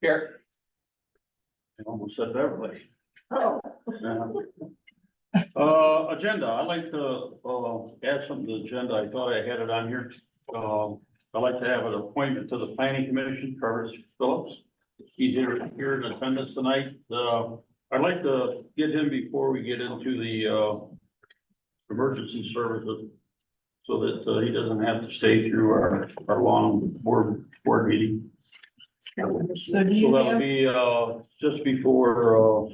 Here. I almost said Beverly. Oh. Agenda, I'd like to, add something to the agenda. I thought I had it on here. I'd like to have an appointment to the planning commission, Travis Phillips. He's here in attendance tonight. I'd like to get him before we get into the, emergency services, so that, he doesn't have to stay through our long board meeting. So do So you that'll have, be, just before,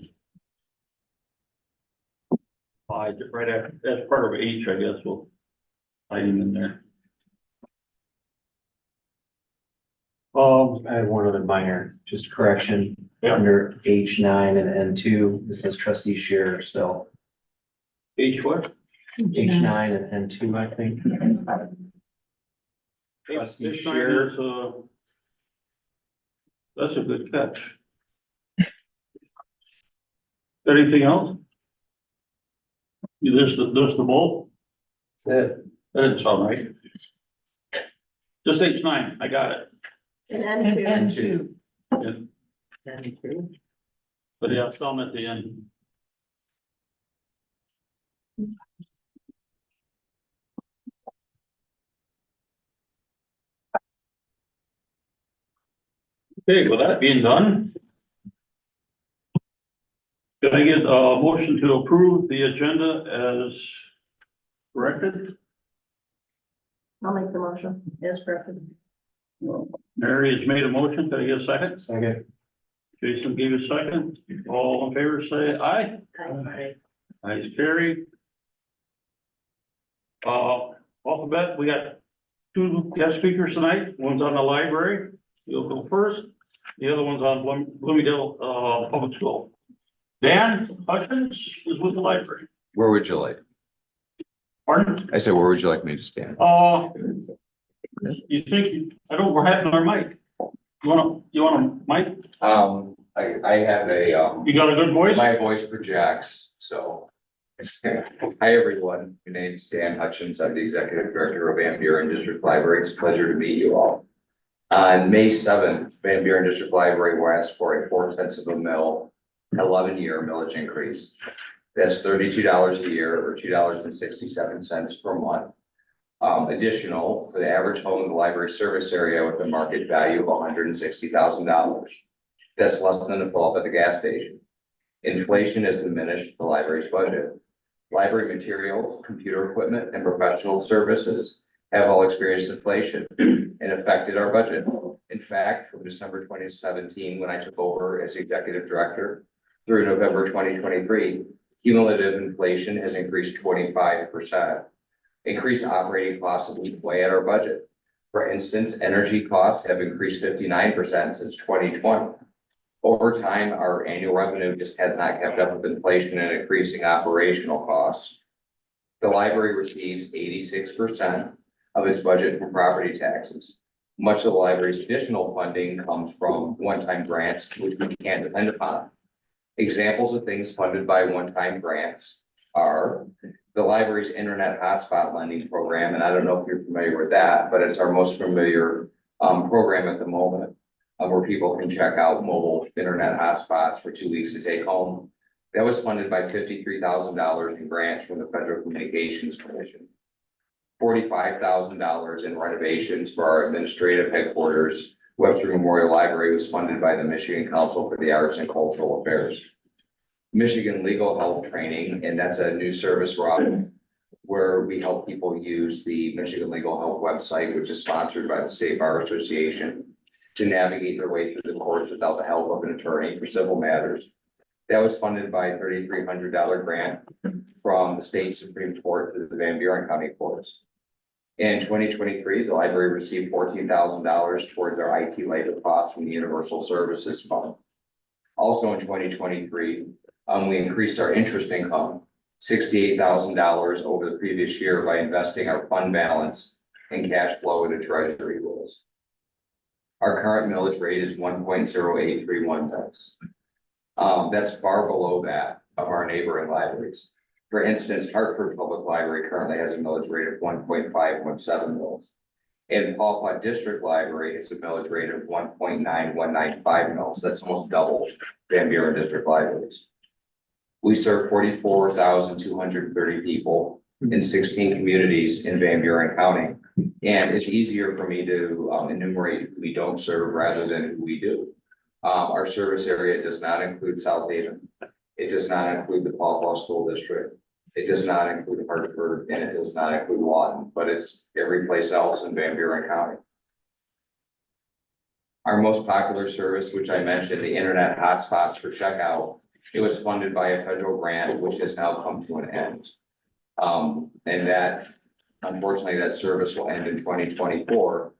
right after, that's part of H, I guess, we'll hide him in there. I have one other minor, just correction, Yeah. under H9 and N2, this says trustee share still. H what? H9 and N2, I think. Trustee H9 share. is, that's a good catch. Anything else? There's the bowl? That's it. That didn't sound right. Just H9, I got it. and And two, N2. Yeah. But yeah, some at the end. Okay, with that being done. Can I get a motion to approve the agenda as corrected? I'll make the motion, as corrected. Mary has made a motion. Can I get a second? Second. Jason gave a second. All in favor, say aye. Aye. Ayes carried. Alphabet, we got two guest speakers tonight. One's on the library. You'll go first. The other one's on Bloomingdale, Public School. Dan Hutchins is with the library. Where would you like? Pardon? I said, where would you like me to stand? You think, I don't, we're having our mic. You want a mic? I have a, You got a good voice? my voice projects, so. Hi, everyone. My name is Dan Hutchins. I'm the Executive Director of Van Buren District Library. It's a pleasure to meet you all. On May 7th, Van Buren District Library will ask for a 4/10 of a mil, 11-year millage increase. That's $32 a year or $2.67 per month. Additional for the average home in the library service area with a market value of $160,000. That's less than a fill up at the gas station. Inflation has diminished the library's budget. Library materials, computer equipment, and professional services have all experienced inflation and affected our budget. In fact, from December 2017, when I took over as executive director, through November 2023, cumulative inflation has increased 25%. Increased operating costs have eaten away at our budget. For instance, energy costs have increased 59% since 2020. Over time, our annual revenue just has not kept up with inflation and increasing operational costs. The library receives 86% of its budget from property taxes. Much of the library's additional funding comes from one-time grants, which we can't depend upon. Examples of things funded by one-time grants are the library's internet hotspot lending program, and I don't know if you're familiar with that, but it's our most familiar program at the moment, where people can check out mobile internet hotspots for 2 weeks to take home. That was funded by $53,000 in grants from the Federal Communications Commission. $45,000 in renovations for our administrative headquarters. Webster Memorial Library was funded by the Michigan Council for the Arts and Cultural Affairs. Michigan Legal Help Training, and that's a new service we're offering, where we help people use the Michigan Legal Help website, which is sponsored by the State Bar Association, to navigate their way through the courts without the help of an attorney for civil matters. That was funded by a $3,300 grant from the State Supreme Court to the Van Buren County Courts. In 2023, the library received $14,000 towards our IT labor costs from the Universal Services Fund. Also in 2023, we increased our interest income $68,000 over the previous year by investing our fund balance and cash flow into treasury bills. Our current millage rate is 1.0831 cents. That's far below that of our neighboring libraries. For instance, Hartford Public Library currently has a millage rate of 1.517 mils. And Paw Paw District Library has a millage rate of 1.9195 mils. That's almost double Van Buren District Libraries. We serve 44,230 people in 16 communities in Van Buren County. And it's easier for me to enumerate who we don't serve rather than who we do. Our service area does not include South Haven. It does not include the Paw Paw School District. It does not include Hartford, and it does not include Lawton, but it's every place else in Van Buren County. Our most popular service, which I mentioned, the internet hotspots for checkout, it was funded by a federal grant, which has now come to an end. And that, unfortunately, that service will end in 2024.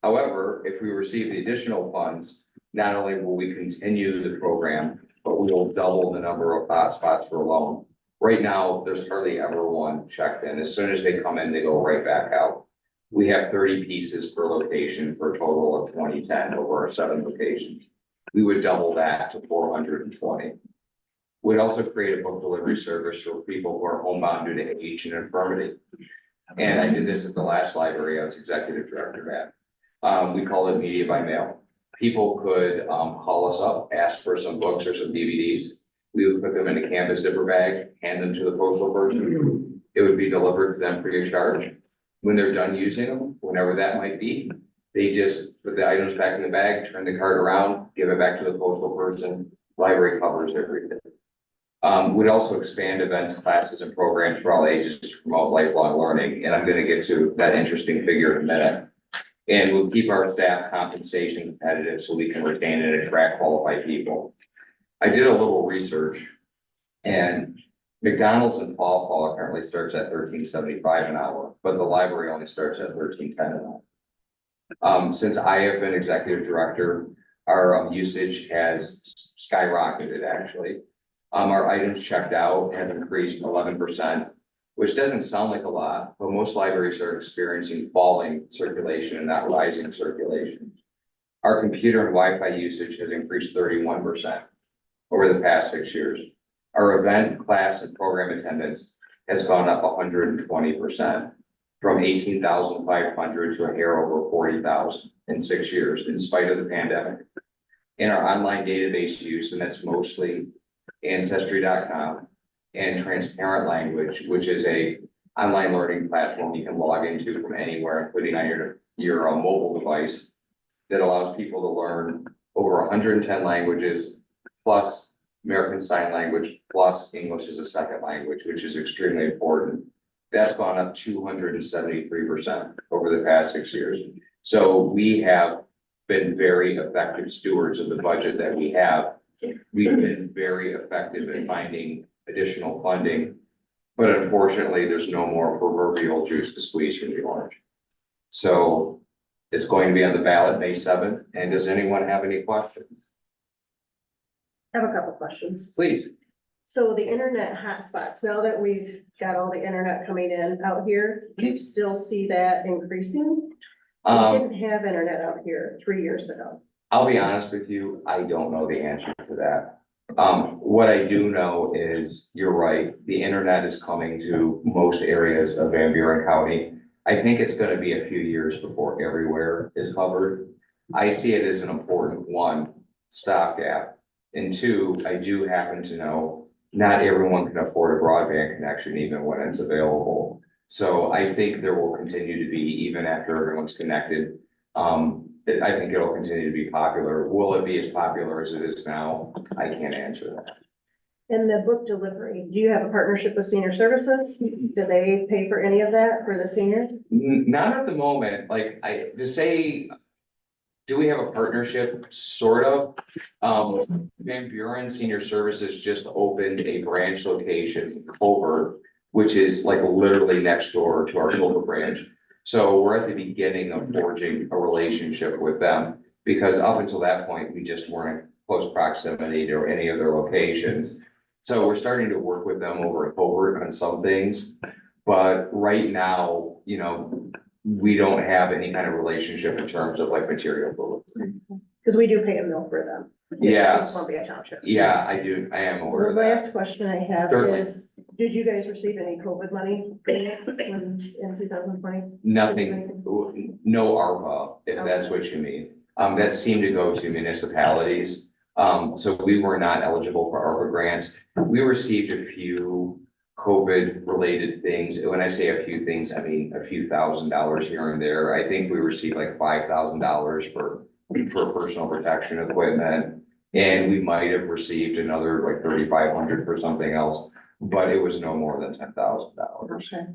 However, if we receive the additional funds, not only will we continue the program, but we will double the number of hotspots for a loan. Right now, there's hardly ever one checked in. As soon as they come in, they go right back out. We have 30 pieces per location for a total of 2010 over our 7 locations. We would double that to 420. We'd also create a book delivery service for people who are homebound due to age and infirmity. And I did this at the last library I was executive director at. We call it media by mail. People could call us up, ask for some books or some DVDs. We would put them in a canvas zipper bag, hand them to the postal person. It would be delivered to them free of charge. When they're done using them, whenever that might be, they just put the items back in the bag, turn the card around, give it back to the postal person. Library covers everything. We'd also expand events, classes, and programs for all ages to promote lifelong learning. And I'm going to get to that interesting figure in a minute. And we'll keep our staff compensation competitive so we can retain and attract qualified people. I did a little research, and McDonald's and Paw Paw currently starts at $13.75 an hour, but the library only starts at $13.10 an hour. Since I have been executive director, our usage has skyrocketed actually. Our items checked out have increased 11%, which doesn't sound like a lot, but most libraries are experiencing falling circulation and not rising circulation. Our computer and Wi-Fi usage has increased 31% over the past 6 years. Our event, class, and program attendance has gone up 120% from 18,500 to a hair over 40,000 in 6 years, in spite of the pandemic. In our online database use, and that's mostly Ancestry.com and Transparent Language, which is a online learning platform you can log into from anywhere, including on your mobile device, that allows people to learn over 110 languages, plus American Sign Language, plus English as a second language, which is extremely important. That's gone up 273% over the past 6 years. So we have been very effective stewards of the budget that we have. We've been very effective in finding additional funding, but unfortunately, there's no more proverbial juice to squeeze from the orange. So it's going to be on the ballot May 7th. And does anyone have any questions? I have a couple questions. Please. So the internet hotspots, now that we've got all the internet coming in out here, do you still see that increasing? We didn't have internet out here 3 years ago. I'll be honest with you, I don't know the answer to that. What I do know is, you're right, the internet is coming to most areas of Van Buren County. I think it's gonna be a few years before everywhere is covered. I see it as an important, one, stopgap. And two, I do happen to know not everyone can afford a broadband connection even when it's available. So I think there will continue to be, even after everyone's connected, I think it'll continue to be popular. Will it be as popular as it is now? I can't answer that. And the book delivery, do you have a partnership with Senior Services? Do they pay for any of that for the seniors? Not at the moment. Like, do we have a partnership? Sort of. Van Buren Senior Services just opened a branch location in Culver, which is like literally next door to our Culver branch. So we're at the beginning of forging a relationship with them, because up until that point, we just weren't in close proximity to any other locations. So we're starting to work with them over at Culver on some things, but right now, you know, we don't have any kind of relationship in terms of like material delivery. Because we do pay a bill for them. Yes. Columbia Township. Yeah, I do. I am aware The of that. last question I have Certainly. is, Did you guys receive any COVID money grants in 2020? Nothing, no ARPA, if that's what you mean. That seemed to go to municipalities. So we were not eligible for ARPA grants. We received a few COVID-related things. When I say a few things, I mean a few $1,000s here and there. I think we received like $5,000 for personal protection equipment. And we might have received another like 3,500 for something else, but it was no more than $10,000. Okay.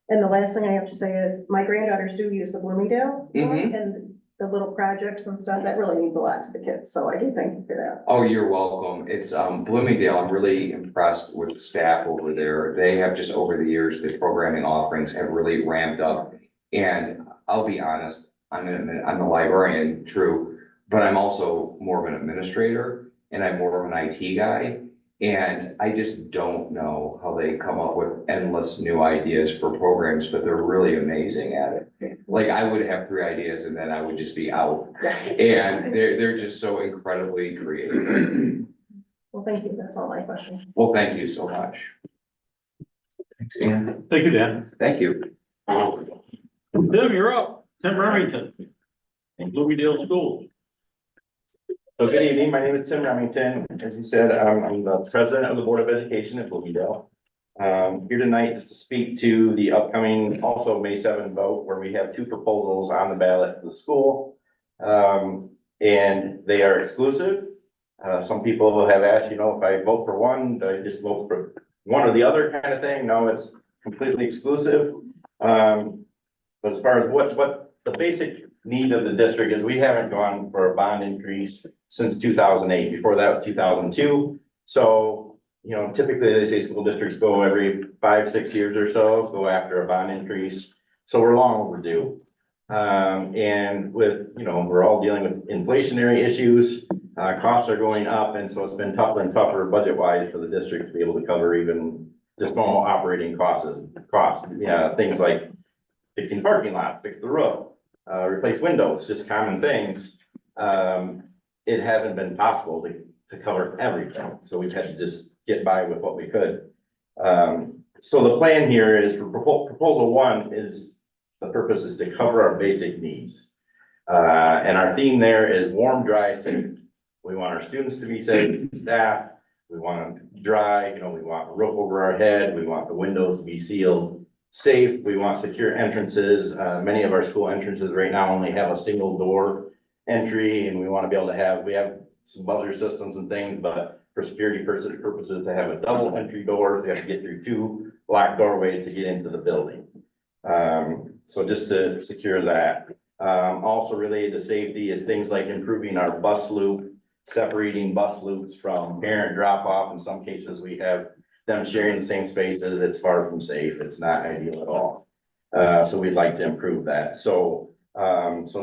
And the last thing I have to say is my granddaughters do use the Bloomingdale one, Mhm. and the little projects and stuff, that really means a lot to the kids. So I do thank you for that. Oh, you're welcome. It's Bloomingdale. I'm really impressed with the staff over there. They have just over the years, the programming offerings have really ramped up. And I'll be honest, I'm the librarian, true, but I'm also more of an administrator and I'm more of an IT guy. And I just don't know how they come up with endless new ideas for programs, but they're really amazing at it. Like I would have 3 ideas and then I would just be out. And they're just so incredibly creative. Well, thank you. That's all my questions. Well, thank you so much. Thanks, Dan. Thank you, Dan. Thank you. Tim, you're up. Tim Remington. In Bloomingdale Schools. So good evening, my name is Tim Remington. As you said, I'm the president of the Board of Education at Bloomingdale. Here tonight is to speak to the upcoming also May 7th vote where we have 2 proposals on the ballot for the school. And they are exclusive. Some people have asked, if I vote for one, do I just vote for one or the other kind of thing? No, it's completely exclusive. But as far as what the basic need of the district is, we haven't gone for a bond increase since 2008. Before that was 2002. So, typically they say school districts go every 5-6 years or so, go after a bond increase. So we're long overdue. And with, we're all dealing with inflationary issues, costs are going up. And so it's been tougher and tougher budget wise for the district to be able to cover even just normal operating costs. Yeah, things like fixing parking lot, fix the roof, replace windows, just common things. It hasn't been possible to cover everything. So we've had to just get by with what we could. So the plan here is for proposal 1 is the purpose is to cover our basic needs. And our theme there is warm, dry, safe. We want our students to be safe, staff. We want them dry, we want a roof over our head. We want the windows to be sealed. Safe, we want secure entrances. Many of our school entrances right now only have a single door entry, and we want to be able to we have some buzzer systems and things, but for security purposes, to have a double entry door, they have to get through 2 locked doorways to get into the building. So just to secure that. Also related to safety is things like improving our bus loop, separating bus loops from parent drop off. In some cases, we have them sharing the same spaces. It's far from safe. It's not ideal at all. So we'd like to improve that. So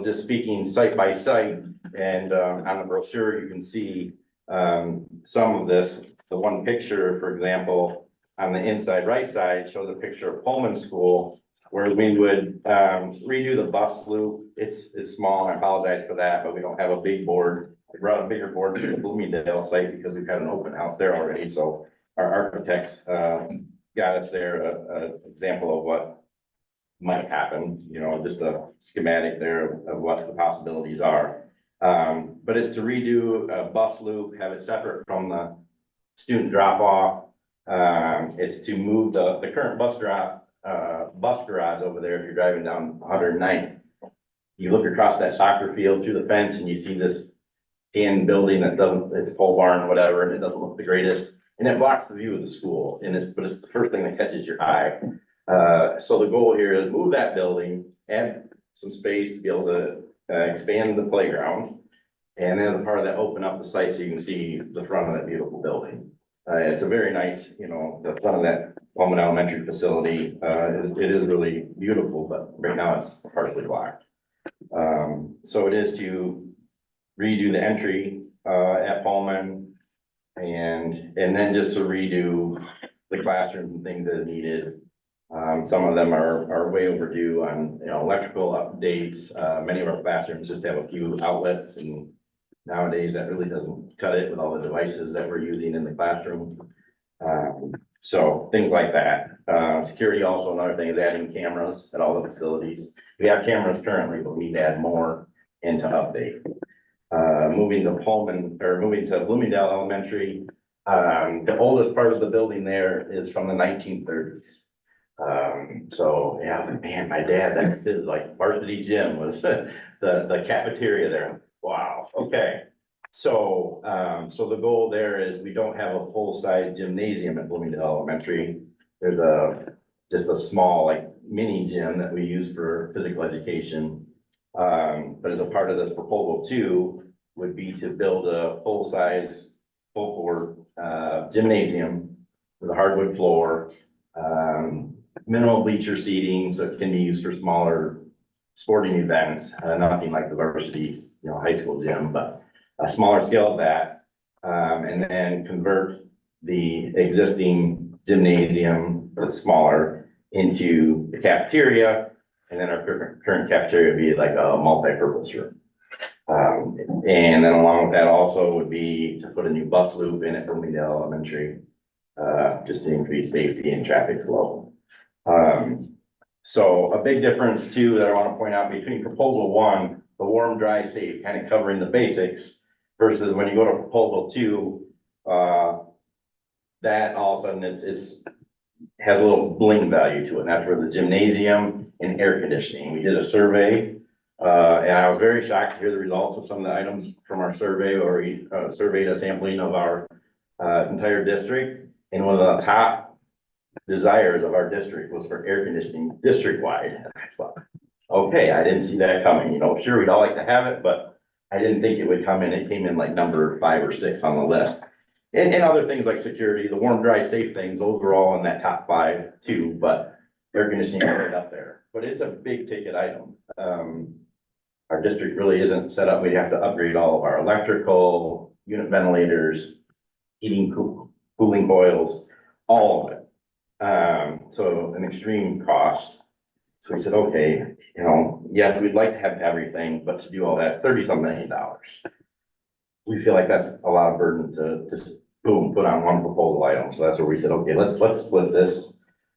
just speaking site by site, and on the brochure, you can see some of this. The one picture, for example, on the inside right side shows a picture of Pullman School where we would redo the bus loop. It's small, and I apologize for that, but we don't have a big board. We brought a bigger board to the Bloomingdale site because we've had an open house there already. So our architects got us there an example of what might happen, just a schematic there of what the possibilities are. But it's to redo a bus loop, have it separate from the student drop off. It's to move the current bus garage over there. If you're driving down 109th, you look across that soccer field through the fence and you see this tan building that it's pole barn, whatever, and it doesn't look the greatest. And it blocks the view of the school, but it's the first thing that catches your eye. So the goal here is move that building, add some space to be able to expand the playground. And then the part of that, open up the site so you can see the front of that beautiful building. It's a very nice, the front of that Pullman Elementary facility, it is really beautiful, but right now it's partially blocked. So it is to redo the entry at Pullman, and then just to redo the classrooms and things that are needed. Some of them are way overdue on, electrical updates. Many of our classrooms just have a few outlets, and nowadays that really doesn't cut it with all the devices that we're using in the classroom. So things like that. Security also, another thing is adding cameras at all the facilities. We have cameras currently, but we need to add more and to update. Moving to Pullman, or moving to Bloomingdale Elementary, the oldest part of the building there is from the 1930s. So, yeah, man, my dad, that's his like varsity gym was the cafeteria there. Wow, okay. So, so the goal there is we don't have a full-size gymnasium at Bloomingdale Elementary. There's just a small like mini gym that we use for physical education. But as a part of this proposal too, would be to build a full-size, full-court, gymnasium with a hardwood floor, minimal bleacher seating, so it can be used for smaller sporting events, nothing like the varsity's, high school gym, but a smaller scale of that. And then convert the existing gymnasium that's smaller into the cafeteria. And then our current cafeteria would be like a multi-purpose room. And then along with that also would be to put a new bus loop in at Bloomingdale Elementary, just to increase safety and traffic flow. So a big difference too that I want to point out between proposal one, the warm, dry, safe, kind of covering the basics, versus when you go to proposal two, that all of a sudden it's has a little bling value to it. And that's where the gymnasium and air conditioning. We did a survey, and I was very shocked to hear the results of some of the items from our survey, where we surveyed a sampling of our entire district. And one of the top desires of our district was for air conditioning district-wide. And I thought, okay, I didn't see that coming. Sure, we'd all like to have it, but I didn't think it would come in. It came in like number 5 or 6 on the list. And other things like security, the warm, dry, safe things, those were all in that top 5 too, but air conditioning is right up there. But it's a big ticket item. Our district really isn't set up. We'd have to upgrade all of our electrical, unit ventilators, heating, cooling coils, all of it. So an extreme cost. So we said, okay, yes, we'd like to have everything, but to do all that, $30-some million. We feel like that's a lot of burden to just boom, put on one proposal item. So that's where we said, okay, let's split this.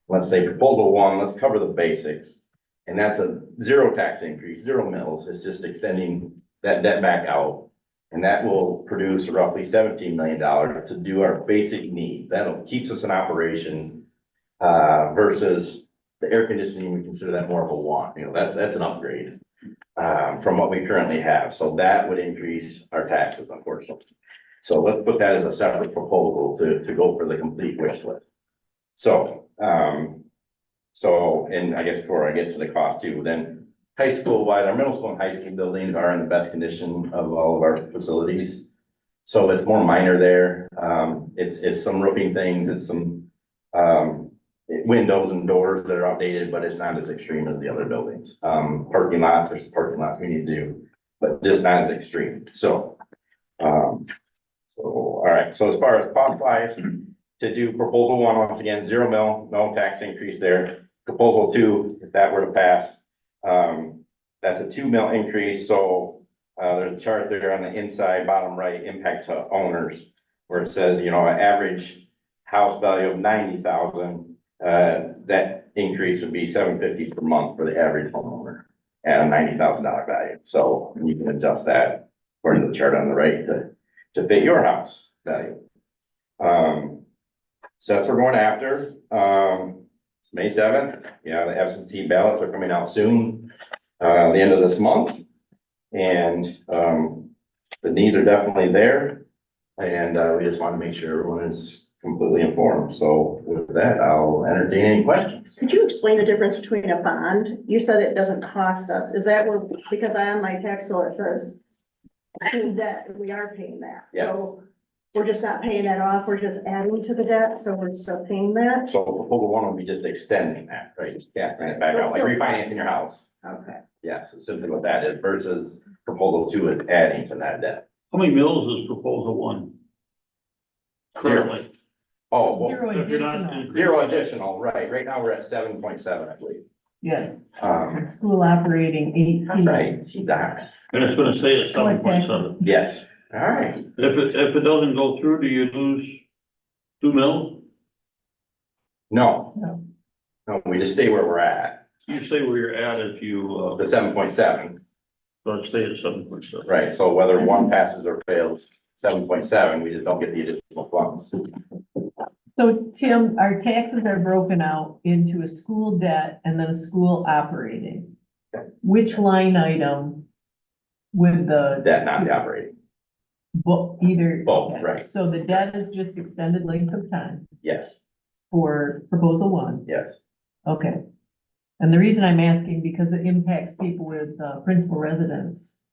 Let's say proposal one, let's cover the basics. And that's a 0 tax increase, 0 mills. It's just extending that debt back out. And that will produce roughly $17 million to do our basic needs. That'll keeps us in operation, versus the air conditioning. We consider that more of a want, that's an upgrade, from what we currently have. So that would increase our taxes, unfortunately. So let's put that as a separate proposal to go for the complete wish list. So, and I guess before I get to the cost too, then high school wide, our middle school and high school buildings are in the best condition of all of our facilities. So it's more minor there. It's some roofing things, it's some, windows and doors that are outdated, but it's not as extreme as the other buildings. Parking lots, there's parking lots we need to do, but just not as extreme. So, all right. So as far as cost wise, to do proposal one, once again, 0 mil, no tax increase there. Proposal two, if that were to pass, that's a 2 mil increase. So there's a chart there on the inside, bottom right, impact to owners, where it says, an average house value of 90,000. That increase would be $750 per month for the average homeowner at a $90,000 value. So you can adjust that according to the chart on the right to fit your house value. So that's what we're going after. It's May 7th. The absentee ballots are coming out soon, the end of this month. And the needs are definitely there. And we just want to make sure everyone is completely informed. So with that, I'll entertain any questions. Could you explain the difference between a bond? You said it doesn't cost us. Is that where, because on my tax bill, it says that we are paying that. Yes. So we're just not paying that off. We're just adding to the debt. So we're still paying that. So proposal one will be just extending that, right? Just casting it back So out, like still- refinancing your house. Okay. Yes, it's simply what that is versus proposal two is adding to that debt. How many mills is proposal one? Currently. Oh, well, Zero If you're not additional, increasing- 0 additional, right? Right now we're at 7.7, I believe. yes. Um, School operating 18. right, see that? And it's gonna say it's 7.7. Yes, all right. If it doesn't go through, do you lose 2 mil? No. No. No, we just stay where we're at, You say where you're at if you, the 7.7, let's stay at 7.7. right? So whether one passes or fails, 7.7, we just don't get the additional funds. So Tim, our taxes are broken out into a school debt and then a school operating. Which line item would the, That not the operating, either? Both, okay. right. So the debt is just extended length of time yes, for proposal one, yes. okay. And the reason I'm asking, because it impacts people with principal residence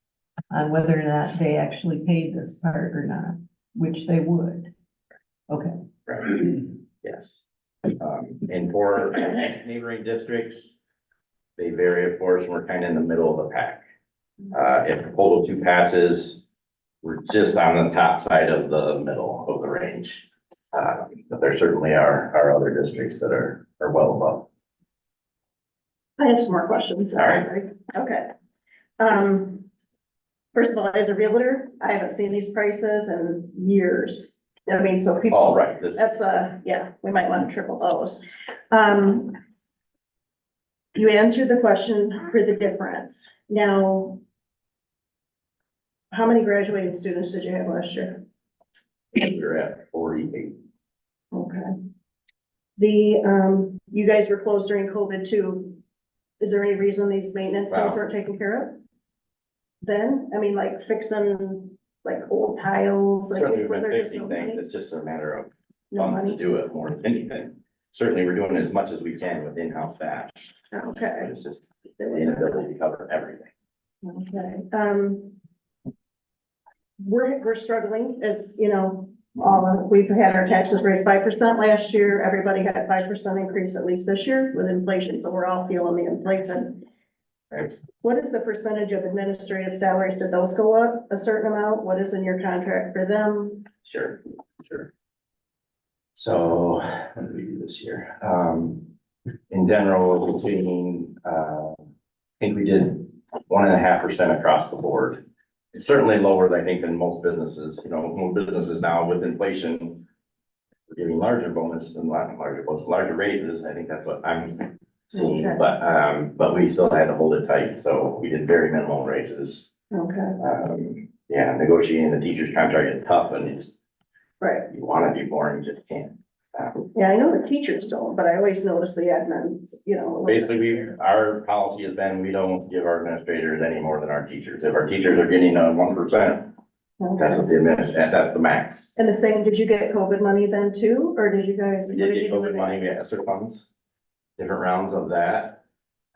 on whether or not they actually paid this part or not, which they would. Okay, Right, yes. And for neighboring districts, they vary, of course, and we're kind of in the middle of the pack. If proposal two passes, we're just on the top side of the middle of the range. But there certainly are other districts that are well above. I have some more questions. All right. Okay. First of all, as a realtor, I haven't seen these prices in years. I mean, so people. All right, this, That's yeah, we might want to triple those. You answered the question for the difference. Now, how many graduating students did you have last year? we're at 48. Okay. You guys were closed during COVID too. Is there any reason these maintenance things Wow. weren't taken care of? Then, I mean, like fixing like old tiles, like. Certainly, we've were been there just fixing no things, money? it's just a matter of No funds to money? do it more than anything. Certainly, we're doing as much as we can with in-house staff, but Okay. it's just There the was a- inability to cover everything. Okay, we're struggling as, you know, we've had our taxes raised 5% last year. Everybody had a 5% increase at least this year with inflation, so we're all feeling the inflation. Right? What is the percentage of administrative salaries? Did those go up a certain amount? What is in your contract for them? Sure, sure. So, how do we do this here? In general, between, I think we did 1.5% across the board. It's certainly lower, I think, than most businesses, you know, most businesses now with inflation. We're giving larger bonus than larger raises. I think that's what I'm seeing, Okay. but we still had to hold it tight, so we did very minimal raises. Okay, Yeah, negotiating the teacher's contract is tough and right. you wanna do more and you just can't. Yeah, I know the teachers don't, but I always notice the admins, you know. Basically, our policy has been, we don't give our administrators any more than our teachers. If our teachers are getting 1%, that's what the that's the max. And the same, did you get COVID money then too, or did you guys? We what did you get do with COVID it? money, we had ESSER funds, different rounds of that.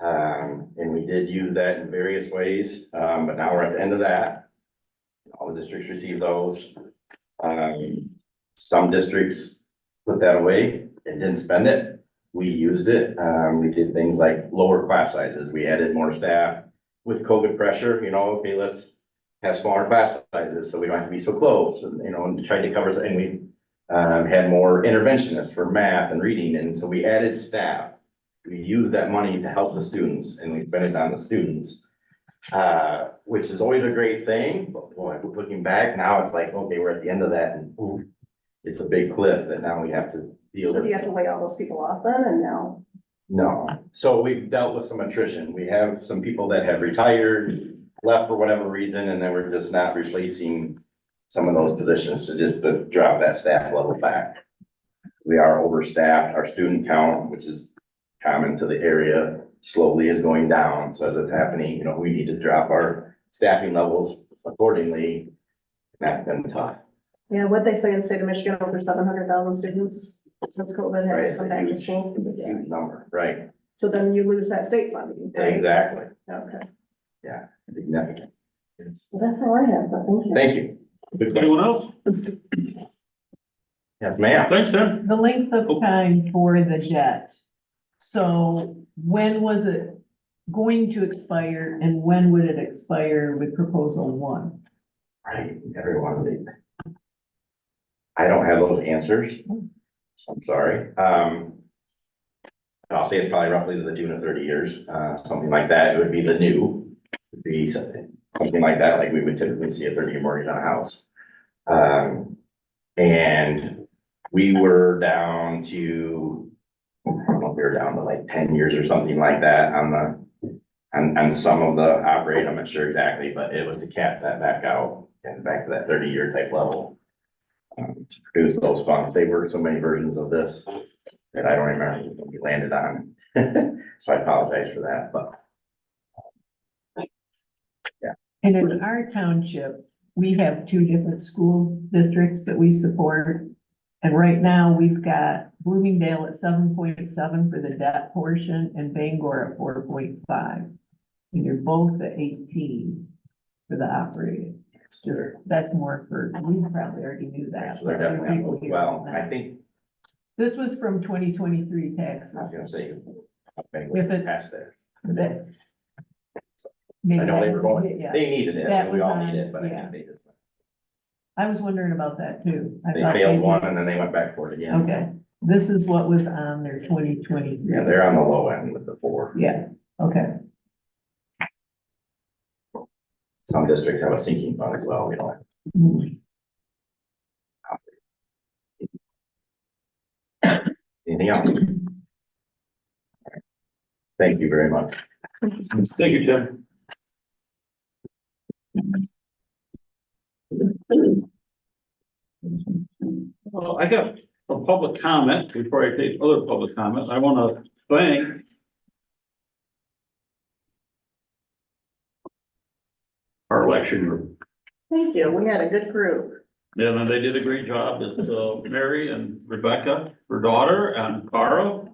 And we did use that in various ways, but now we're at the end of that. All the districts receive those. Some districts put that away and didn't spend it. We used it. We did things like lower class sizes. We added more staff with COVID pressure, you know, okay, let's have smaller class sizes so we don't have to be so close, and, you know, and tried to cover, and we had more interventionists for math and reading, and so we added staff. We used that money to help the students, and we spent it on the students, which is always a great thing, but boy, looking back, now it's like, okay, we're at the end of that, and ooh, it's a big cliff that now we have to deal So with. do you have to lay all those people off then, and now? No, so we've dealt with some attrition. We have some people that have retired, left for whatever reason, and then we're just not replacing some of those positions to just to drop that staff level back. We are overstaffed. Our student count, which is common to the area, slowly is going down. So as it's happening, you know, we need to drop our staffing levels accordingly. That's been tough, Yeah, what they say in the state of Michigan, over 700,000 students since COVID right? had It's come a back to huge, school. huge number, right? So then you lose that state funding, right? Exactly, Okay, significant. Yes. well, that's all I have, but thank you. Thank you. Good question. Anyone else? Yes, ma'am. Thanks, Tim. the length of time for the debt. So when was it going to expire and when would it expire with proposal one? Right, everyone. I don't have those answers. So I'm sorry. I'll say it's probably roughly to the tune of 30 years, something like that. It would be the new, would be something like that, like we would typically see a 30-year mortgage on a house. And we were down to I don't know if we were down to like 10 years or something like that on on some of the operate, I'm not sure exactly, but it was to cap that back out and back to that 30-year type level. To produce those funds, they were so many versions of this that I don't remember what we landed on. So I apologize for that, but And in our township, we have two different school districts that we support. And right now, we've got Bloomingdale at 7.7 for the debt portion and Bangor at 4.5. And you're both at 18 for the operating. Just, that's more for, you probably already knew that. so they're but other definitely, people here well, know I that. think, This was from 2023 I was taxes. gonna say. If it's- Past there. That- I Maybe know that they were wasn't going, it yet. they needed it, That and we was all on- need it, but I yeah. think they just. I was wondering about that too. I They thought failed maybe- one and then they went back for it again. Okay, this is what was on their 2023. Yeah, they're on the low end with the 4. Yeah, okay. Some districts have a sinking fund as well, we don't. Mhm. Anything else? Thank you very much. Thank you, Tim. Well, I got a public comment before I take other public comments. I want to thank our election group. Thank you. We had a good group. Yeah, and they did a great job. It's Mary and Rebecca, her daughter, and Cara,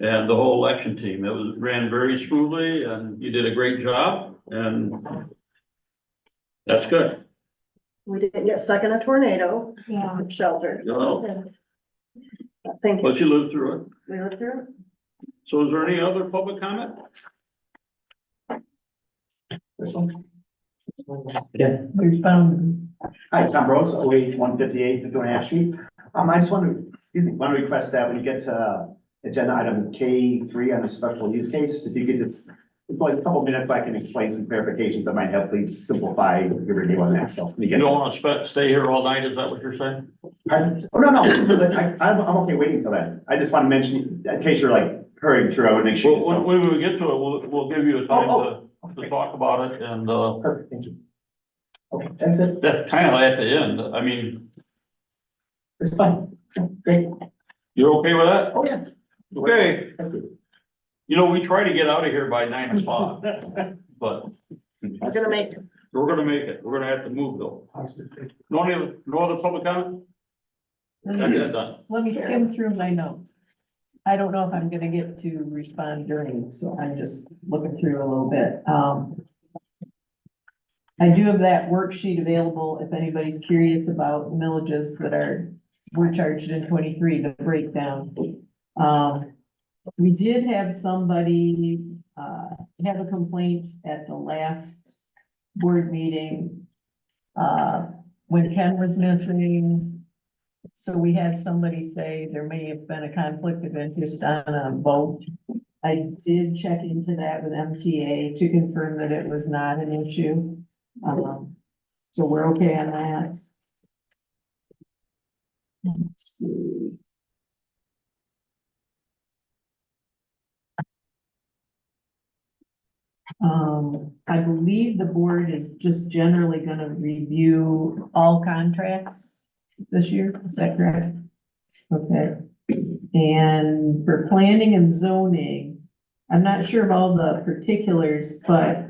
and the whole election team. It was ran very smoothly, and you did a great job, and that's good. We didn't get stuck in a tornado. Yeah. Shelter. No. Thank you. But you lived through it. We were through it. So is there any other public comment? We found, Hi, Tom Rose, 158 Victoria Ash Street. I just want to request that when you get to agenda item K3 on the special use case, if you could just, for like a couple minutes, if I can explain some clarifications that might help please simplify your review on that, so. when You don't want to stay here all night, is that what you're saying? Pardon? Oh, no, I'm okay waiting till then. I just want to mention, in case you're like hurrying through, I would make sure. Well, when we get to it, we'll give you a time to Okay. talk about it, and, Perfect, thank you. Okay, that's it. that's kind of at the end. I mean, It's fine. Great. you're okay with that? Oh, yeah. Okay, Thank you. you know, we try to get out of here by 9 o'clock, but We're gonna make, we're gonna make it. We're gonna have to move though. No other public comment? That's it done. let me skim through my notes. I don't know if I'm gonna get to respond during, so I'm just looking through a little bit. I do have that worksheet available if anybody's curious about millages that were charged in 23, the breakdown. We did have somebody, have a complaint at the last board meeting, when Ken was missing. So we had somebody say there may have been a conflict of interest on a vote. I did check into that with MTA to confirm that it was not an issue. So we're okay on that. Let's see. I believe the board is just generally gonna review all contracts this year, is that correct? Okay, and for planning and zoning, I'm not sure of all the particulars, but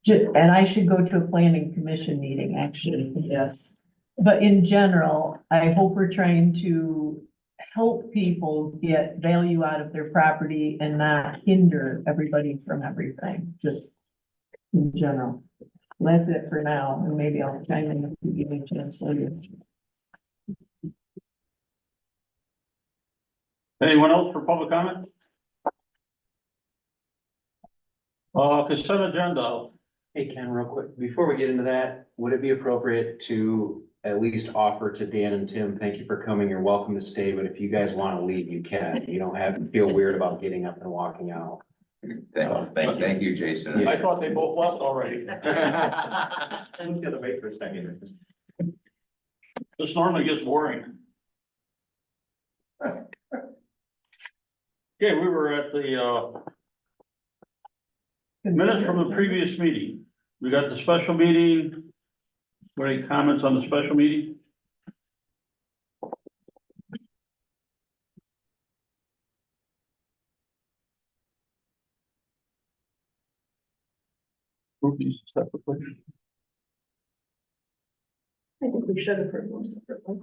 and I should go to a planning commission meeting, actually, yes. But in general, I hope we're trying to help people get value out of their property and not hinder everybody from everything, just in general. That's it for now, and maybe I'll chime in if you give me a chance later. Anyone else for public comment? Consent agenda. Hey, Ken, real quick, before we get into that, would it be appropriate to at least offer to Dan and Tim, thank you for coming, you're welcome to stay, but if you guys want to leave, you can. You don't have to feel weird about getting up and walking out. Thank you, Jason. I thought they both left already. I'm just gonna wait for a second. This normally gets boring. Okay, we were at the, minutes from the previous meeting. We got the special meeting. Any comments on the special meeting? Approve these separately. I think we should approve them separately.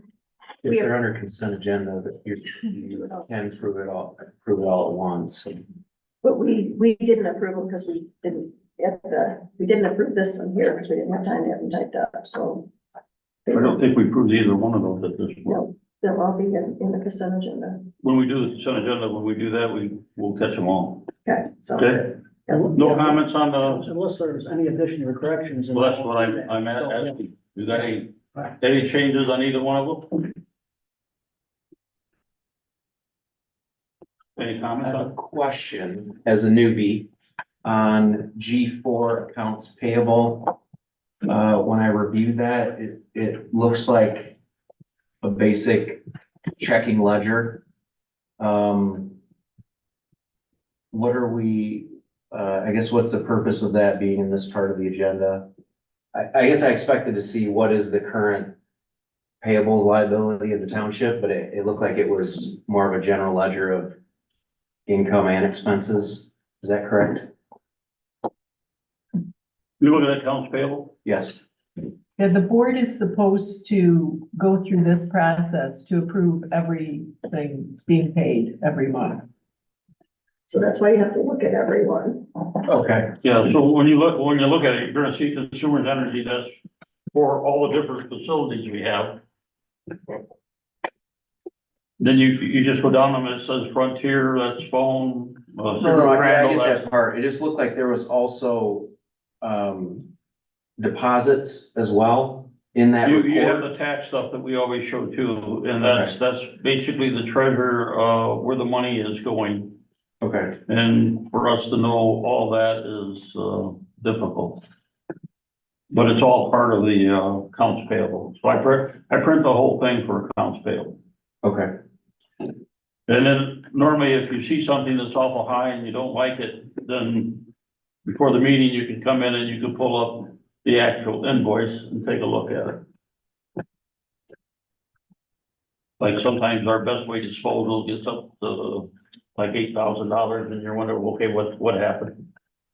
If they're under consent agenda, that you can prove it all at once. But we didn't approve them because we didn't approve this one here because we didn't have time to have them typed up, so. I don't think we proved either one of those at this point. No, they'll all be in the consent agenda. When we do the consent agenda, when we do that, we'll catch them all. Okay, so. Okay? No comments on the, Unless there's any additional corrections. well, that's what I'm asking. You got any changes on either one of them? Any I comments have a on? question as a newbie on G4 accounts payable. When I reviewed that, it looks like a basic checking ledger. What are we, I guess what's the purpose of that being in this part of the agenda? I guess I expected to see what is the current payables liability of the township, but it looked like it was more of a general ledger of income and expenses. Is that correct? You look at accounts payable? Yes. Yeah, the board is supposed to go through this process to approve everything being paid every month. So that's why you have to look at everyone. Okay. Yeah, so when you look at it, you're gonna see consumers energy, that's for all the different facilities we have. Then you just go down them and it says Frontier, that's phone. No, I get that part. It just looked like there was also, deposits as well in that You have report. the tax stuff that we always show too, and that's basically the treasure, where the money is going. Okay, And for us to know all that is, difficult. But it's all part of the, accounts payable. So I print the whole thing for accounts payable. okay, And then normally if you see something that's awful high and you don't like it, then before the meeting, you can come in and you can pull up the actual invoice and take a look at it. Like sometimes our best way disposal gets up to like $8,000 and you're wondering, okay, what happened?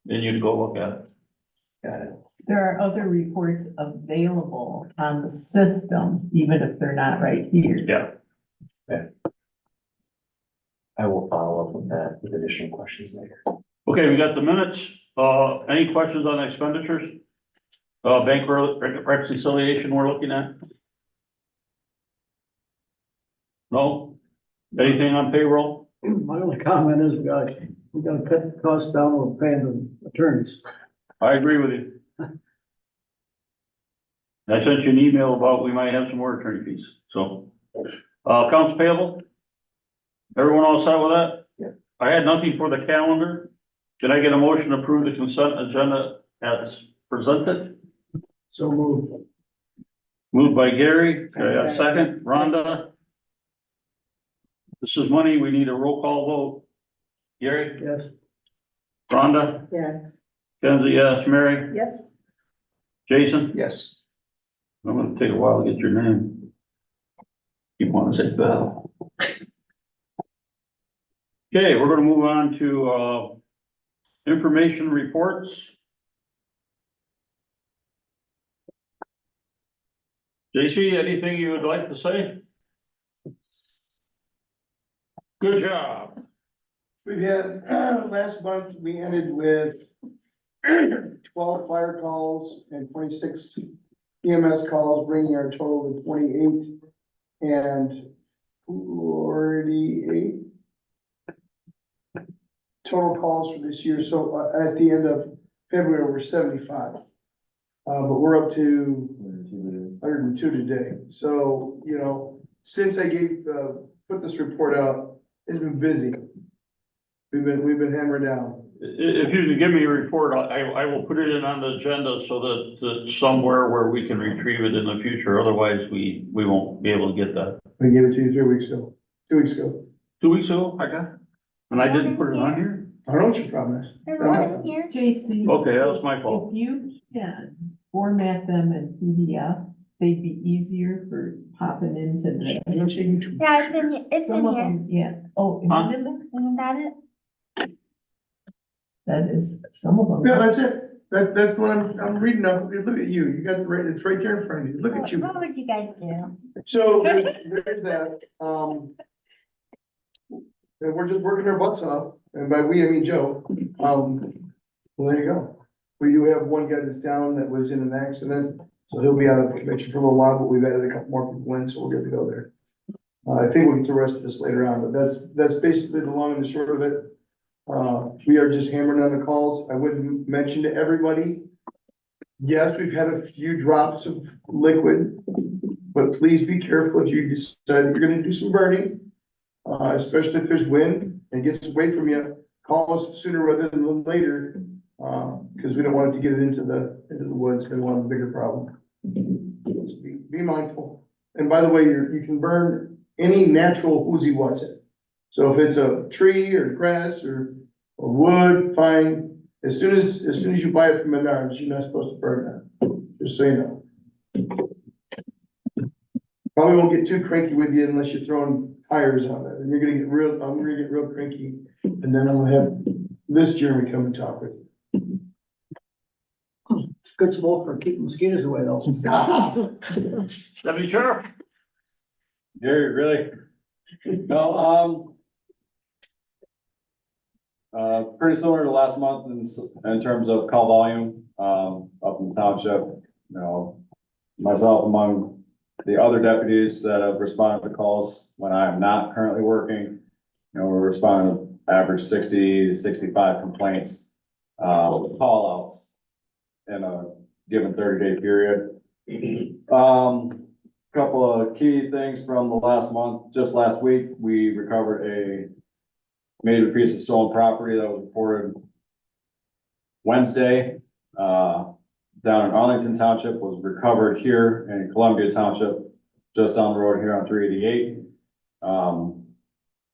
Then you'd go look at it. got it. There are other reports available on the system, even if they're not right here. Yeah. I will follow up with that with additional questions later. Okay, we got the minutes. Any questions on expenditures? Bank reconciliation we're looking at? No? Anything on payroll? My only comment is we gotta cut the costs down, we're paying the attorneys. I agree with you. I sent you an email about we might have some more attorney fees, so. Accounts payable? Everyone all set with that? Yeah. I had nothing for the calendar. Can I get a motion to approve the consent agenda as presented? So moved. Moved by Gary, a second, Rhonda. This is money, we need a roll call vote. Gary, Yes. Rhonda, Yes. Kenzie, yes, Mary, Yes, Jason? Yes. I'm gonna take a while to get your name. You wanna say Bell? Okay, we're gonna move on to, information reports. JC, anything you would like to say? Good job. We had, last month, we ended with 12 fire calls and 26 EMS calls, bringing our total to 28 and 48 total calls for this year. So at the end of February, we're 75. But we're up to 102 today. So, you know, since I put this report out, it's been busy. We've been hammered down. If you could give me a report, I will put it in on the agenda so that somewhere where we can retrieve it in the future, otherwise we won't be able to get that. I gave it to you 3 weeks ago, 2 weeks ago. 2 weeks ago, I got it. And I didn't put it on here? I don't know what your problem is. There's one in here. JC. Okay, that was my fault. If you can format them in PDF, they'd be easier for popping into the. Yeah, it's Some in of here. them, yeah. Oh, is Huh? it in there? Isn't that it? That is, some of them. Yeah, that's it. That's what I'm reading up. Look at you. You got the right, it's right there in front of you. Look at you. What would you guys do? So there's that, and we're just working our butts off, and by we, I mean Joe. Well, there you go. We do have one guy that's down that was in an accident, so he'll be out of commission for a little while, but we've added a couple more people in, so we're good to go there. I think we'll get the rest of this later on, but that's basically the long and the short of it. We are just hammering on the calls. I wouldn't mention to everybody. Yes, we've had a few drops of liquid, but please be careful if you decide that you're gonna do some burning. Especially if there's wind and gets away from you, call us sooner rather than later. Because we don't want it to get it into the woods, they want a bigger problem. Just be mindful. And by the way, you can burn any natural whoozy what's it. So if it's a tree or grass or wood, fine. As soon as you buy it from Menards, you're not supposed to burn that, just so you know. Probably won't get too cranky with you unless you're throwing tires on it, and I'm gonna get real cranky, and then I'm gonna have this Jeremy come and talk with you. It's good smoke for keeping mosquitoes away though. Deputy Sheriff? Gary, really? No, pretty similar to last month in terms of call volume, up in the township, myself among the other deputies that have responded to calls when I am not currently working. We're responding to average 60 to 65 complaints, call outs in a given 30-day period. Couple of key things from the last month. Just last week, we recovered a major piece of stolen property that was reported Wednesday, down in Arlington Township, was recovered here in Columbia Township, just down the road here on 388.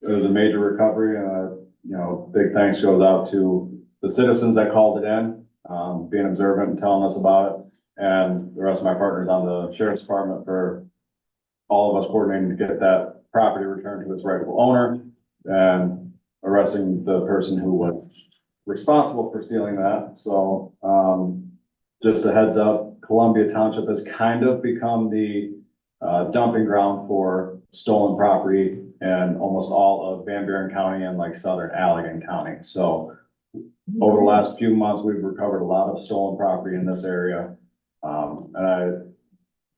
It was a major recovery, and big thanks goes out to the citizens that called it in, being observant and telling us about it, and the rest of my partners on the sheriff's department for all of us coordinating to get that property returned to its rightful owner and arresting the person who was responsible for stealing that. So, just a heads up, Columbia Township has kind of become the dumping ground for stolen property in almost all of Van Buren County and like southern Allegan County. So over the last few months, we've recovered a lot of stolen property in this area. And I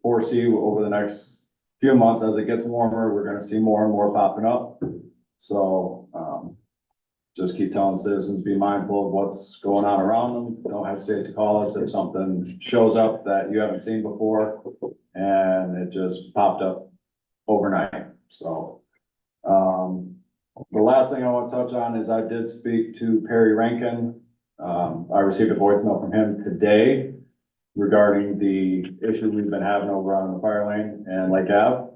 foresee over the next few months, as it gets warmer, we're gonna see more and more popping up. So, just keep telling citizens, be mindful of what's going on around them. Don't hesitate to call us if something shows up that you haven't seen before and it just popped up overnight. So, the last thing I want to touch on is I did speak to Perry Rankin. I received a voicemail from him today regarding the issue we've been having over on the fire lane and Lake Ave.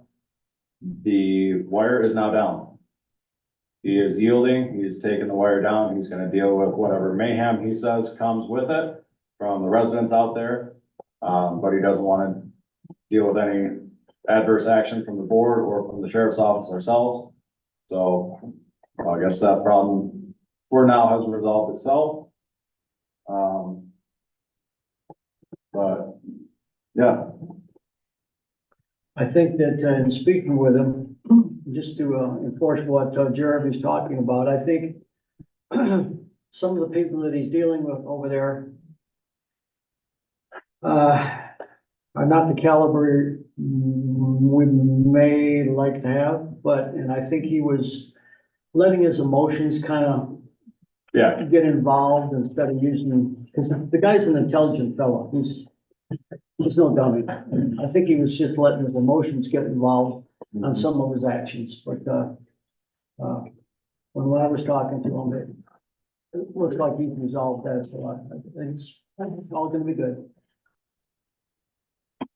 The wire is now down. He is yielding, he's taking the wire down, he's gonna deal with whatever mayhem he says comes with it from the residents out there. But he doesn't wanna deal with any adverse action from the board or from the sheriff's office ourselves. So I guess that problem for now has resolved itself. But yeah, I think that in speaking with him, just to enforce what Jeremy's talking about, I think some of the people that he's dealing with over there are not the caliber we may like to have, and I think he was letting his emotions kind of yeah, get involved instead of using, because the guy's an intelligent fellow. He's no dummy. I think he was just letting his emotions get involved on some of his actions, but, when I was talking to him, it looks like he's resolved that, so I think it's all gonna be good.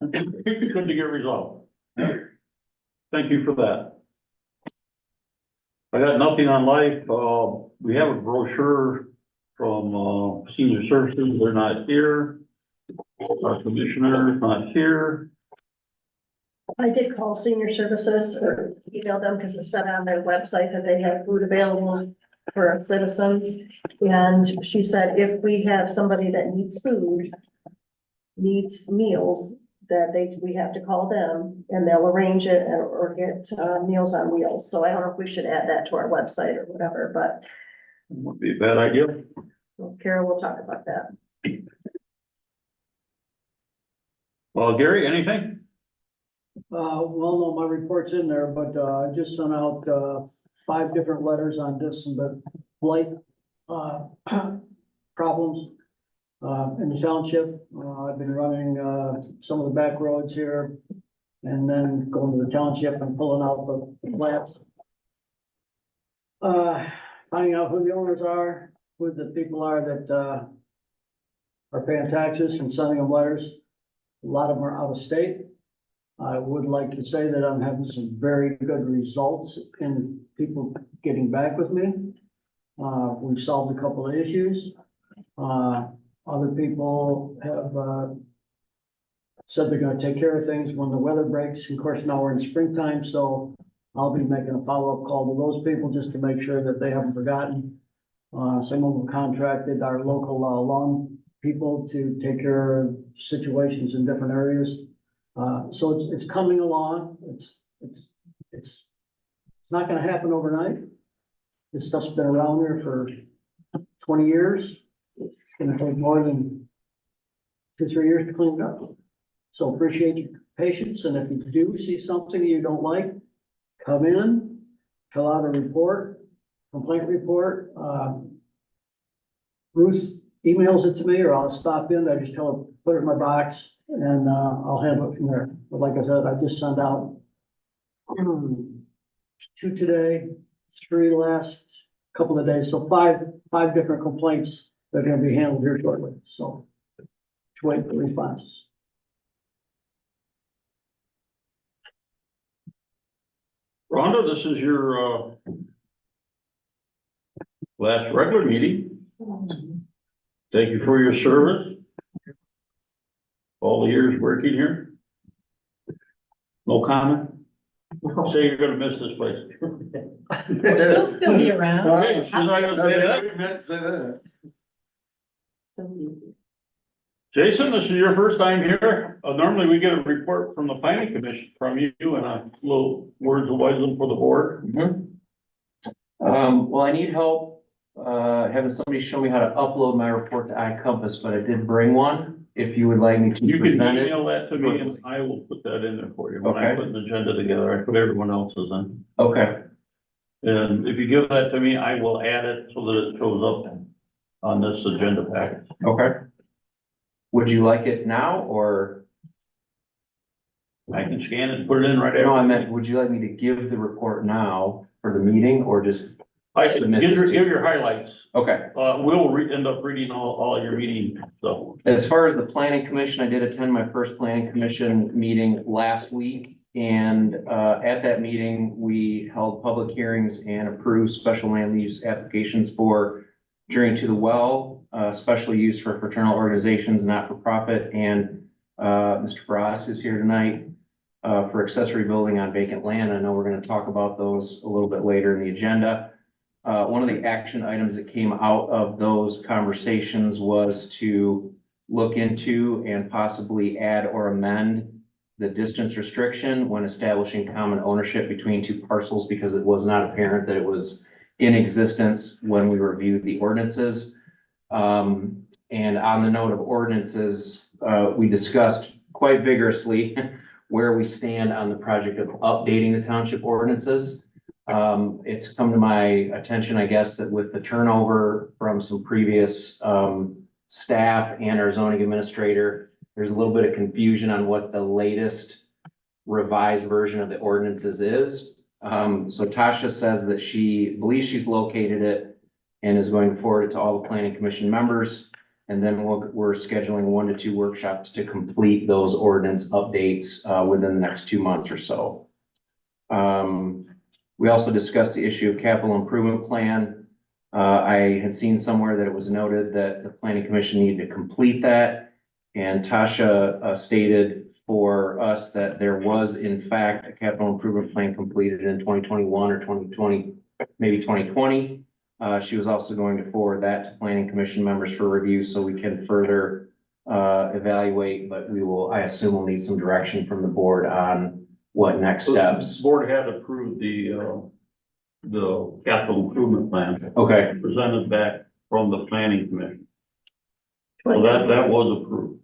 It's good to get resolved. Thank you for that. I got nothing on life. We have a brochure from, senior services. They're not here. Our commissioner is not here. I did call senior services or email them because it said on their website that they have food available for our citizens. And she said if we have somebody that needs food, needs meals, that we have to call them and they'll arrange it or get, Meals on Wheels. So I don't know if we should add that to our website or whatever, but Would be a bad idea. Carol will talk about that. Well, Gary, anything? Well, no, my report's in there, but, I just sent out, 5 different letters on this and the blight, problems, in the township. I've been running, some of the back roads here and then going to the township and pulling out the flats. Finding out who the owners are, who the people are that, are paying taxes and sending them letters. A lot of them are out of state. I would like to say that I'm having some very good results in people getting back with me. We've solved a couple of issues. Other people have, said they're gonna take care of things when the weather breaks. Of course, now we're in springtime, so I'll be making a follow-up call to those people just to make sure that they haven't forgotten. Some of them contracted our local, lawn people to take care of situations in different areas. So it's coming along. It's not gonna happen overnight. This stuff's been around there for 20 years. It's gonna take more than 2-3 years to clean it up. So appreciate your patience, and if you do see something you don't like, come in, fill out a report, complaint report. Ruth emails it to me, or I'll stop in. I just tell her, put it in my box, and I'll handle it from there. But like I said, I just sent out 2 today, 3 last couple of days, so five different complaints that are gonna be handled here shortly, so just wait for responses. Rhonda, this is your, last regular meeting. Thank you for your service. All the years working here. No comment? Say you're gonna miss this place. She'll still be around. Okay, she's not gonna say that. Jason, this is your first time here. Normally we get a report from the planning commission from you and a little words of wisdom for the board. Well, I need help, having somebody show me how to upload my report to iCompass, but I did bring one. If you would like me to You can present it. email that to me and I will put that in there for you. When I Okay. put an agenda together, I put everyone else's in. Okay, And if you give that to me, I will add it so that it shows up on this agenda package. okay. Would you like it now, or, I can scan it and put it in right no, I after. meant, would you like me to give the report now for the meeting, or just, I can submit give this to you. give your highlights. okay. We'll end up reading all your meeting stuff. As far as the planning commission, I did attend my first planning commission meeting last week. And at that meeting, we held public hearings and approved special land use applications for Journey to the Well, special use for fraternal organizations, not-for-profit, and Mr. Bras is here tonight for accessory building on vacant land. I know we're gonna talk about those a little bit later in the agenda. One of the action items that came out of those conversations was to look into and possibly add or amend the distance restriction when establishing common ownership between 2 parcels, because it was not apparent that it was in existence when we reviewed the ordinances. And on the note of ordinances, we discussed quite vigorously where we stand on the project of updating the township ordinances. It's come to my attention, I guess, that with the turnover from some previous staff and our zoning administrator, there's a little bit of confusion on what the latest revised version of the ordinances is. So Tasha says that she believes she's located it and is going to forward it to all the planning commission members. And then we're scheduling 1 to 2 workshops to complete those ordinance updates within the next 2 months or so. We also discussed the issue of capital improvement plan. I had seen somewhere that it was noted that the planning commission needed to complete that. And Tasha stated for us that there was in fact a capital improvement plan completed in 2021 or 2020, maybe 2020. She was also going to forward that to planning commission members for review so we can further evaluate, but we will, I assume we'll need some direction from the board on what next steps. The board had approved the capital improvement plan Okay, presented back from the planning commission. So that was approved.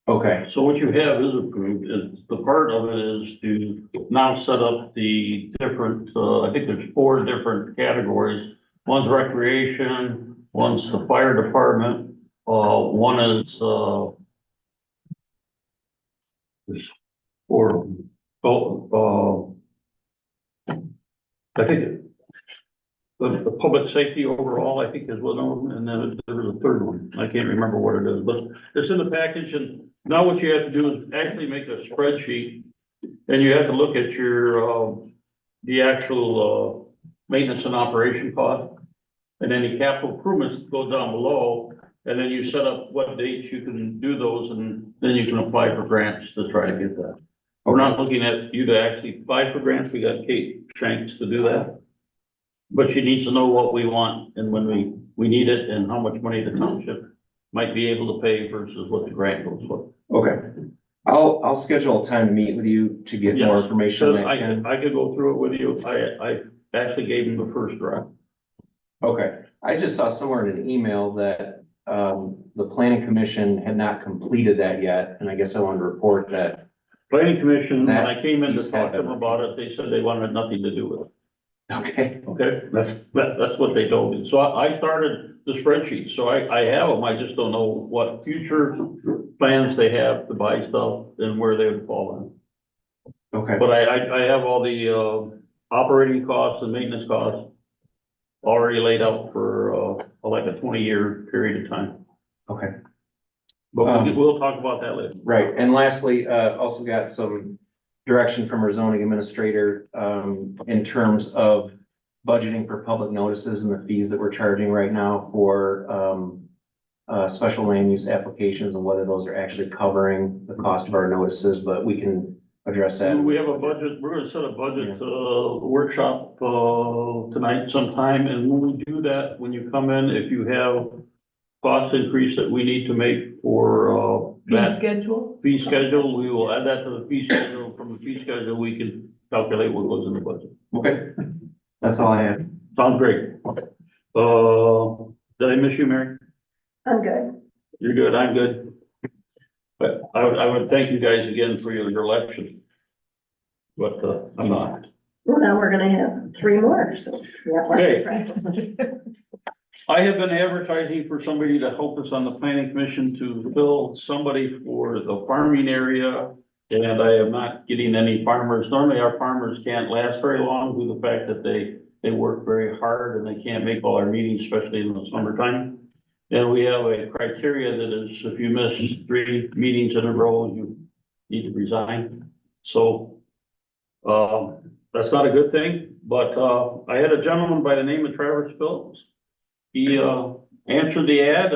okay, So what you have is approved, is the part of it is to now set up the different, I think there's 4 different categories. One's recreation, one's the fire department, one is, I think the public safety overall, I think is one of them, and then there was a third one. I can't remember what it is, but it's in the package, and now what you have to do is actually make a spreadsheet. And you have to look at your, the actual, maintenance and operation cost. And any capital improvements go down below, and then you set up what dates you can do those, and then you can apply for grants to try to get that. We're not looking at you to actually apply for grants, we got Kate Shanks to do that. But she needs to know what we want and when we need it and how much money the township might be able to pay versus what the grant goes for. okay. I'll schedule a time to meet with you to get more Yes. information. So on that, Ken. I could go through it with you. I actually gave him the first draft. Okay, I just saw somewhere in an email that, the planning commission had not completed that yet, and I guess I wanted to report that. Planning commission, when I came in Piece to talk to had them been- about it, they said they wanted nothing to do with it. Okay, Okay, that's what they told me. So I started the spreadsheet, so I have them, I just don't know what future plans they have to buy stuff and where they would fall in. okay, But I have all the, operating costs and maintenance costs already laid out for, like a 20-year period of time. okay. But we'll talk about that later. Right, and lastly, also got some direction from our zoning administrator, in terms of budgeting for public notices and the fees that we're charging right now for, special land use applications and whether those are actually covering the cost of our notices, but we can address that. We have a budget, we're gonna set a budget, workshop, tonight sometime, and when we do that, when you come in, if you have cost increase that we need to make for, Fee that schedule? fee schedule, we will add that to the fee schedule. From the fee schedule, we can calculate what goes in the budget. Okay, that's all I have. Sounds great. Did I miss you, Mary? I'm good. You're good, I'm good. But I would thank you guys again for your election. But, I'm not. Well, now we're gonna have 3 more, so we have lots Okay. of practice. I have been advertising for somebody to help us on the planning commission to fill somebody for the farming area. And I am not getting any farmers. Normally our farmers can't last very long due to the fact that they work very hard and they can't make all our meetings, especially in the summertime. And we have a criteria that is, if you miss 3 meetings in a row, you need to resign. So, that's not a good thing, but, I had a gentleman by the name of Travis Phillips. He, answered the ad,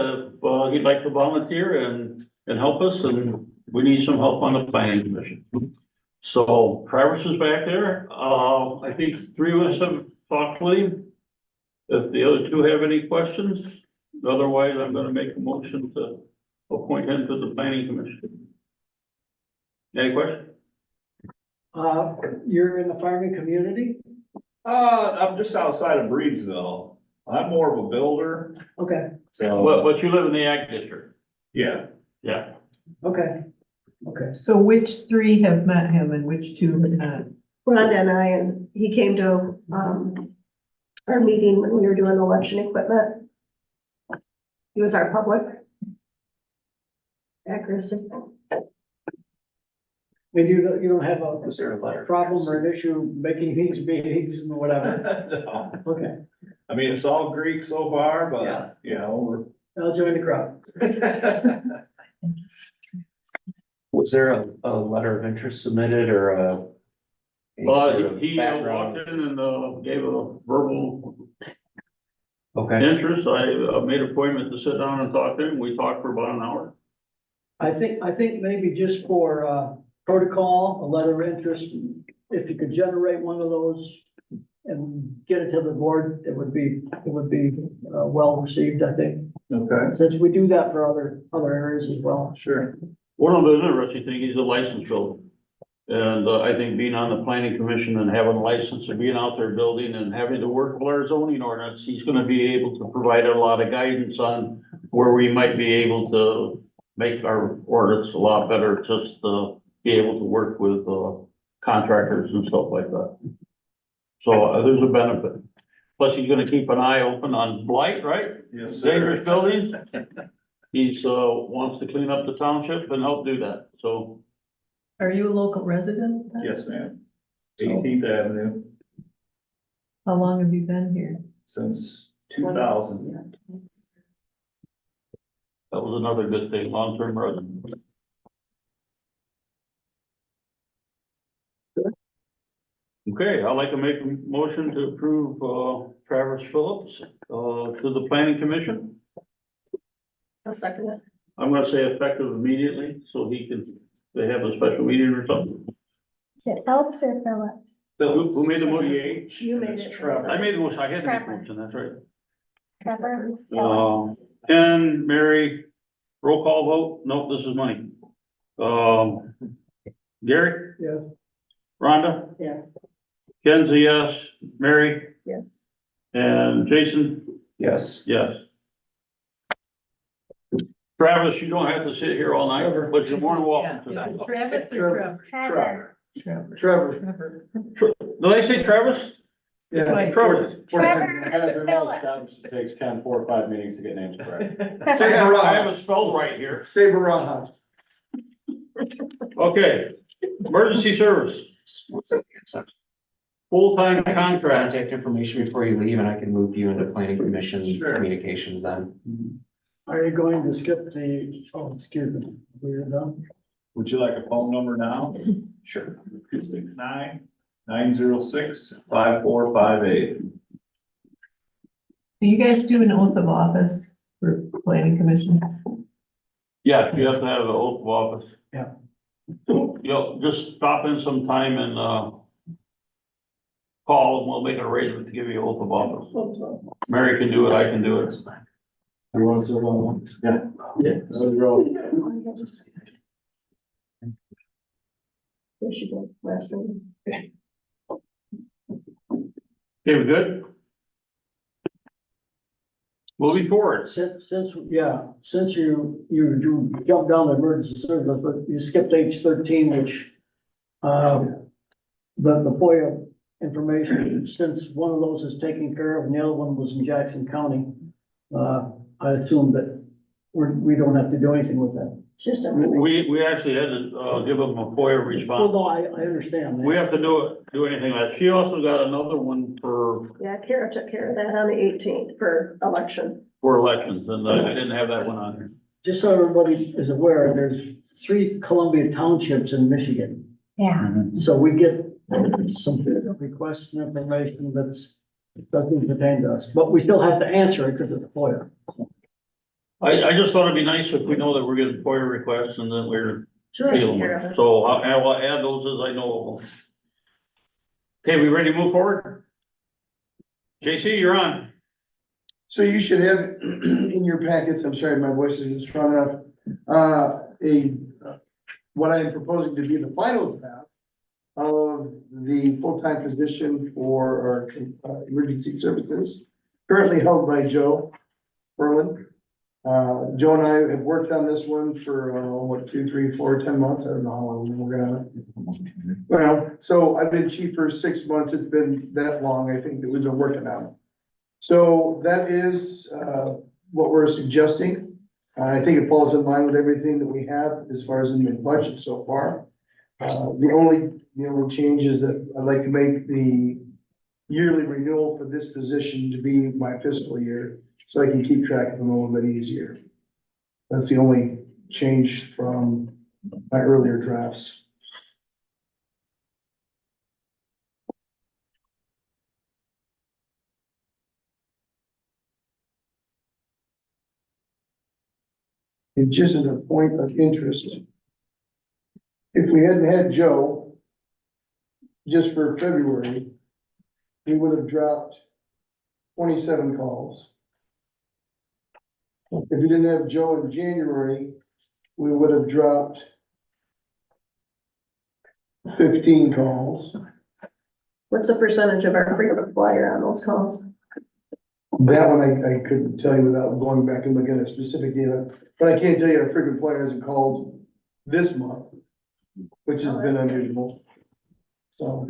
he'd like to volunteer and help us, and we need some help on the planning commission. So Travis is back there. I think 3 of us have talked with him. If the other 2 have any questions, otherwise I'm gonna make a motion to appoint him to the planning commission. Any questions? You're in the farming community? I'm just outside of Breedsville. I'm more of a builder, Okay, so, But you live in the ag district? yeah. Yeah. okay, okay. So which 3 have met him and which 2 have not? Rhonda and I, and he came to, our meeting when we were doing election equipment. He was our public accuracy. And you don't have a Was there a letter? problem or an issue making things meetings and whatever? No. Okay, I mean, it's all Greek so far, Yeah. but, you know, I'll join the crowd. Was there a letter of interest submitted or Any sort of He background? walked in and, gave a verbal Okay, interest. I made an appointment to sit down and talk to him. We talked for about an hour. I think maybe just for, protocol, a letter of interest, if you could generate one of those and get it to the board, it would be, well received, I think. Okay, Since we do that for other areas as well. sure. One of the interesting things, he's a licensed builder. And I think being on the planning commission and having a license and being out there building and having to work with our zoning ordinance, he's gonna be able to provide a lot of guidance on where we might be able to make our ordinance a lot better, just to be able to work with contractors and stuff like that. So there's a benefit. Plus, he's gonna keep an eye open on blight, right? Yes, Dangerous buildings. He's wants to clean up the township and help do that, so. Are you a local resident then? Yes, ma'am. 18th Avenue How long have you been here? since 2000. That was another good thing, long-term resident. Okay, I'd like to make a motion to approve, Travis Phillips, to the planning commission. I'll second it. I'm gonna say effective immediately, so they have a special meeting or something. Is it Phelps or Phillips? Who made the motion? You made It's it. Trevor. I made the motion, I had to make the Trevor. motion, that's right. Trevor? Ken, Mary, roll call vote, nope, this is money. Gary? Yes. Rhonda? Yes. Ken's a yes, Mary, Yes. and Jason? yes. Yes. Travis, you don't have to sit here all night, but you're more than welcome Is it to. Travis or Trevor? Trevor. Trevor. Trevor. Did I say Travis? Yeah. Twice. Travis. Trevor Phillips. It takes Ken 4 or 5 meetings to get names correct. Say I have it Barajas, spelled right here. say Barajas. Okay, emergency service, full-time contract. Contact information before you leave and I can move you into planning commission Sure. communications then. Are you going to skip excuse me, we're done? Would you like a phone number now? Sure. 269-906-5458. Do you guys do an oath of office for planning commission? Yeah, you have to have an oath of office. Yeah. You'll just stop in sometime and, call and we'll make an arrangement to give you an oath of office. Mary can do it, I can do it. Everyone's still on? Yeah. Yeah. So you're all- There she goes, last name. Okay, we good? Moving forward, Since you jumped down to emergency service, but you skipped H13, which, the FOIA information, since one of those is taken care of and the other one was in Jackson County, I assume that we don't have to do anything with that. Just a. we actually had to, give them a FOIA Well, response. no, I understand that. We have to do anything like that. She also got another one for Yeah, Kara took care of that on the 18th for election. elections and I didn't have that one on here. Just so everybody is aware, there's 3 Columbia townships in Michigan. Yeah. So we get some requests and information doesn't pertain to us, but we still have to answer it because it's FOIA. I just thought it'd be nice if we know that we're getting FOIA requests and then we're dealing with Kara. it. So I will add those as I know of them. Okay, we ready to move forward? JC, you're on. So you should have in your packets, I'm sorry, my voice isn't strong enough, what I am proposing to be the final draft of the full-time position for our emergency services, currently held by Joe Berlin. Joe and I have worked on this one for, 2, 3, 4, 10 months, I don't know how long we're gonna. Well, so I've been chief for 6 months, it's been that long, I think, that we've been working on it. So that is, what we're suggesting. I think it falls in line with everything that we have as far as in the budget so far. The only change is that I'd like to make the yearly renewal for this position to be my fiscal year, so I can keep track of them a little bit easier. That's the only change from my earlier drafts. And just as a point of interest, if we hadn't had Joe, just for February, we would have dropped 27 calls. If we didn't have Joe in January, we would have dropped 15 calls. What's the percentage of our frequent flyer on those calls? That one I couldn't tell you without going back and looking at specific data, but I can tell you our frequent flyer hasn't called this month, which has been unusual. So,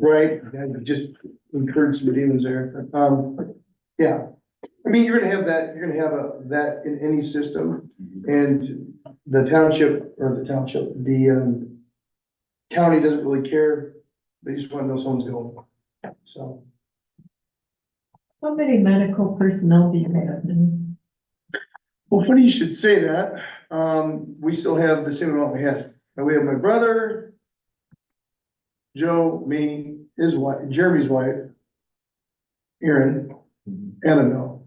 right, I just incurred some demons there. Yeah, I mean, you're gonna have that, that in any system, and the county doesn't really care, they just wanna know someone's going, so. How many medical personnel do you have? Well, funny you should say that, we still have the same amount we had, and we have my brother, Joe, me, his wife, Jeremy's wife, Erin, Annabelle.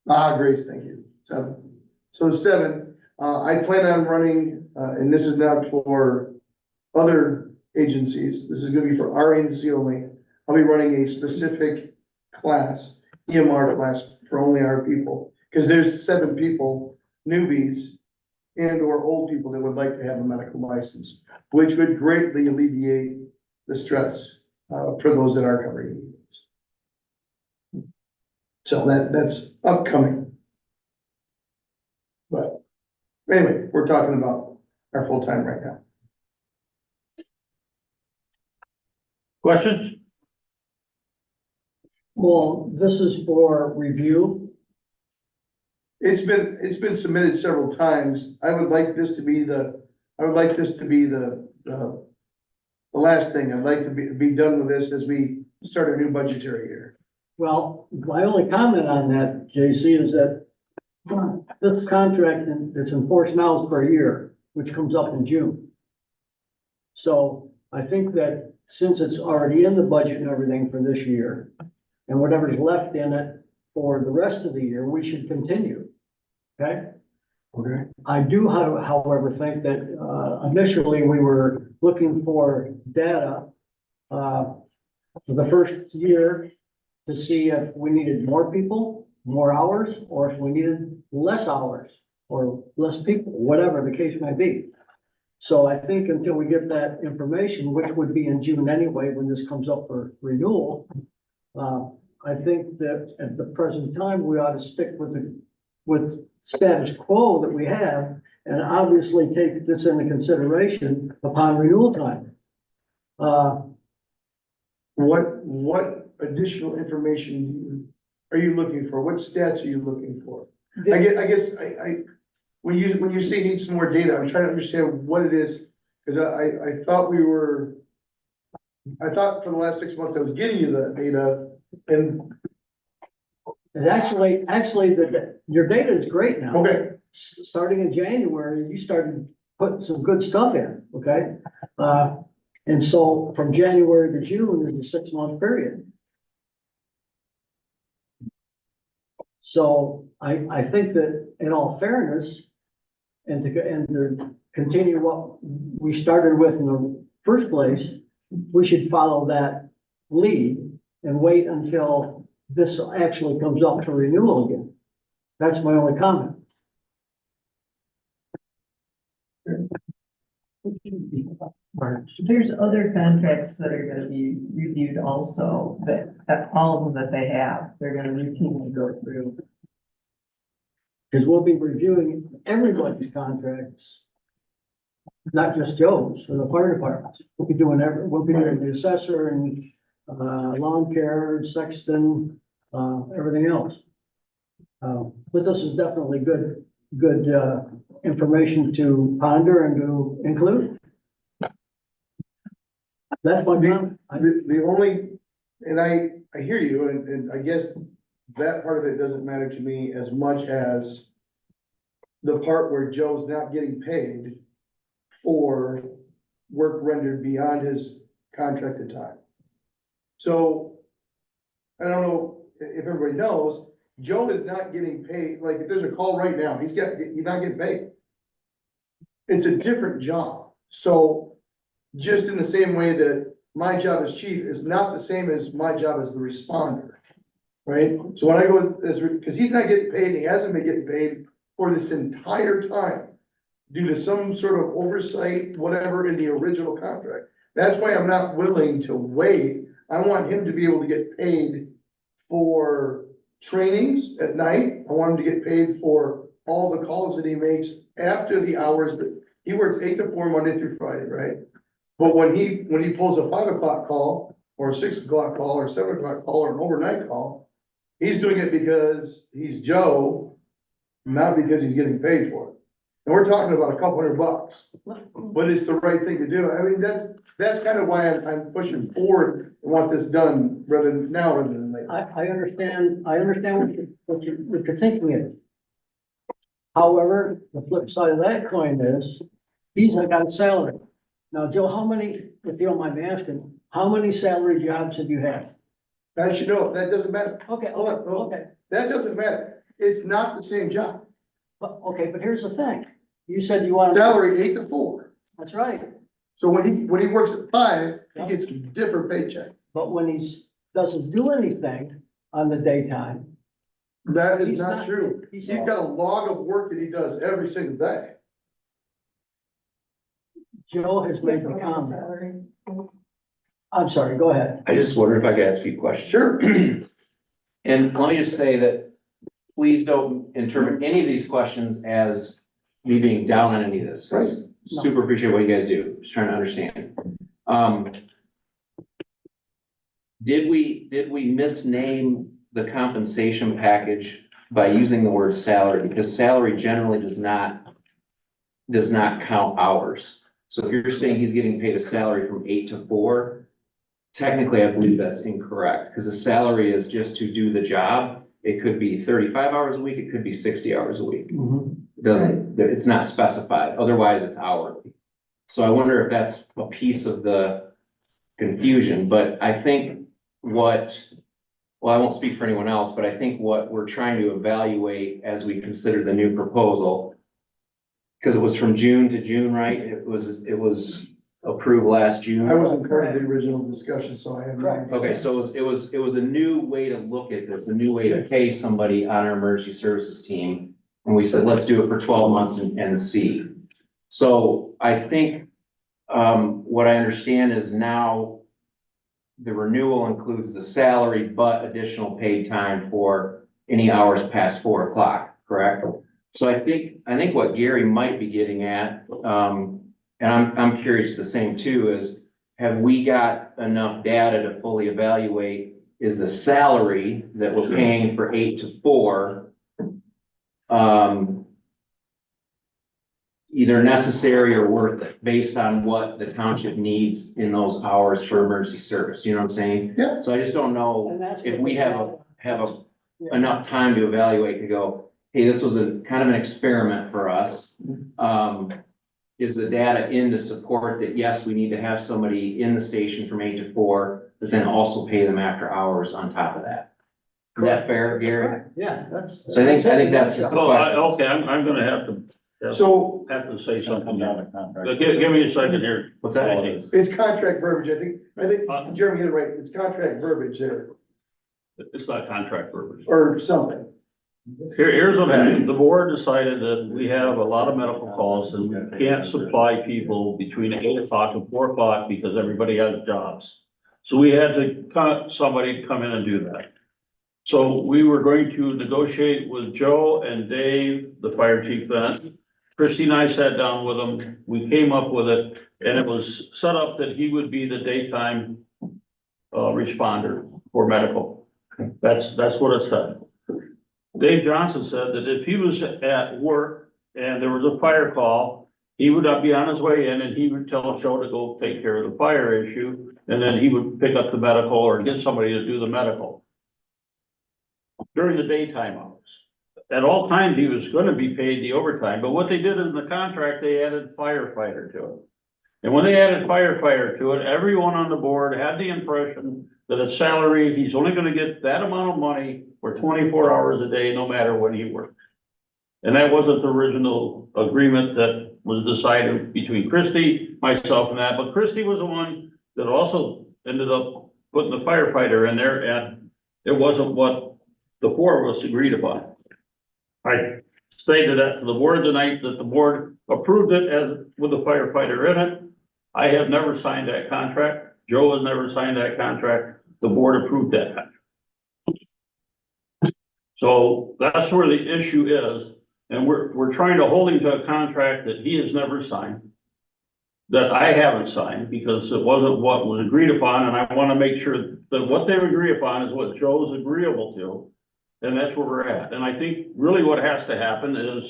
Grace, thank you. 7. So 7, I plan on running, and this is not for other agencies, this is gonna be for our agency only. I'll be running a specific class, EMR class for only our people, because there's 7 people, newbies, and or old people that would like to have a medical license, which would greatly alleviate the stress, for those that are covering needs. So that's upcoming. But anyway, we're talking about our full-time right now. Questions? Well, this is for review. It's been submitted several times. I would like this to be the last thing. I'd like to be done with this as we start a new budgetary year. Well, my only comment on that, JC, is that this contract that's enforced now is for a year, which comes up in June. So I think that since it's already in the budget and everything for this year, and whatever's left in it for the rest of the year, we should continue. Okay? Okay. I do, however, think that initially we were looking for data for the first year to see if we needed more people, more hours, or if we needed less hours or less people, whatever the case may be. So I think until we get that information, which would be in June anyway, when this comes up for renewal, I think that at the present time, we ought to stick with status quo that we have, and obviously take this into consideration upon renewal time. What additional information are you looking for? What stats are you looking for? I guess when you say need some more data, I'm trying to understand what it is, because I thought for the last 6 months I was getting you that data, and And actually, your data is great now. okay, Starting in January, you started putting some good stuff in, okay? And so from January to June is a 6-month period. So I think that in all fairness, and to continue what we started with in the first place, we should follow that lead and wait until this actually comes up for renewal again. That's my only comment. There's other contracts that are gonna be reviewed also, that all of them that they have, they're gonna routinely go through. Because we'll be reviewing everybody's contracts, not just Joe's or the fire departments. We'll be doing the assessor and lawn care, sexton, everything else. But this is definitely good information to ponder and to include. That's my comment. the only, and I hear you, and I guess that part of it doesn't matter to me as much as the part where Joe's not getting paid for work rendered beyond his contracted time. So, I don't know if everybody knows, Joe is not getting paid, like, if there's a call right now, he's not getting paid. It's a different job, so just in the same way that my job as chief is not the same as my job as the responder. Right, so when I go, cause he's not getting paid, he hasn't been getting paid for this entire time. Due to some sort of oversight, whatever, in the original contract. That's why I'm not willing to wait. I want him to be able to get paid for trainings at night. I want him to get paid for all the calls that he makes after the hours that he works 8 to 4 Monday through Friday, right? But when he pulls a 5 o'clock call or a 6 o'clock call or 7 o'clock call or an overnight call, he's doing it because he's Joe, not because he's getting paid for it. And we're talking about a couple $100, but it's the right thing to do. I mean, that's kind of why I'm pushing forward and want this done rather than now rather than later. I understand what you're thinking is. However, the flip side of that coin is, he's got salary. Now, Joe, how many, if you don't mind me asking, how many salary jobs have you had? That you know, that doesn't matter. Okay, Hold on, hold on. okay, That doesn't matter. It's not the same job. but here's the thing. You said you want. Salary 8 to 4. That's right, So when he works at 5, he gets a different paycheck. but when doesn't do anything on the daytime, That is He's not not- true. he's He's got a log of work that he does every single day. Joe has He made doesn't the have a comment. salary. I'm sorry, go ahead. I just wonder if I could ask you a question. Sure. And let me just say that, please don't interpret any of these questions as me being down on any of this. 'Cause super appreciate what you guys do, just trying to understand. Did we misname the compensation package by using the word salary? Because salary generally does not count hours. So if you're saying he's getting paid a salary from 8 to 4, technically, I believe that's incorrect, because the salary is just to do the job. It could be 35 hours a week, it could be 60 hours a week. It doesn't, it's not specified, otherwise it's hourly. So I wonder if that's a piece of the confusion, but I think well, I won't speak for anyone else, but I think what we're trying to evaluate as we consider the new proposal, because it was from June to June, right? It was approved last June. I wasn't part of the original discussion, so I have no idea. Okay, so it was a new way to look at this, a new way to pay somebody on our emergency services team. And we said, let's do it for 12 months and see. So I think, what I understand is now the renewal includes the salary, but additional paid time for any hours past 4 o'clock, correct? So I think what Gary might be getting at, and I'm curious the same too, is have we got enough data to fully evaluate, is the salary that we're paying for 8 to 4, either necessary or worth it, based on what the township needs in those hours for emergency service, you know what I'm saying? Yeah. So I just don't know And that's if what we the have data- Yeah. enough time to evaluate to go, hey, this was a kind of an experiment for us. Is the data in to support that, yes, we need to have somebody in the station from 8 to 4, but then also pay them after hours on top of that? Is that fair, Gary? Yeah, that's. So I think that's just- So, okay, I'm gonna have to So say something. Not here. a contract. Give me a second here. What's That's that? all it is. it's contract verbiage, I think Jeremy hit it right, it's contract verbiage there, It's not contract verbiage. or something. Here's what happened. The board decided that we have a lot of medical calls and we can't supply people between 8 o'clock and 4 o'clock because everybody has jobs. So we had to cut somebody to come in and do that. So we were going to negotiate with Joe and Dave, the fire chief then. Christie and I sat down with them. We came up with it and it was set up that he would be the daytime responder for medical. That's what it said. Dave Johnson said that if he was at work and there was a fire call, he would be on his way in and he would tell Joe to go take care of the fire issue. And then he would pick up the medical or get somebody to do the medical during the daytime hours. At all times, he was gonna be paid the overtime, but what they did in the contract, they added firefighter to it. And when they added firefighter to it, everyone on the board had the impression that his salary, he's only gonna get that amount of money for 24 hours a day, no matter when he works. And that wasn't the original agreement that was decided between Christie, myself and that, but Christie was the one that also ended up putting the firefighter in there, and it wasn't what the four of us agreed upon. I stated that to the board tonight, that the board approved it as with the firefighter in it. I have never signed that contract. Joe has never signed that contract. The board approved that contract. So that's where the issue is. And we're trying to hold him to a contract that he has never signed, that I haven't signed, because it wasn't what was agreed upon, and I want to make sure that what they agree upon is what Joe's agreeable to. And that's where we're at. And I think really what has to happen is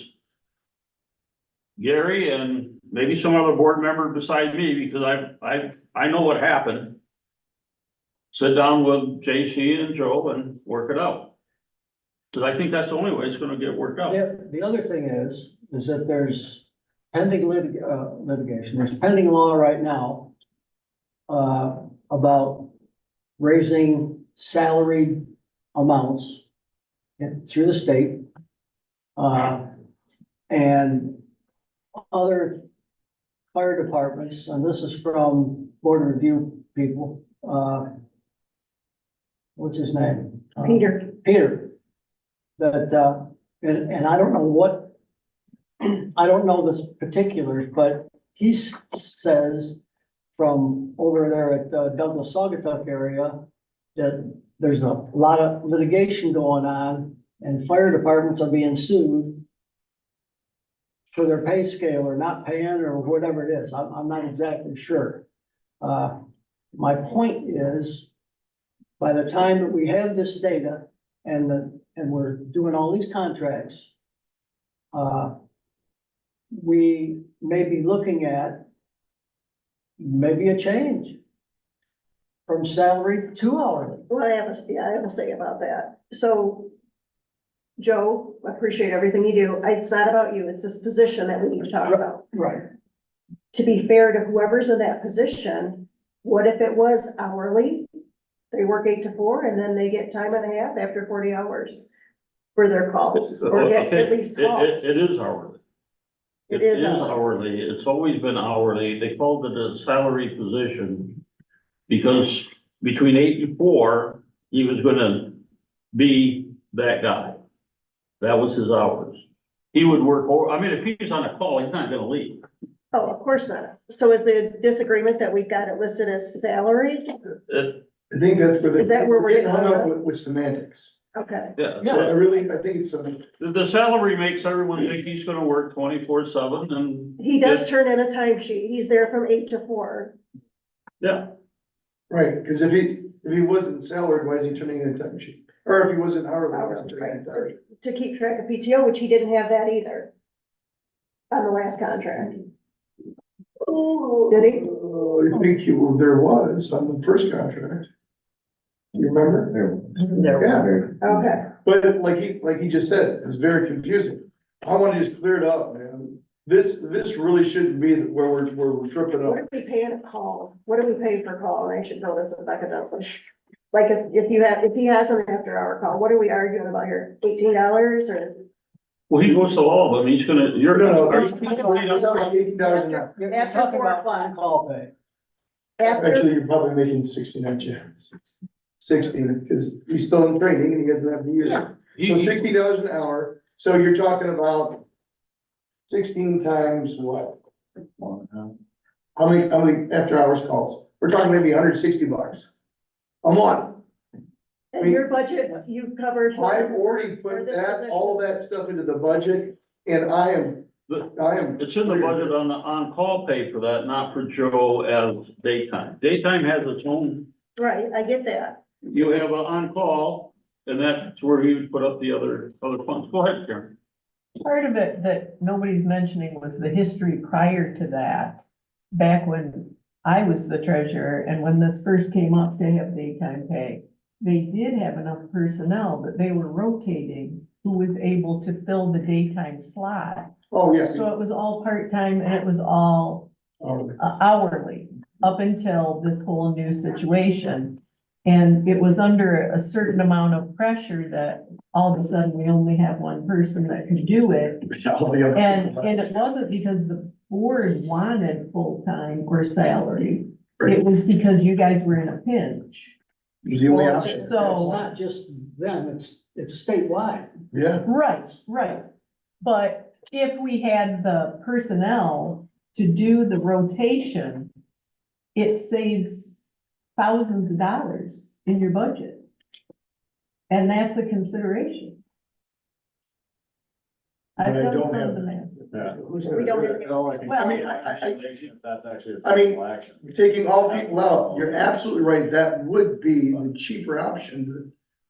Gary and maybe some other board member beside me, because I know what happened. Sit down with JC and Joe and work it out. Because I think that's the only way it's gonna get worked out. The other thing is that there's pending litigation, there's pending law right now about raising salaried amounts through the state. And other fire departments, and this is from board review people, what's his name? Peter. That, and I don't know what, I don't know the particulars, but he says from over there at Douglas Saugatuck area that there's a lot of litigation going on and fire departments are being sued for their pay scale or not paying or whatever it is. I'm not exactly sure. My point is, by the time that we have this data and we're doing all these contracts, we may be looking at maybe a change from salary to hourly. Well, I have a say about that. So, Joe, I appreciate everything you do. It's not about you. It's this position that we need to talk about. Right. To be fair to whoever's in that position, what if it was hourly? They work 8 to 4 and then they get time and a half after 40 hours for their calls, or get at least calls. It is hourly. It is hourly. It's always been hourly. They called it a salary position because between 8 and 4, he was gonna be that guy. That was his hours. He would work, or, I mean, if he's on a call, he's not gonna leave. Oh, of course not. So is the disagreement that we've got it listed as salary? I think that's where Is that where we're getting getting hung hung up up? with semantics. Okay. Yeah. So I think it's some, The salary makes everyone think he's gonna work 24/7 and. He does turn in a timesheet. He's there from 8 to 4. Yeah, right, because if he wasn't salaried, why is he turning in a time sheet? Or if he wasn't hourly, why is he turning in a time sheet? To keep track of PTO, which he didn't have that either. On the last contract. Did he? I think there was on the first contract. You remember? Yeah, Okay. but like he just said, it was very confusing. I want to just clear it up, man. This really shouldn't be where we're tripping What up. are we paying a call? What do we pay per call? And I should know this if Becca doesn't. Like if he has an after hour call, what are we arguing about here? $18 or? well, he goes to all of them. He's gonna, you're No, gonna. $18 an hour. You're After talking 4 about o'clock. on-call pay. After, Actually, you're probably making 16, aren't you? 16, because he's still in training and he doesn't have the year. Yeah. So $60 an hour, so you're talking about 16 times what? How many after hours calls? We're talking maybe $160 a month. and your budget, you covered. I've already For put this that, all that stuff into the budget, and I am. It's in the budget on the on-call pay for that, not for Joe as daytime. Daytime has its own, Right, I get that. you have an on-call, and that's where you put up the other funds. Go ahead, Karen. Part of it that nobody's mentioning was the history prior to that, back when I was the treasurer and when this first came up to have daytime pay. They did have enough personnel that they were rotating who was able to fill the daytime slot. Oh, yes. So it was all part-time and it was all hourly up until this whole new situation. And it was under a certain amount of pressure that all of a sudden we only have one person that can do it. And it wasn't because the board wanted full-time or salary. It was because you guys were in a pinch. The only Well, option. It's So- not just them, it's statewide. Yeah, Right. But if we had the personnel to do the rotation, it saves thousands of dollars in your budget. And that's a consideration. I've But I done don't some have of the that. math. Yeah. We don't have- Well, I mean, That's actually. I mean, affordable action. taking all people out, you're absolutely right, that would be the cheaper option, but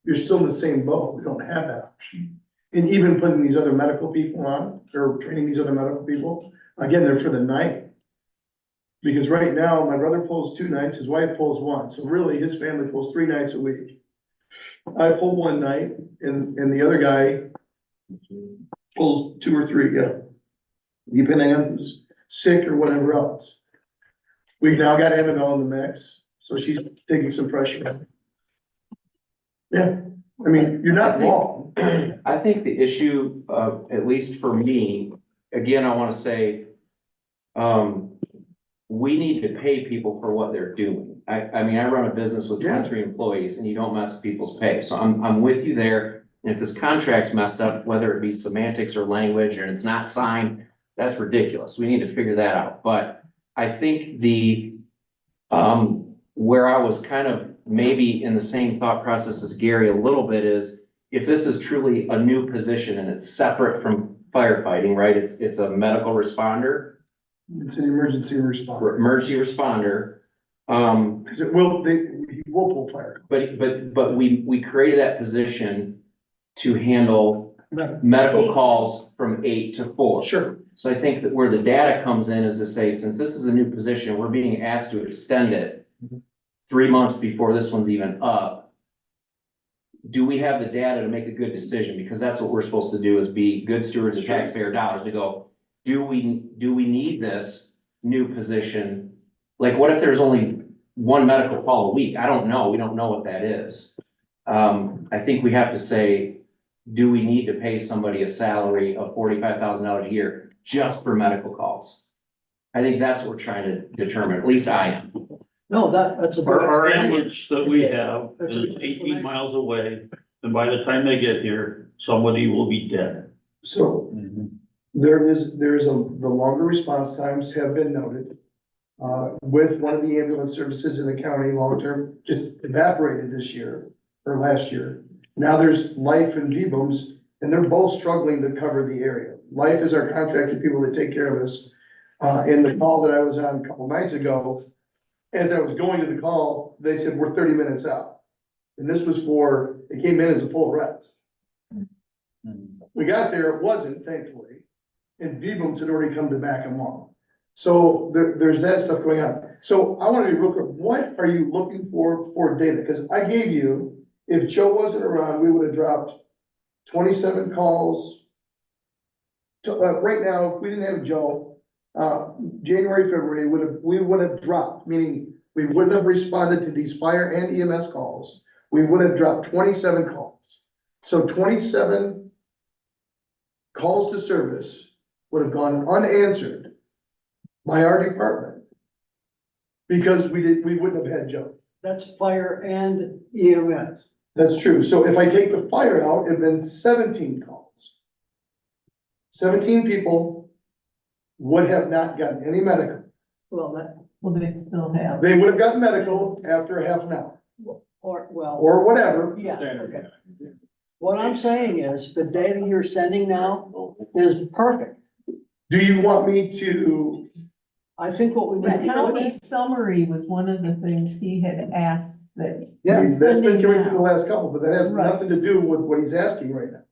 you're still in the same boat, we don't have that option. And even putting these other medical people on, or training these other medical people, again, they're for the night. Because right now, my brother pulls 2 nights, his wife pulls 1, so really, his family pulls 3 nights a week. I pull 1 night, and the other guy pulls 2 or 3, yeah. Depending on who's sick or whatever else. We've now got Evan on the mix, so she's taking some pressure off. Yeah, I mean, you're not wrong. I think the issue of, at least for me, again, I wanna say, we need to pay people for what they're doing. I mean, I run a business with Yeah. 23 employees and you don't mess with people's pay. So I'm with you there. And if this contract's messed up, whether it be semantics or language and it's not signed, that's ridiculous. We need to figure that out. But I think where I was kind of maybe in the same thought process as Gary a little bit is, if this is truly a new position and it's separate from firefighting, right? It's a medical responder, It's an emergency response, emergency responder. because it will, he will pull fire. But we created that position to handle medical calls from 8 to 4. Sure, So I think that where the data comes in is to say, since this is a new position, we're being asked to extend it 3 months before this one's even up. Do we have the data to make a good decision? Because that's what we're supposed to do, is be good stewards of taxpayer dollars, to go, do we need this new position? Like, what if there's only 1 medical call a week? I don't know. We don't know what that is. I think we have to say, do we need to pay somebody a salary of $45,000 a year just for medical calls? I think that's what we're trying to determine, at least I am. No, that's a. Our ambulance that we have is 18 miles away, and by the time they get here, somebody will be dead. so the longer response times have been noted. With one of the ambulance services in the county, long-term, just evaporated this year, or last year. Now there's Life and V-Booms, and they're both struggling to cover the area. Life is our contracted people that take care of us. In the call that I was on a couple nights ago, as I was going to the call, they said, we're 30 minutes out. And this was it came in as a full rest. We got there, it wasn't, thankfully, and V-Booms had already come to back them off. So there's that stuff going on. So I want to be real quick, what are you looking for data? Because I gave you, if Joe wasn't around, we would have dropped 27 calls. Right now, if we didn't have Joe, January, February, we would have dropped, meaning we wouldn't have responded to these fire and EMS calls. We would have dropped 27 calls. So 27 calls to service would have gone unanswered by our department. Because we wouldn't have had Joe. That's fire and EMS. That's true. So if I take the fire out, it'd been 17 calls. 17 people would have not gotten any medical. Well, they still have. They would have gotten medical after a half an hour, well, or whatever. yeah, Standard. okay. What I'm saying is, the data you're sending now is perfect. Do you want me to, I think what we The need to county do. summary was one of the things he had asked that. Yeah, that's been coming through the last couple, but that has Right. nothing to do with what he's asking right now.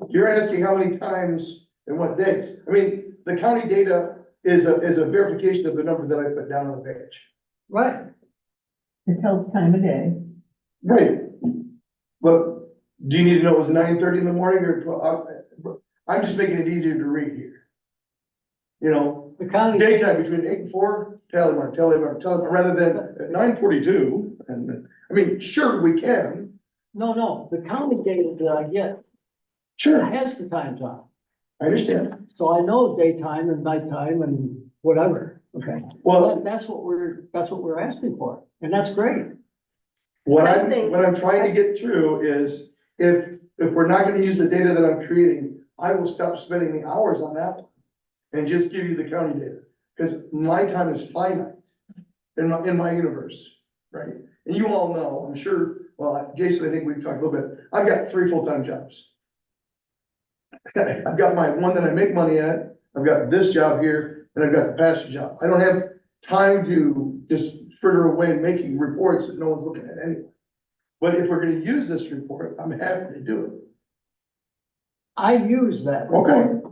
You're asking how many times and what dates. I mean, the county data is a verification of the number that I put down on the page. right. It tells time of day. Right. But do you need to know it was 9:30 in the morning or 12? I'm just making it easier to read here. You know, the county. Daytime between 8 and 4, tally mark, rather than at 9:42. And, I mean, sure, we can. No, the county data that I get Sure, has the times on. I understand. So I know daytime and nighttime and whatever, okay? Well, That's what we're asking for, and that's great. what I think- what I'm trying to get through is if we're not gonna use the data that I'm creating, I will stop spending the hours on that one and just give you the county data, because my time is finite in my universe, right? And you all know, I'm sure, well, Jason, I think we've talked a little bit, I've got 3 full-time jobs. I've got my one that I make money at, I've got this job here, and I've got the pastor job. I don't have time to just fritter away making reports that no one's looking at anyway. But if we're gonna use this report, I'm happy to do it. I use that report. Okay.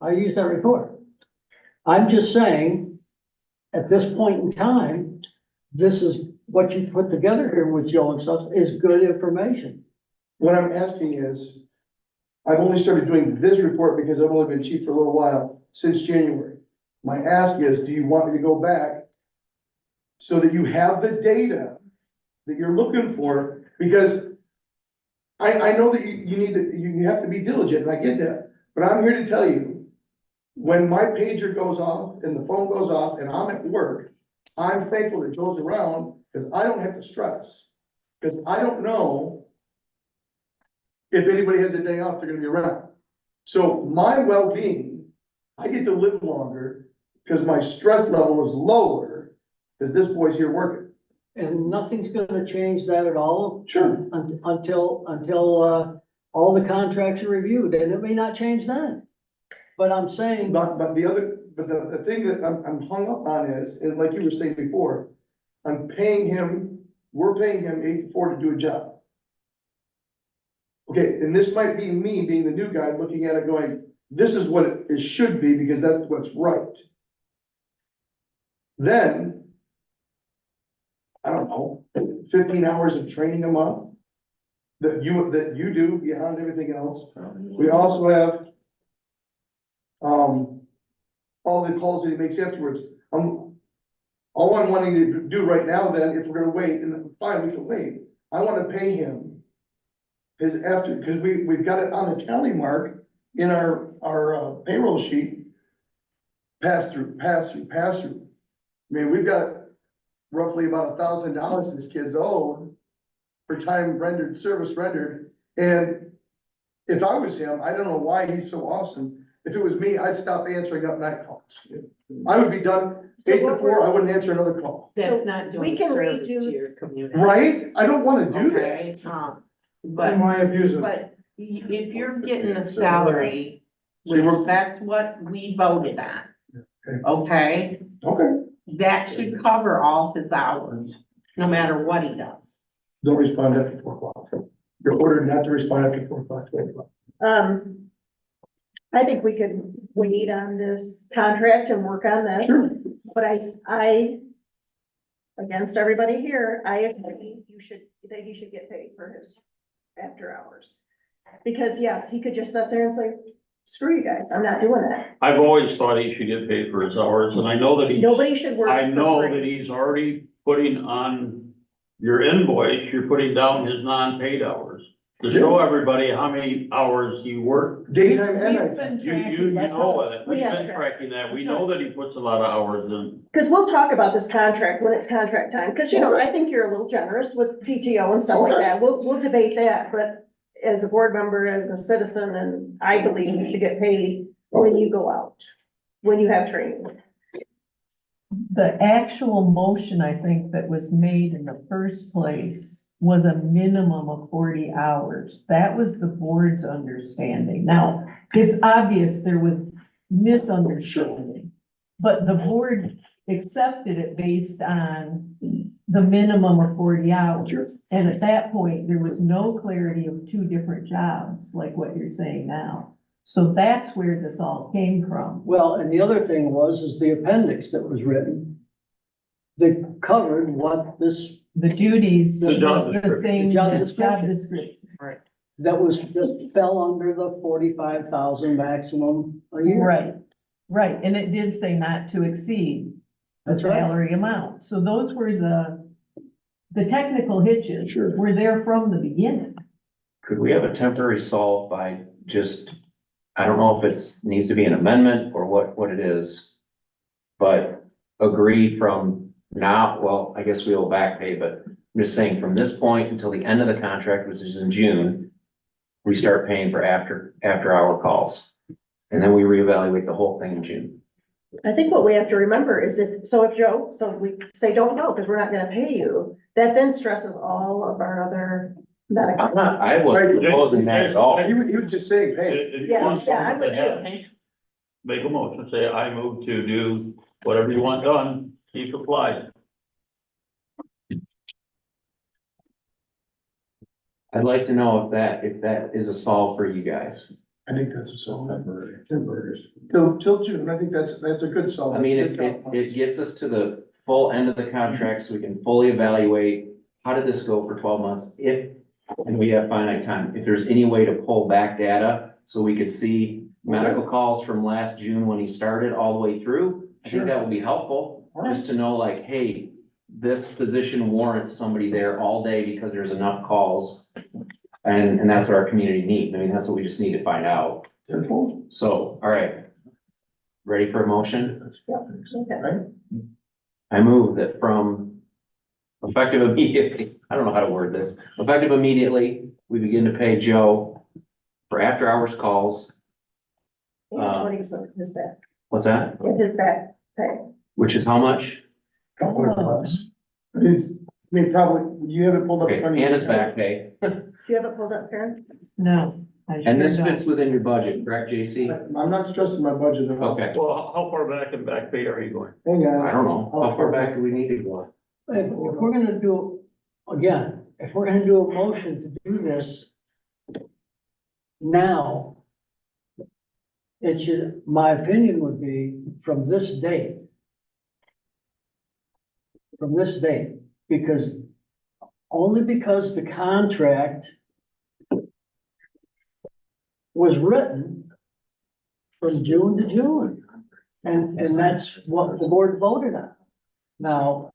I use that report. I'm just saying, at this point in time, this is what you put together here with Joe and stuff is good information. What I'm asking is, I've only started doing this report because I've only been chief for a little while, since January. My ask is, do you want me to go back so that you have the data that you're looking for? Because I know that you need to, you have to be diligent, and I get that, but I'm here to tell you, when my pager goes off and the phone goes off and I'm at work, I'm thankful that Joe's around, because I don't have to stress. Because I don't know if anybody has a day off, they're gonna be around. So my well-being, I get to live longer because my stress level is lower, because this boy's here working. And nothing's gonna change that at all. Sure. Until all the contracts are reviewed, and it may not change then. But I'm saying, But the thing that I'm hung up on is like you were saying before, we're paying him 8 to 4 to do a job. Okay, and this might be me being the new guy looking at it going, this is what it should be because that's what's right. Then, I don't know, 15 hours of training a month that you do beyond everything else. We also have all the calls that he makes afterwards. All I'm wanting to do right now then, if we're gonna wait, and fine, we can wait, I wanna pay him. Cause we've got it on the tally mark in our payroll sheet. Pass through. I mean, we've got roughly about $1,000 this kid's owed for time rendered, service rendered. And if I was him, I don't know why he's so awesome. If it was me, I'd stop answering up night calls. I would be done 8 to 4, I wouldn't answer another call. That's not doing service to your community. Right? I don't wanna do that. Okay, but, Why abuse it? but if you're getting a salary, So we're- which that's what we voted on. Okay. Okay, Okay, that should cover all his hours, no matter what he does. don't respond after 4 o'clock. You're ordered not to respond after 4 o'clock, 8 o'clock. I think we could wait on this contract and work on that. Sure. But I, against everybody here, I agree that he should get paid for his after hours. Because yes, he could just sit there and say, screw you guys, I'm not doing that. I've always thought he should get paid for his hours, and I know that Nobody should work. I know for free. that he's already putting on your invoice, you're putting down his non-paid hours. To show everybody how many hours he worked. Daytime and We've nighttime. been You tracking that. know that, We we've have been tracked. tracking that, we know that he puts a lot of hours in. Cause we'll talk about this contract when it's contract time, cause you know, I think you're a little generous with PTO and stuff like Okay. that, we'll debate that, but as a board member, as a citizen, and I believe you should get paid when you go out, when you have training. The actual motion, I think, that was made in the first place was a minimum of 40 hours. That was the board's understanding. Now, it's obvious there was misunderstanding, but the board accepted it based on the minimum of 40 hours. And at that point, there was no clarity of 2 different jobs, like what you're saying now. So that's where this all came from. well, and the other thing is the appendix that was written. That covered what this, The duties The was job the description. same, Job job description. description. that was, just fell under the 45,000 maximum a year. Right. Right, and it did say not to exceed the That's right. salary amount. So those were the technical hitches. Sure. Were there from the beginning. Could we have a temporary solve by just, I don't know if it's, needs to be an amendment or what it is. But agree from now, well, I guess we'll back pay, but I'm just saying from this point until the end of the contract, which is in June. We start paying for after hour calls. And then we reevaluate the whole thing in June. I think what we have to remember is if Joe, so we say, don't go, because we're not gonna pay you, that then stresses all of our other medical. I wasn't proposing that at all. He was just saying, hey, If you Yeah, want yeah, I'm something with to happen, make a motion, say, I move to do whatever you want done, keep applied. I'd like to know if that is a solve for you guys. I think that's a solid. Temporary. Till June, I think that's a good solve. I mean, it gets us to the full end of the contract so we can fully evaluate, how did this go for 12 months? And we have finite time, if there's any way to pull back data so we could see medical calls from last June when he started all the way through, I think that would be helpful. Just to know like, hey, this position warrants somebody there all day because there's enough calls. And that's what our community needs. I mean, that's what we just need to find out. So, all right. Ready for a motion? Okay. I move that from effective immediately, I don't know how to word this, effective immediately, we begin to pay Joe for after hours calls. Yeah, what is his back, What's that? his back pay. Which is how much? It's, I mean, probably, you have it pulled up. in Okay, front of you. and his back pay. Do you have it pulled up, Karen? No. I And this sure don't. fits within your budget, correct, JC? I'm not stressing my budget at all. Okay, Well, how far back in back pay are you going? Hang on. I don't know. How far back do we need to go? If we're gonna do, again, if we're gonna do a motion to do this now, it should, my opinion would be from this date. From this date, because, only because the contract was written from June to June. And that's what the board voted on. Now,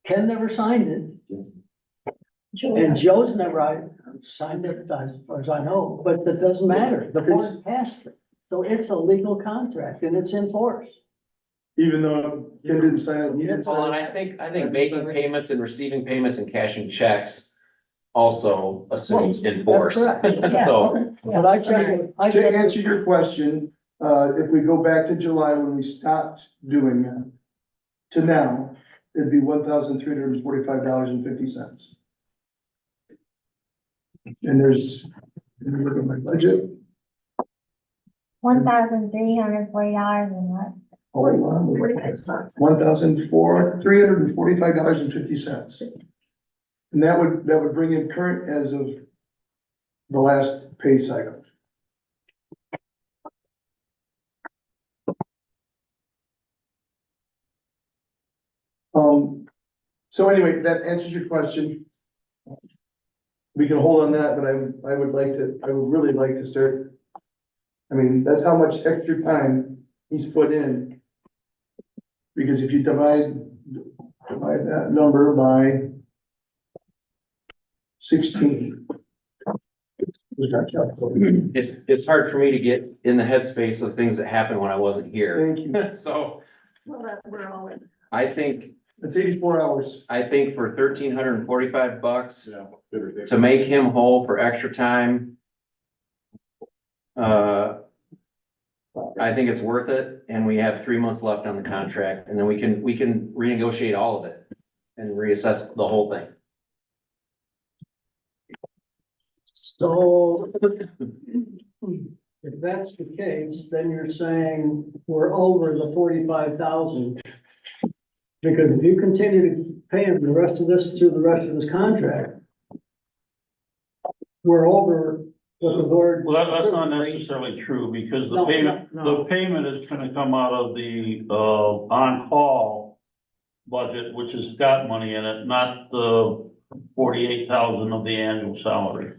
Ken never signed it, and Joe's never signed it, as far as I know, but that doesn't matter. The board passed it. So it's a legal contract and it's in force. Even though Ken didn't sign it, he didn't Well, and sign it. I think making payments and receiving payments and cashing checks also assumes in force. That's correct. So, But I checked, To answer your question, if we go back to July when we stopped doing that, to now, it'd be $1,345.50. And there's, let me look at my budget. $1,340 and what? $1,345.50. And that would bring in current as of the last pay cycle. So anyway, that answers your question. We can hold on that, but I would really like to start. I mean, that's how much extra time he's put in. Because if you divide that number by 16. it's hard for me to get in the headspace of things that happened when I wasn't here. Thank you. So Well, that, we're all in. I think That's 84 hours. for $1,345 Yeah. to make him whole for extra time. I think it's worth it, and we have 3 months left on the contract, and then we can renegotiate all of it and reassess the whole thing. So if that's the case, then you're saying we're over the 45,000. Because if you continue to pay him the rest of this through the rest of this contract, we're over what the board. Well, that's not necessarily true, because the No, payment, no. the payment is gonna come out of the, on-call budget, which has got money in it, not the 48,000 of the annual salary.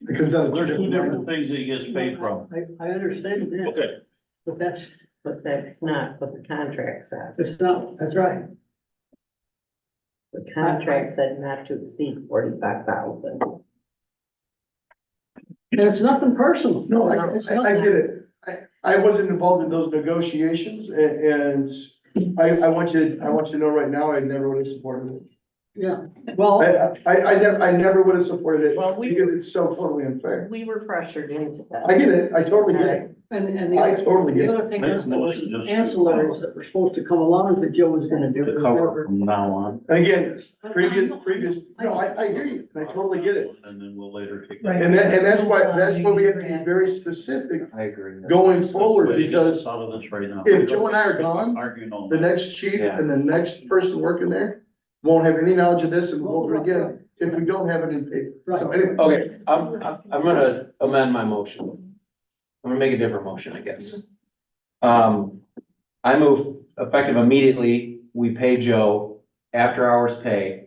It comes out of. There's two different things that he gets paid from. I understand that, Okay, but that's, But that's not what the contract said. it's not, that's right. The contract said not to exceed 45,000. And it's nothing personal. No, It's I nothing- get it. I wasn't involved in those negotiations and I want you to know right now, I never would have supported it. Yeah, well, I never would have supported it Well, because it's so totally unfair. We were pressured into that. I get it. I totally get it. and I totally the get other thing is, there was Just- ancillaries that were supposed to come along that Joe was gonna do. to cover from now on. And again, previous, no, I hear you. I totally get it. And then we'll later take. Right. And that's why we have to be very specific I agree. going forward because Out of this right now. if Joe and I are gone, Arguing on the that. next chief Yeah. and the next person working there won't have any knowledge of this and we'll go through it again if we don't have it in paper. So anyway, Okay, I'm gonna amend my motion. I'm gonna make a different motion, I guess. I move effective immediately, we pay Joe after hours pay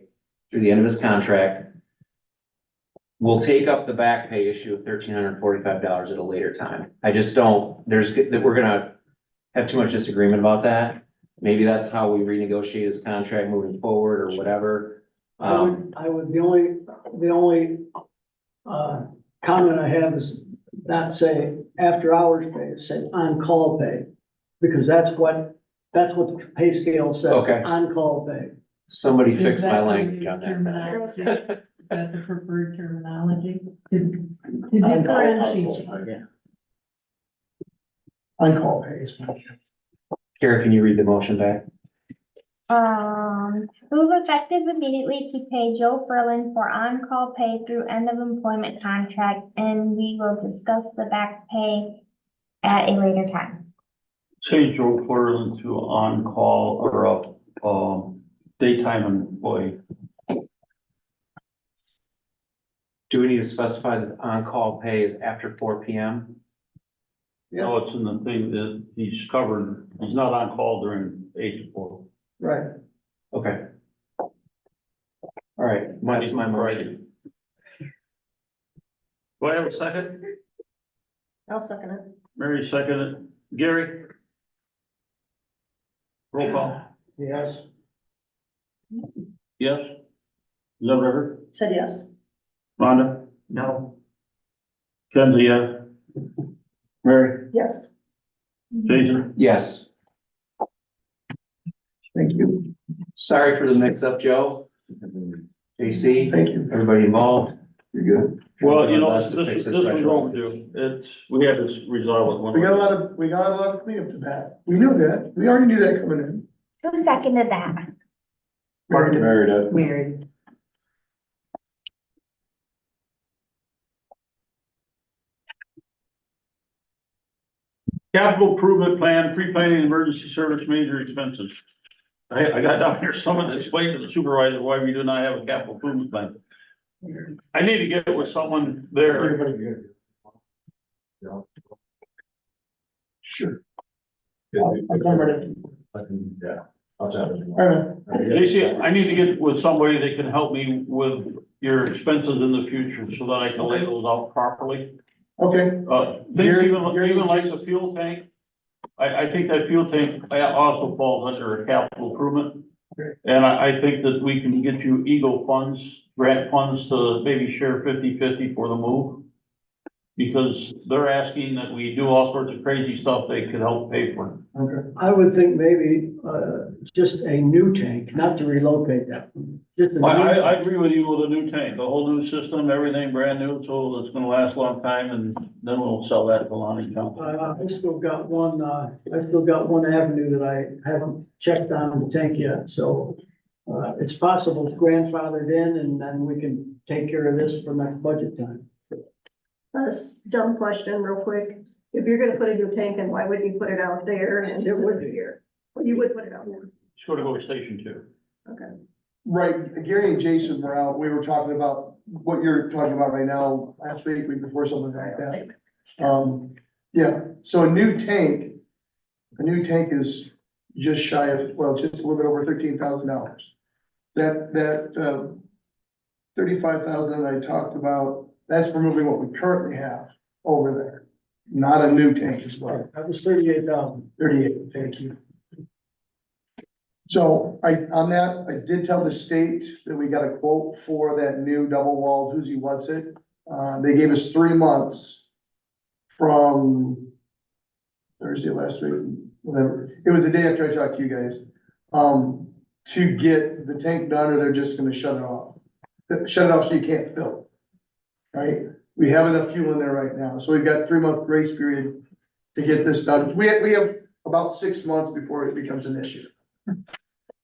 through the end of his contract. We'll take up the back pay issue of $1,345 at a later time. I just don't, that we're gonna have too much disagreement about that. Maybe that's how we renegotiate his contract moving forward or whatever. I would, the only comment I have is not say after hours pay, say on-call pay. Because that's what the pay scale says. Okay. On-call pay. Somebody Is fix that my the language on that. terminology? Is that the preferred terminology? To differentiate. on-call pay is fine. Kara, can you read the motion back? Move effective immediately to pay Joe Ferlin for on-call pay through end of employment contract, and we will discuss the back pay at a later time. Change Joe Portland to on-call or daytime employee. Do we need to specify that on-call pay is after 4 PM? No, it's in the thing that he's covered, he's not on call during 8 to 4. Right. Okay. All right, that's my motion. Do I have a second? I'll second it. Mary seconded. Gary? Roll call. Yes. Yes? Is that River? Said yes. Rhonda? No. Kenzie, yes. Mary? Yes. Jason? Yes. Thank you. Sorry for the mix-up, Joe. JC, Thank you. everybody involved. You're good. Well, you know, Best to fix this this one's retro. overdue. We had to resolve it one. We got a lot of cleanup to bat. We knew that. We already knew that coming in. Who seconded that? Mary did. Married. Capital improvement plan, pre-planning emergency service major expenses. I got down here, someone explained to the supervisor why we do not have a capital improvement plan. I need to get with someone there. Everybody good. Sure. I'm ready. Yeah. I'll chat with you. All right. JC, I need to get with somebody that can help me with your expenses in the future so that I can lay those out properly. Okay, Think Gary- even like the fuel tank. I think that fuel tank also falls under a capital improvement. Okay. And I think that we can get you Eagle funds, grant funds to maybe share 50-50 for the move. Because they're asking that we do all sorts of crazy stuff they could help pay for. okay. I would think maybe, just a new tank, not to relocate that one. Just a new- I agree with you with a new tank, a whole new system, everything brand new, so it's gonna last a long time, and then we'll sell that to Lonnie County. I still got one avenue that I haven't checked on the tank yet, so, it's possible it's grandfathered in and then we can take care of this for next budget time. Dumb question real quick. If you're gonna put a new tank in, why wouldn't you put it out there and It would sit be. here? Well, you would put it out there. It's gonna go to Station 2. Okay. Right, Gary and Jason were out, we were talking about what you're talking about right now, last week before, something like that. Yeah, so a new tank is just shy of, well, just a little bit over $13,000. That 35,000 I talked about, That's removing what we currently have over there, not a new tank as well. That was 38,000. 38, thank you. So on that, I did tell the state that we got a quote for that new double walled who's he what's it. They gave us 3 months from Thursday last week, whatever. It was the day after I talked to you guys. To get the tank done, or they're just gonna shut it off. Shut it off so you can't fill. Right? We have enough fuel in there right now, so we've got 3-month grace period to get this done. We have about 6 months before it becomes an issue.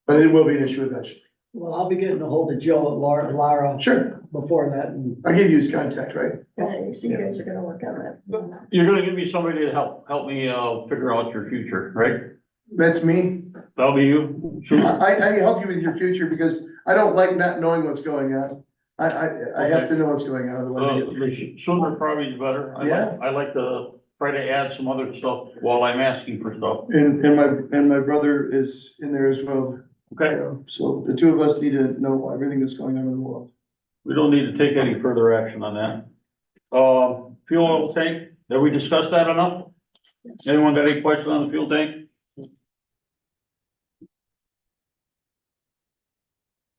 But it will be an issue eventually. Well, I'll be getting a hold of Joe and Lara Sure, before that, and I'll give you his contact, right? Yeah, so you guys are gonna work on that. You're gonna give me somebody to help me, figure out your future, right? That's me. That'll be you? I help you with your future because I don't like not knowing what's going on. I have to know what's going on, otherwise I get. The sooner probably is better. Yeah. I like to try to add some other stuff while I'm asking for stuff. And my brother is in there as well. Okay, So the two of us need to know everything that's going on in the world. we don't need to take any further action on that. Fuel oil tank, have we discussed that enough? Anyone got any questions on the fuel tank?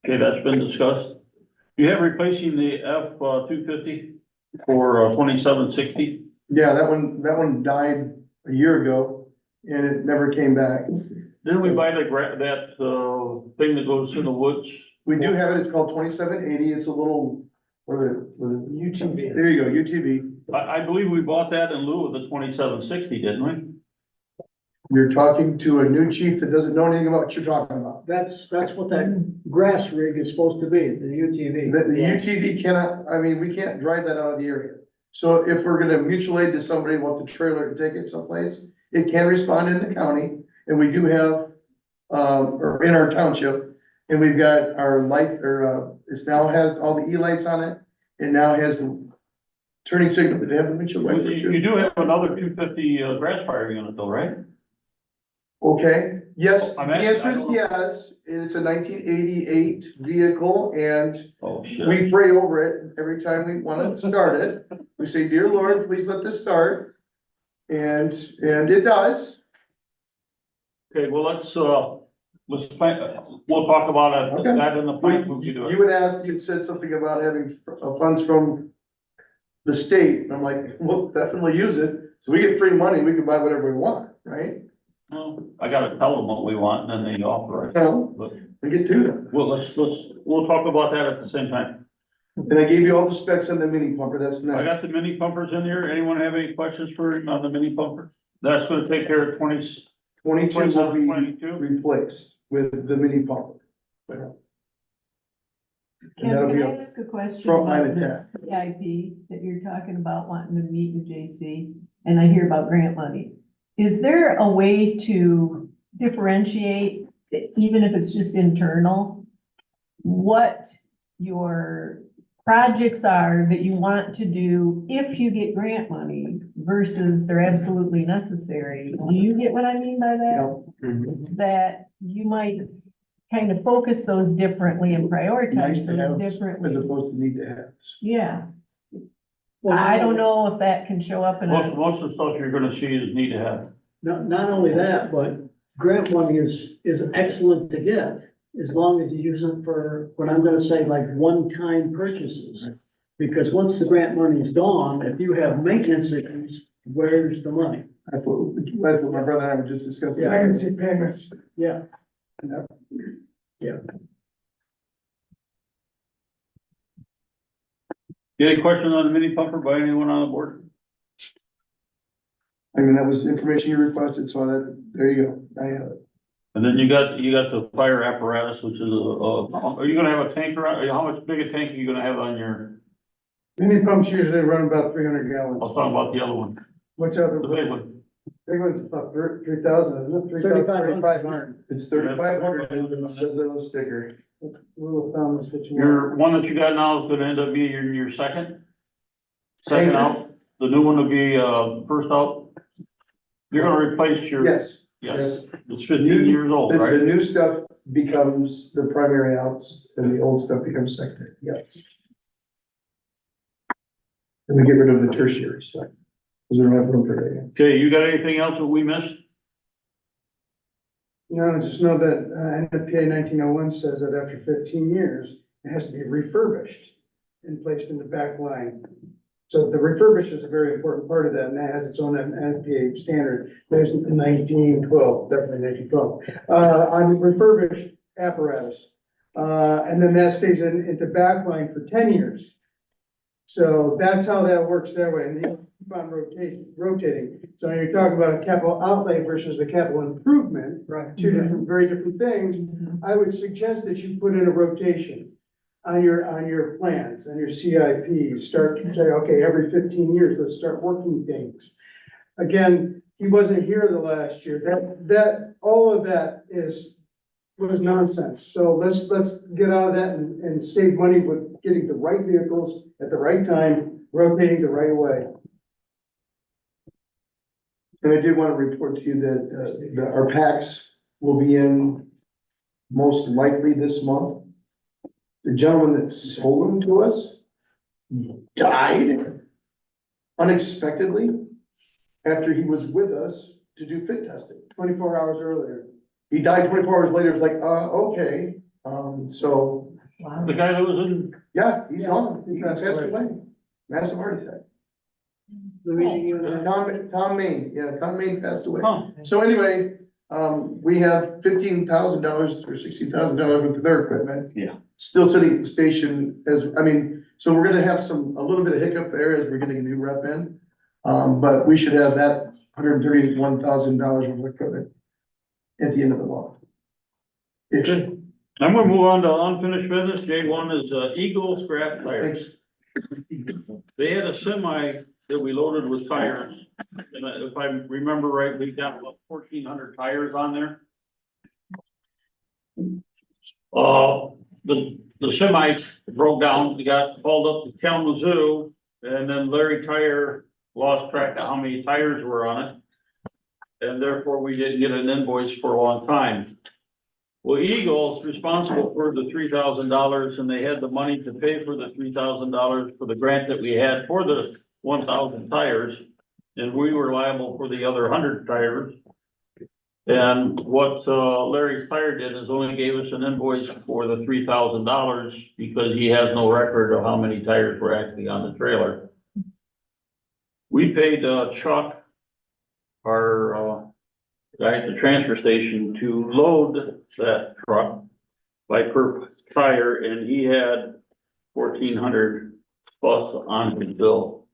Okay, that's been discussed. You have replacing the F-250 for 2760? Yeah, that one died a year ago and it never came back. Didn't we buy that thing that goes through the woods? We do have it, it's called 2780, it's a little, UTV. There you go, UTV. I believe we bought that in lieu of the 2760, didn't we? You're talking to a new chief that doesn't know anything about what you're talking about. that's what that grass rig is supposed to be, the UTV. The UTV cannot, I mean, we can't drive that out of the area. So if we're gonna mutual aid to somebody, want the trailer to take it someplace, it can respond in the county, and we do have, or in our township, and we've got our light, it now has all the E-lights on it, it now has the turning signal, but they have the mutual light. You do have another 250 grass fire unit though, right? Okay, yes, the I'm asking, answer I is don't know. yes, it's a 1988 vehicle, and Oh, shit. we pray over it every time we wanna start it. We say, dear Lord, please let this start. And it does. Okay, well, let's plan, we'll talk about it, Okay. that in the plan, we'll do You it. would ask, you'd said something about having funds from the state. And I'm like, we'll definitely use it. So we get free money, we can buy whatever we want, right? Well, I gotta tell them what we want and then they offer it. So But, we get to them. well, we'll talk about that at the same time. And I gave you all the specs on the mini pumper. That's I next. got the mini pumpers in here. Anyone have any questions for him on the mini pumper? That's gonna take care of 22 will be 22. replaced with the mini pumper. And Can that'll be I a ask a question frontline about this CIP that you're talking about wanting to meet with JC? And I hear about grant money. Is there a way to differentiate, even if it's just internal, what your projects are that you want to do if you get grant money versus they're absolutely necessary? Do you get what I mean by that? That you might kind of focus those differently and nice prioritize to have those as differently. opposed to need to have. Yeah. Well, I don't know if that can show up in a, Most of the stuff you're gonna see is need to have. Not only that, but grant money is excellent to get, as long as you use it for, what I'm gonna say, like one-time purchases. Because once the grant money is gone, if you have maintenance issues, where's the money? That's what my brother and I were just discussing. Yeah. Emergency payments. Yeah. Any questions on the mini pumper by anyone on the board? I mean, that was information you requested, so there you go. I have it. And then you got the fire apparatus, which is are you gonna have a tank around, how much big a tank are you gonna have on your, Mini pumps usually run about 300 gallons. I was talking about the other one, What's other? the big one. Big one's about 3,000, isn't it? 3,500. It's 3,500, and it says on the sticker. Rule of thumb is what you want. Your one that you got now is gonna end up being your second? Second out, the new one will be, first out? You're gonna replace your. Yes, Yeah, yes. it's 15 years old, The right? new stuff becomes the primary outs and the old stuff becomes secondary, yeah. And we get rid of the tertiary stuff. Because we don't have room for that. Okay, you got anything else that we missed? No, just know that, NFPA 1901 says that after 15 years, it has to be refurbished and placed in the back line. So the refurbished is a very important part of that, and that has its own NFPA standard. There's 1912, definitely 1912, on refurbished apparatus. And then that stays into backline for 10 years. So that's how that works that way, and you keep on rotating. So you're talking about a capital outlay versus the capital improvement, Right. two different, very different things. I would suggest that you put in a rotation on your plans, on your CIP, start to say, okay, every 15 years, let's start working things. Again, he wasn't here the last year, all of that was nonsense. So let's get out of that and save money with getting the right vehicles at the right time, rotating the right way. And I did want to report to you that, our packs will be in most likely this month. The gentleman that sold them to us died unexpectedly after he was with us to do fit testing 24 hours earlier. He died 24 hours later. It's like, okay, so, Wow. The guy that was in, yeah, he's gone. He passed away. Massive heart attack. Tom Main passed away. huh, So anyway, we have $15,000 or $16,000 worth of their equipment. Yeah. Still sitting at the station so we're gonna have a little bit of hiccup there as we're getting a new rep in. But we should have that $131,000 worth of equipment at the end of the month. Ish. I'm gonna move on to unfinished business. J1 is, Eagle scrap tires. Thanks. They had a semi that we loaded with tires, and if I remember right, we got about 1,400 tires on there. The semi broke down, we got hauled up to Kalamazoo, and then Larry Tire lost track of how many tires were on it. And therefore, we didn't get an invoice for a long time. Well, Eagle's responsible for the $3,000, and they had the money to pay for the $3,000 for the grant that we had for the 1,000 tires. And we were liable for the other 100 tires. And what, Larry's Tire did is only gave us an invoice for the $3,000 because he has no record of how many tires were actually on the trailer. We paid, Chuck, our, guy at the transfer station, to load that truck by per tire, and he had 1,400 plus on his bill.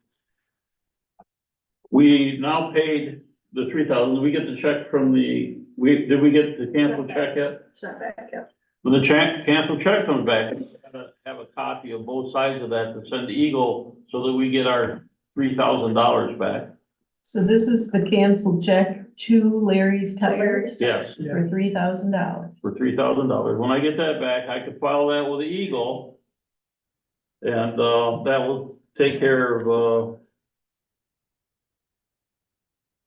We now paid the 3,000. We get the check from did we get the canceled check yet? Sent back, yeah. When the canceled check comes back, we gotta have a copy of both sides of that to send to Eagle so that we get our $3,000 back. So this is the canceled check to Larry's Tire Larry's. Yes, for $3,000. for $3,000. When I get that back, I can file that with the Eagle. And, that will take care of,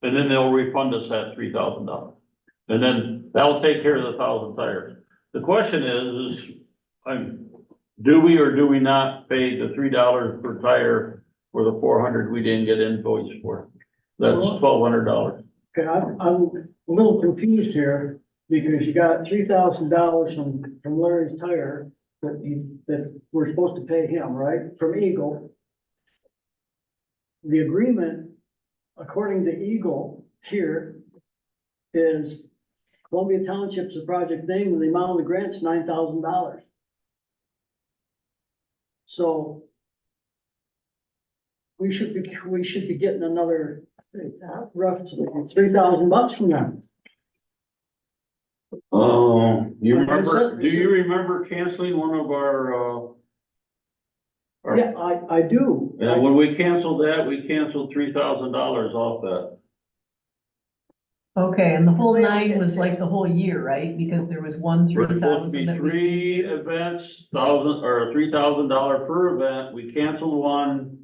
and then they'll refund us that $3,000. And then that'll take care of the 1,000 tires. The question is, do we or do we not pay the $3 per tire for the 400 we didn't get invoiced for? That's $1,200. Okay, I'm a little confused here, because you got $3,000 from Larry's Tire that we're supposed to pay him, right, from Eagle. The agreement, according to Eagle here, is Columbia Township's the project name, and the amount of the grant's $9,000. So we should be getting another roughly $3,000 from them. You remember, do you remember canceling one of our, Yeah, I do. and when we canceled that, we canceled $3,000 off that. Okay, and the whole 9 was like the whole year, right? Because there was one We're supposed to 3,000 be that we. 3 events, $3,000 per event. We canceled one.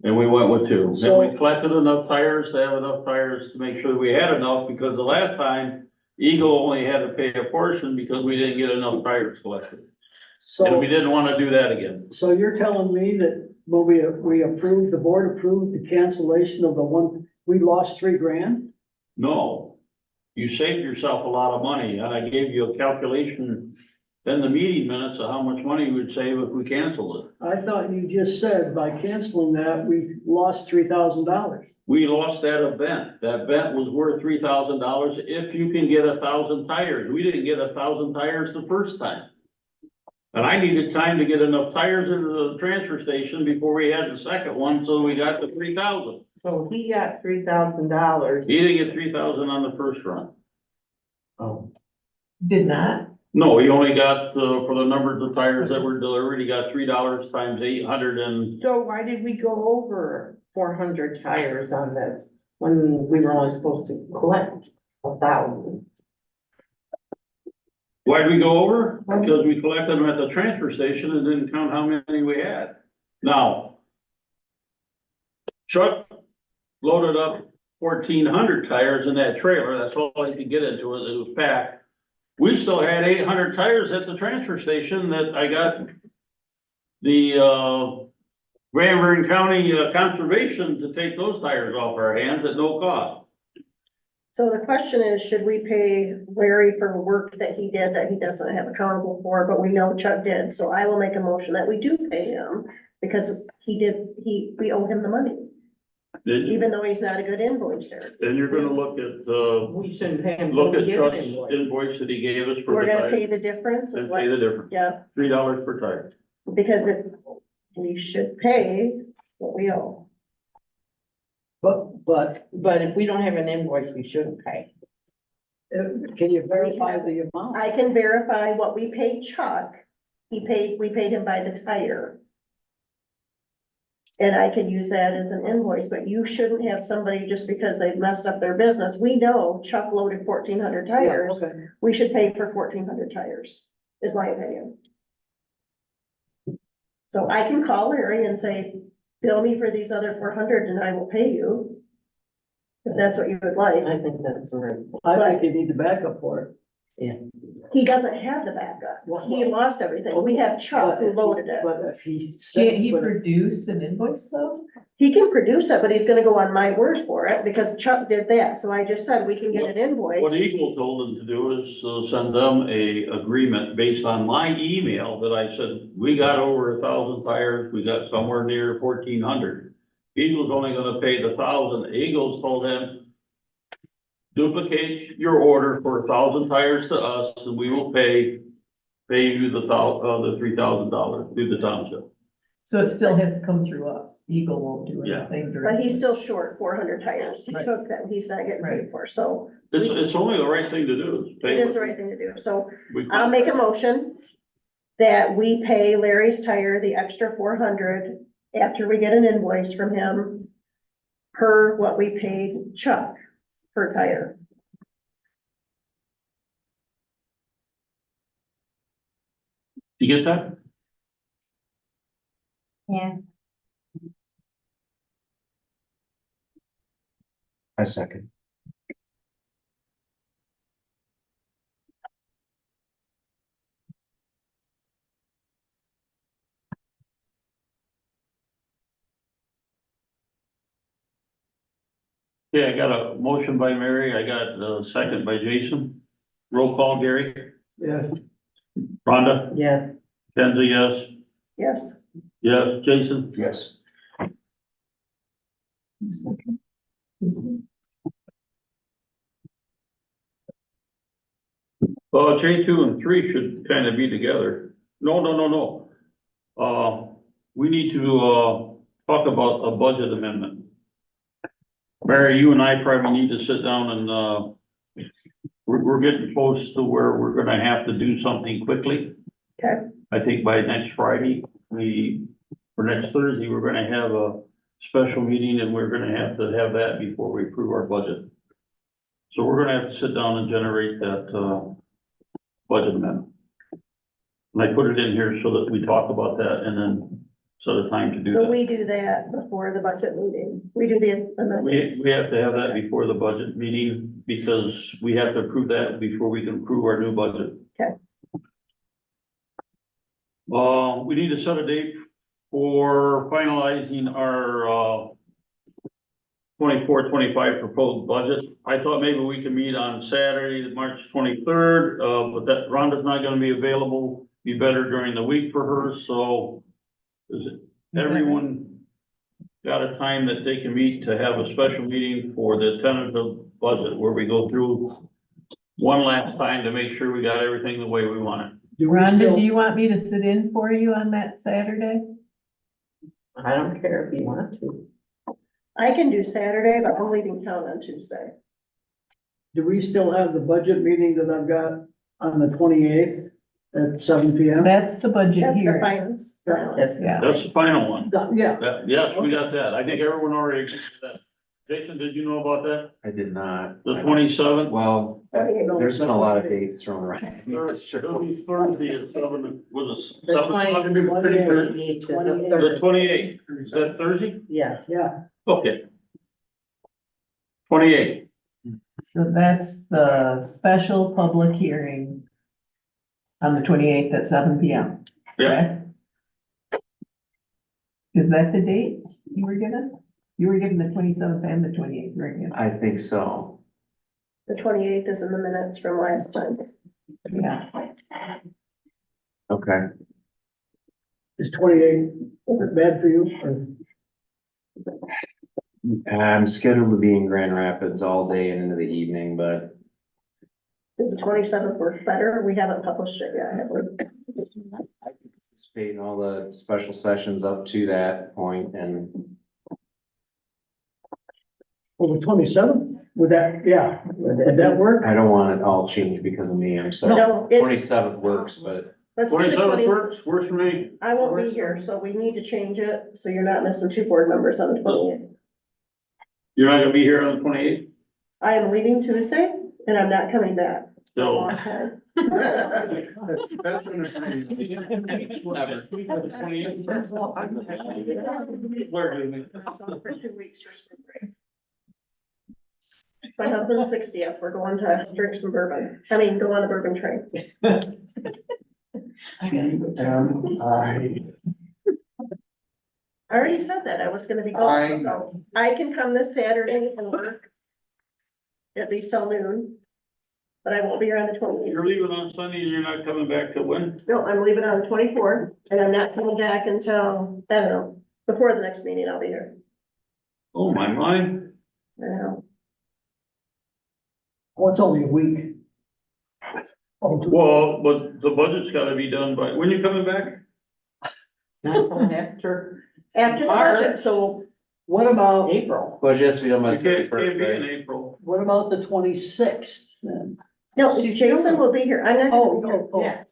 And we went with 2. Then we collected enough tires to have enough tires to make sure we had enough, because the last time Eagle only had to pay a portion because we didn't get enough tires collected. And we So, didn't want to do that again. so you're telling me that Well, we approved, the board approved the cancellation of the one, we lost $3,000. No, you saved yourself a lot of money, and I gave you a calculation in the meeting minutes of how much money you would save if we canceled it. I thought you just said by canceling that, we lost $3,000. We lost that event. That event was worth $3,000 if you can get 1,000 tires. We didn't get 1,000 tires the first time. And I needed time to get enough tires into the transfer station before we had the second one, so we got the 3,000. So he got $3,000. He didn't get 3,000 on the first run. Oh. Did not? No, he only got, for the numbers of tires that were delivered, he got $3 times 800 and, So why did we go over 400 tires on this when we were only supposed to collect 1,000? why'd we go over? Because we collected them at the transfer station and didn't count how many we had. Now, Chuck loaded up 1,400 tires in that trailer, that's all he could get into it, it was packed. We still had 800 tires at the transfer station that I got the, Grand Vernon County Conservation to take those tires off our hands at no cost. So the question is, should we pay Larry for work that he did that he doesn't have accountable for, but we know Chuck did, so I will make a motion that we do pay him. Because we owe him the money, even though he's not a good invoicer. Then you're gonna look at, We shouldn't pay him. look till at we get an Chuck's invoice. invoice that he gave us for We're the gonna pay tires. the difference of And what, pay the difference, yeah, $3 per tire. because if we should pay what we owe. But But if we don't have an invoice, we shouldn't pay. can you verify the amount? I can verify what we paid Chuck, we paid him by the tire. And I can use that as an invoice, but you shouldn't have somebody just because they've messed up their business. We know Chuck loaded 1,400 tires. Okay. We should pay for 1,400 tires, is my opinion. So I can call Larry and say, bill me for these other 400 and I will pay you. If that's what you would like. I think that's right. I think you need the backup for it. He doesn't have the backup. He lost everything. We have Chuck who loaded it. But if he. Can't he produce an invoice though? He can produce it, but he's gonna go on my word for it because Chuck did that. So I just said we can get an invoice. What Eagle told them to do is send them a agreement based on my email that I said, we got over 1,000 tires, we got somewhere near 1,400. Eagle's only gonna pay the 1,000. Eagles told him, duplicate your order for 1,000 tires to us and we will pay you the $3,000 through the township. So it still has to come through us. Eagle won't do Yeah. anything But directly. he's still short 400 tires. He Right. took them. He's not getting paid for. So It's only the right thing to do. Is pay it is what the right thing to do. So we- I'll make a motion that we pay Larry's tire the extra 400 after we get an invoice from him per what we paid Chuck per tire. You get that? Yeah, A second. Yeah, I got a motion by Mary. I got a second by Jason. Roll call, Gary. Yeah. Rhonda, Yes. Kenzie, yes. Yes. Yes, Jason. Yes. J 2 and 3 should kind of be together. No. We need to, talk about a budget amendment. Mary, you and I probably need to sit down and, we're getting close to where we're gonna have to do something quickly. Okay. I think by next Friday, for next Thursday, we're gonna have a special meeting and we're gonna have to have that before we approve our budget. So we're gonna have to sit down and generate that, budget amendment. And I put it in here so that we talk about that and then set a time to do So that. we do that before the budget meeting. We do the amendments. We have to have that before the budget meeting because we have to approve that before we can approve our new budget. Okay. We need to set a date for finalizing our, 24-25 proposed budget. I thought maybe we could meet on Saturday, March 23rd, but that Rhonda's not gonna be available. Be better during the week for her, so is everyone got a time that they can meet to have a special meeting for the tentative budget where we go through one last time to make sure we got everything the way we want it? Rhonda, do you want me to sit in for you on that Saturday? I don't care if you want to. I can do Saturday, but I'm leaving town on Tuesday. Do we still have the budget meeting that I've got on the 28th at 7 P.M.? That's the budget That's the here. finance. Yeah. That's the final one. Yeah, Yes, we got that. I think everyone already agrees with that. Jason, did you know about that? I did not. The 27th? Well, there's been a lot of dates thrown around. Thursday, Thursday at 7, was it The 7 o'clock? 28th. The 28th, is that Thursday? Yeah. yeah. Okay. 28. So that's the special public hearing on the 28th at 7 P.M. Yeah. correct? Is that the date you were given? You were given the 27th and the 28th, weren't you? I think so. The 28th is in the minutes from last time. Yeah. Okay. Is 28, is it bad for you? Or- I'm scheduled to be in Grand Rapids all day and into the evening, but Does the 27th work better? We haven't published it yet, have we? I can participate in all the special sessions up to that point and Well, the 27th, would that, yeah, would that work? I don't want it all changed because of me. I'm sorry. No, it, 27th works, but let's do the 27th 20th. works for me. I won't be here, so we need to change it, so you're not missing two board members on the 28th. You're not gonna be here on the 28th? I am leaving Tuesday, and I'm not coming back for a So. long time. That's an agreement. whatever. Where do you For 2 weeks for spring break. It's my husband's 60th, we're going to drink some bourbon, go on a bourbon train. I already said that, I was gonna be I gone, know. so I can come this Saturday and work at least till noon, but I won't be here on the 28th. You're leaving on Sunday and you're not coming back till when? No, I'm leaving on the 24th, and I'm not coming back until, I don't know, before the next meeting, I'll be here. Oh, my mind. I know. Oh, it's only a week. Oh, Well, but the budget's gotta be done by, when you coming back? Not until after After the budget, so What about, April. Well, it has to be done by You the can't 31st, be in right? April. what about the 26th then? no, Jason will be here, I'm not gonna be here. Yeah.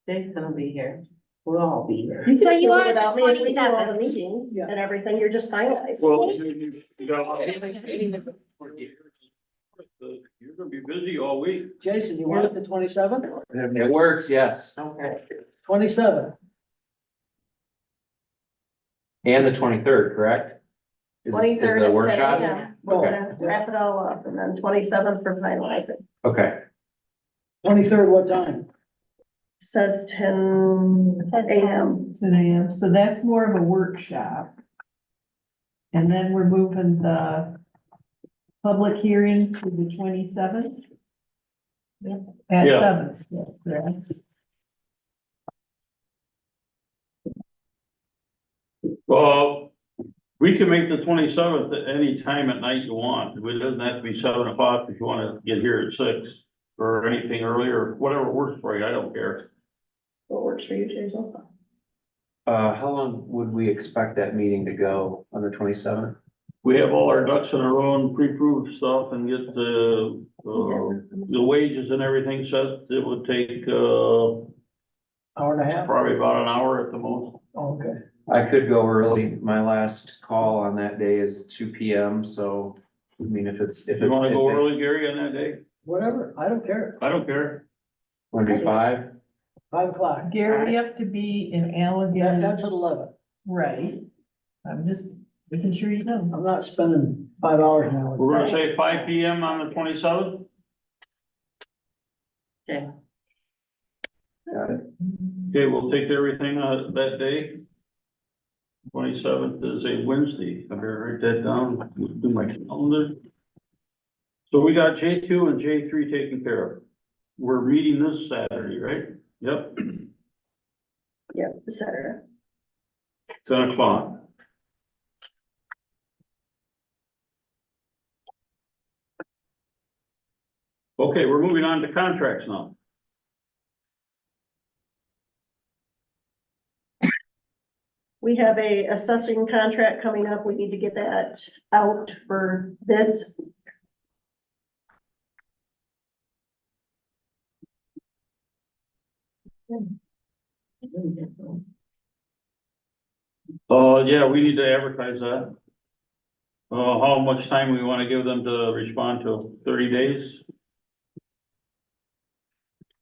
Jake's gonna be here. We'll all be here. You So can you do are it without the me if we do all 27th. the meeting Yeah. and everything, you're just finalized. Well, you got- You're gonna be busy all week. Jason, you want it the 27th? It works, yes. Okay. 27th, And the 23rd, correct? Is 23rd. the workshop? Yeah, we're Okay. gonna wrap it all up, and then 27th for finalizing. Okay. 23rd, what time? Says 10 AM. 10 a.m. So that's more of a workshop. And then we're moving the public hearing to the 27th. At Yeah. 7 still, correct? Well, we can make the 27th at any time at night you want. It doesn't have to be 7 o'clock if you wanna get here at 6 or anything earlier, whatever works for you. I don't care. What works for you, Jason? How long would we expect that meeting to go on the 27th? We have all our ducks in a row and pre-approved stuff and get the wages and everything set. It would take, Hour and a half? probably about an hour at the most. Oh, okay. I could go early. My last call on that day is 2 PM, so, I mean, if it's, if You it. wanna go early, Gary, on that day? Whatever, I don't care. I don't care. Wanna do 5? 5 o'clock. Gary, we have to be in That, Allegan, that's at 11. right? I'm just making sure you know. I'm not spending 5 hours now. We're gonna say 5 PM on the 27th? Okay. Got it. Okay, we'll take everything, that day. 27th is a Wednesday. I better write that down, do my calendar. So we got J2 and J3 taken care of. We're meeting this Saturday, right? Yep, Yeah, Saturday. 10 o'clock. Okay, we're moving on to contracts now. We have a assessing contract coming up. We need to get that out for bids. Yeah, we need to advertise that. How much time we want to give them to respond to? 30 days?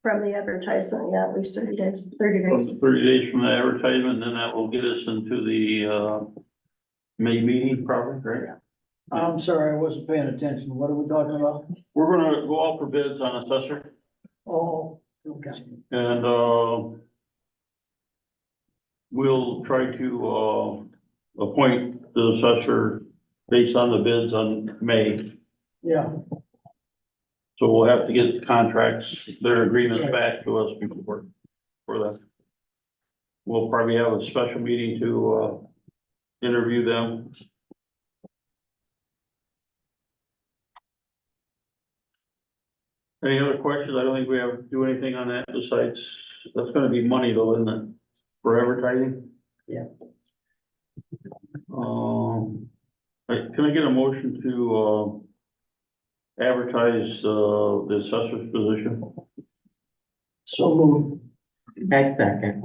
From the advertisement, yeah, at least 30 days, 30 days. 30 days from the advertisement, then that will get us into the, May meeting probably, right? I'm sorry, I wasn't paying attention. What are we talking about? We're gonna go out for bids on assessor Oh, okay. and, we'll try to, appoint the assessor based on the bids on May. Yeah, So we'll have to get the contracts, their agreements back to us before, for that. We'll probably have a special meeting to, interview them. Any other questions? I don't think we have to do anything on that besides, that's gonna be money though, isn't it? For advertising? Yeah. Can I get a motion to, advertise, the assessor's position? so moved. Next second.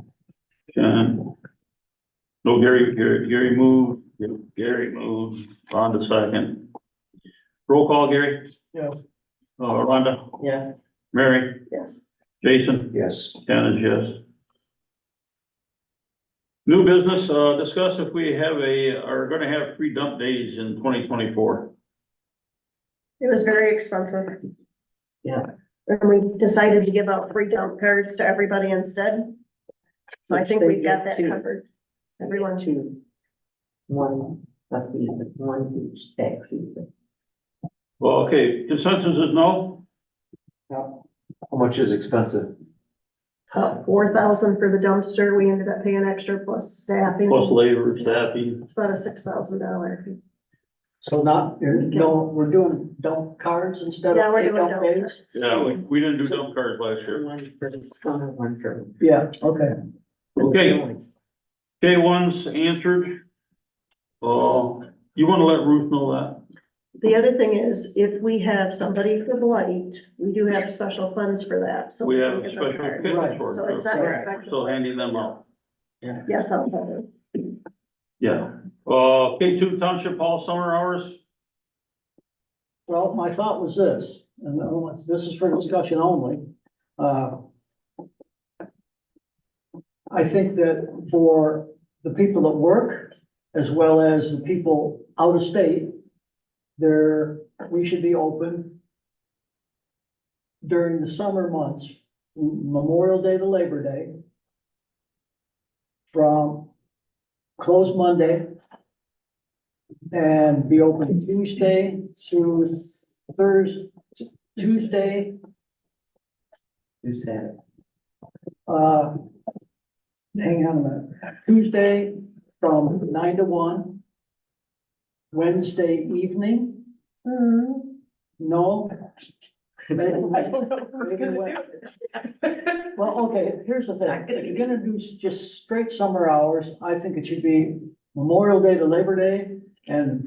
And, no, Gary moved, Gary moved, Rhonda second. Roll call, Gary? Yeah. Rhonda, Yeah. Mary, Yes. Jason, Yes. Ken is yes. New business, discuss if we are gonna have free dump days in 2024. It was very expensive. Yeah. And we decided to give out free dump cards to everybody instead. So I think we got that covered. Everyone. Two. One, that's the, one each tax season. Well, okay, consensus is no? How much is expensive? 4,000 for the dumpster. We ended up paying extra plus staffing. Plus labor, staffing. It's about a $6,000 fee. So not, no, we're doing dump cards instead Yeah, of we're pay doing dump dump days? cards. Yeah, we didn't do dump cards last year. One for the summer, one for. Yeah, okay. Okay. K1's answered. You wanna let Ruth know that? The other thing is, if we have somebody for blight, we do have special funds for that, so. We can have give them special cards. kits Right. for So it's not. Correct. We're still handing them out. Yes, I'll tell you. Yeah. K2 Township Hall summer hours. Well, my thought was this, and this is for discussion only. I think that for the people that work, as well as the people out of state, we should be open during the summer months, Memorial Day to Labor Day, from close Monday and be open Tuesday through Thursday, Tuesday, Who said hang on a minute, Tuesday from 9 to 1. Wednesday evening, no. Well, okay, here's the thing, if you're gonna do just straight summer hours, I think it should be Memorial Day to Labor Day, and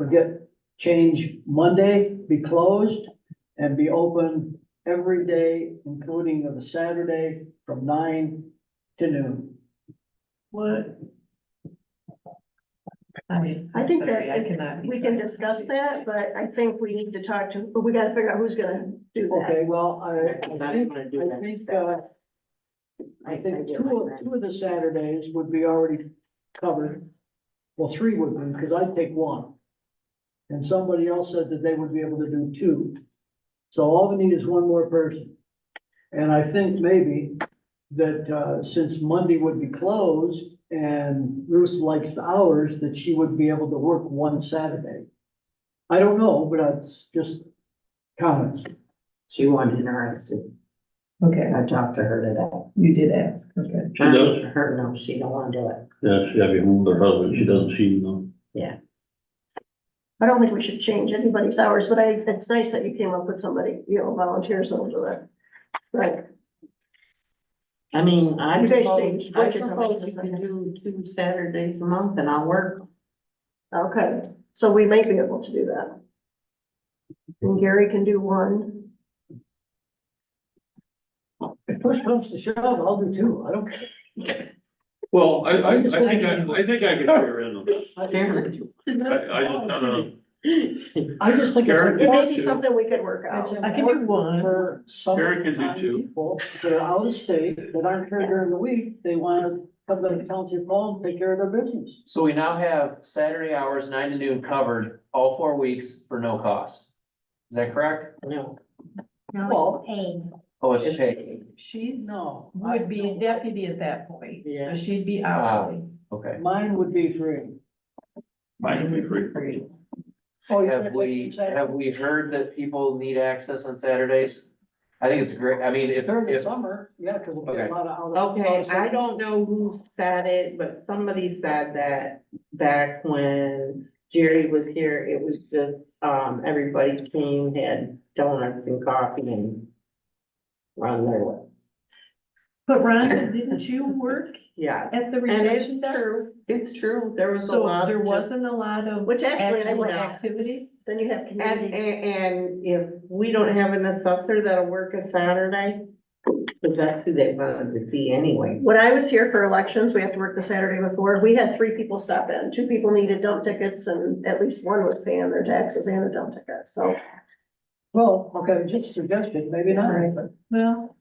change Monday, be closed, and be open every day, including the Saturday from 9 to noon. What? I think that we can discuss that, but I think we need to talk to, but we gotta figure out who's gonna do that. Okay, well, I think, gonna do that. I think two of the Saturdays would be already covered. Well, 3 would be, because I'd take 1. And somebody else said that they would be able to do 2. So all we need is 1 more person. And I think maybe that, since Monday would be closed and Ruth likes the hours, that she would be able to work one Saturday. I don't know, but it's just comments. She wasn't interested. Okay, I talked to her today. you did ask, okay. She does? Her, no, she don't wanna do it. Yeah, she had to move her husband, she doesn't seem, I don't think we should change anybody's hours, but it's nice that you came up with somebody, volunteers will do it. Right, I mean, I You guys propose, changed I budgets, propose how we many can do 2 Saturdays a month and I'll work. okay, so we may be able to do that. And Gary can do one. If push comes to shove, I'll do two, I don't care. well, I think I could share in on this. Karen. I just thought, I just think. Karen, It may be something we could work out. It's I can do important one. For some Karen can do time two. people that are out of state, that aren't here during the week, they wanna come to the township hall and take care of their business. So we now have Saturday hours, 9 to noon covered all 4 weeks for no cost. Is that correct? No. No, Well- it's paid. Oh, it's paid. She's, No. would be a deputy at that point, Yeah. so she'd be hourly. Okay. Mine would be free. mine would be free. Oh, you Have can't we, take Saturday? have we heard that people need access on Saturdays? I think it's great. I mean, During the if, summer, yeah, cause it'll be Okay. a lot of. out of- Okay, out of I state. don't know who said it, but somebody said that back when Jerry was here, it was just, everybody came, had donuts and coffee and run their lips. But Rhonda, didn't you work Yeah, at the and retention it's true, there was a So lot. there of just- wasn't a lot of Which actually I actual would activity? Then you have And, community. and if we don't have an assessor that'll work a Saturday, cause that's who they wanted to see anyway. When I was here for elections, we have to work the Saturday before, we had 3 people stop in, 2 people needed dump tickets and at least one was paying their taxes and a dump ticket, so. Well, okay, just a suggestion, maybe not, but Well,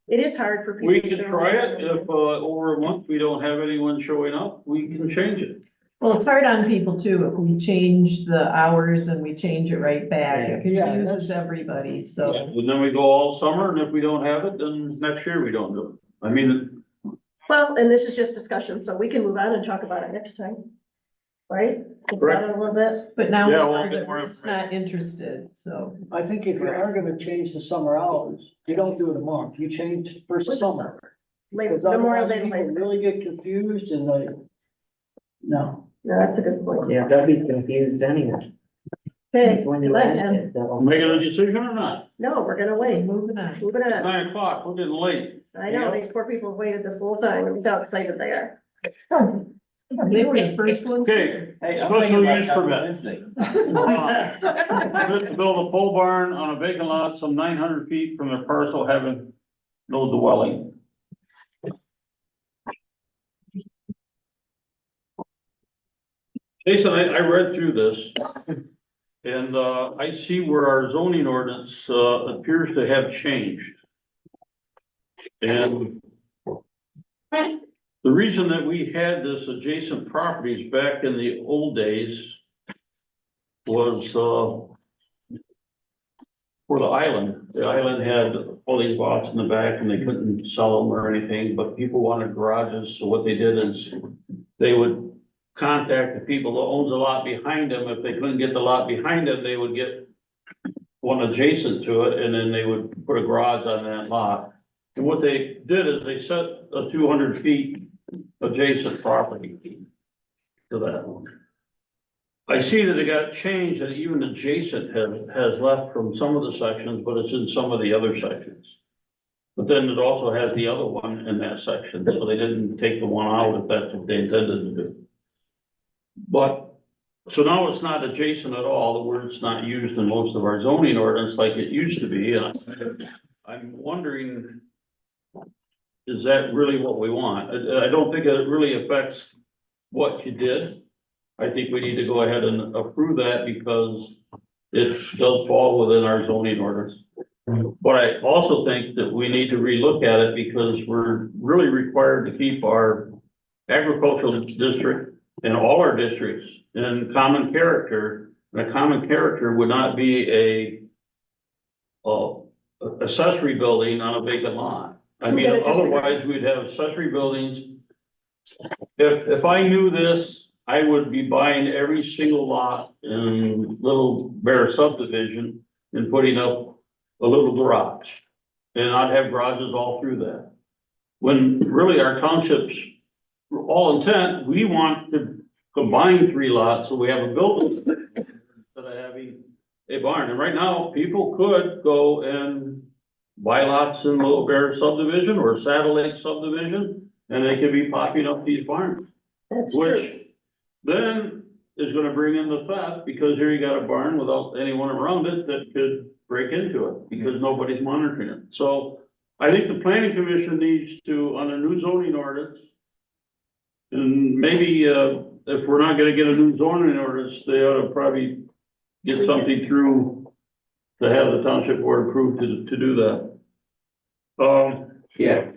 It is hard for people. We to can do try it, if, over a month we don't have anyone showing up, we can change it. well, it's hard on people too, if we change the hours and we change it right back, it Yeah, confuses that's- everybody, so. And then we go all summer, and if we don't have it, then next year we don't do it. I mean, Well, and this is just discussion, so we can move on and talk about it next time. Right? Think about it a little bit. But now we Yeah, we'll are get that more it's not interested, so. I think if you are gonna change the summer hours, you don't do it a month, you change for What's the summer. Labor, Because Memorial otherwise Day, people Labor Day. really get confused and like, no. No, that's a good point. Yeah, they'll be confused anyway. Okay, When good you night, ask Ken. it, they'll- making a decision or not? No, we're gonna wait. Moving on. Moving on. 9 o'clock, we're getting late. I know, these poor people have waited this whole time, and how excited they are. They were the first ones. Okay, Hey, I'm special thinking about use that permit. Wednesday. Permit to build a pole barn on a vacant lot some 900 feet from their parcel having no dwelling. Jason, I read through this. And, I see where our zoning ordinance, appears to have changed. And the reason that we had this adjacent properties back in the old days was, for the island. The island had all these lots in the back and they couldn't sell them or anything, but people wanted garages, so what they did is they would contact the people that owns the lot behind them. If they couldn't get the lot behind them, they would get one adjacent to it, and then they would put a garage on that lot. And what they did is they set a 200 feet adjacent property to that one. I see that it got changed, and even adjacent has left from some of the sections, but it's in some of the other sections. But then it also has the other one in that section, so they didn't take the one out if that's what they intended to do. But, so now it's not adjacent at all, the word's not used in most of our zoning ordinance like it used to be, and I'm wondering, is that really what we want? I don't think it really affects what you did. I think we need to go ahead and approve that because it does fall within our zoning orders. But I also think that we need to relook at it because we're really required to keep our agricultural district and all our districts in common character. And a common character would not be a accessory building on a vacant lot. I mean, otherwise we'd have accessory buildings if I knew this, I would be buying every single lot in Little Bear subdivision and putting up a little garage. And I'd have garages all through that. When really our townships, for all intent, we want to combine 3 lots, so we have a building instead of having a barn. And right now, people could go and buy lots in Little Bear subdivision or Saddle Lake subdivision, and they could be popping up these barns. That's true. Which then is gonna bring in the theft, because here you got a barn without anyone around it that could break into it, because nobody's monitoring it. So I think the planning commission needs to, on a new zoning ordinance, and maybe, if we're not gonna get a new zoning ordinance, they ought to probably get something through to have the township board approved to do that. Yeah.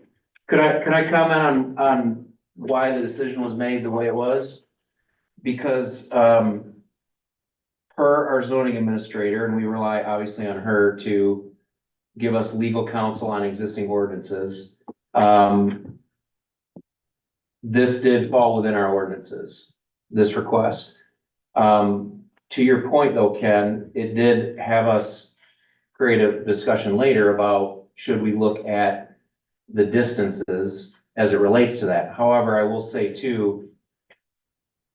Could I comment on why the decision was made the way it was? Because, per our zoning administrator, and we rely obviously on her to give us legal counsel on existing ordinances. This did fall within our ordinances, this request. To your point though, Ken, it did have us create a discussion later about should we look at the distances as it relates to that. However, I will say too,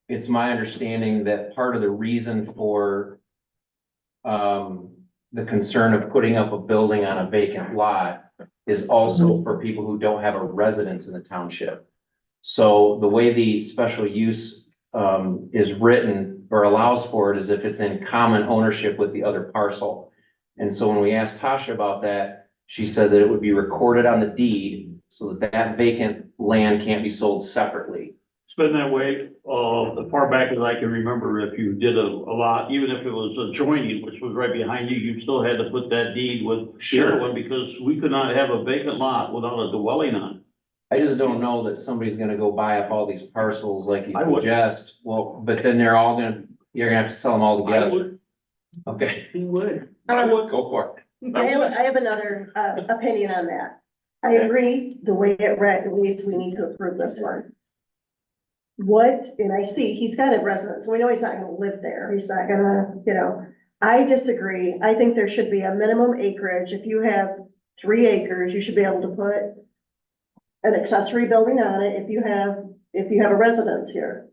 it's my understanding that part of the reason for the concern of putting up a building on a vacant lot is also for people who don't have a residence in the township. So the way the special use is written or allows for it is if it's in common ownership with the other parcel. And so when we asked Tasha about that, she said that it would be recorded on the deed so that that vacant land can't be sold separately. It's been that way, as far back as I can remember. If you did a lot, even if it was adjoining, which was right behind you, you still had to put that deed with the other one, because we could not have a vacant lot without a dwelling on it. I just don't know that somebody's gonna go buy up all these parcels like you I would. suggest. Well, but then you're gonna have to sell them all I together. would, Okay, You would. I would. go for it. I have another, opinion on that. I agree, the way it reads, we need to approve this one. What, and I see, he's got a residence, so we know he's not gonna live there, he's not gonna, I disagree. I think there should be a minimum acreage. If you have 3 acres, you should be able to put an accessory building on it if you have a residence here.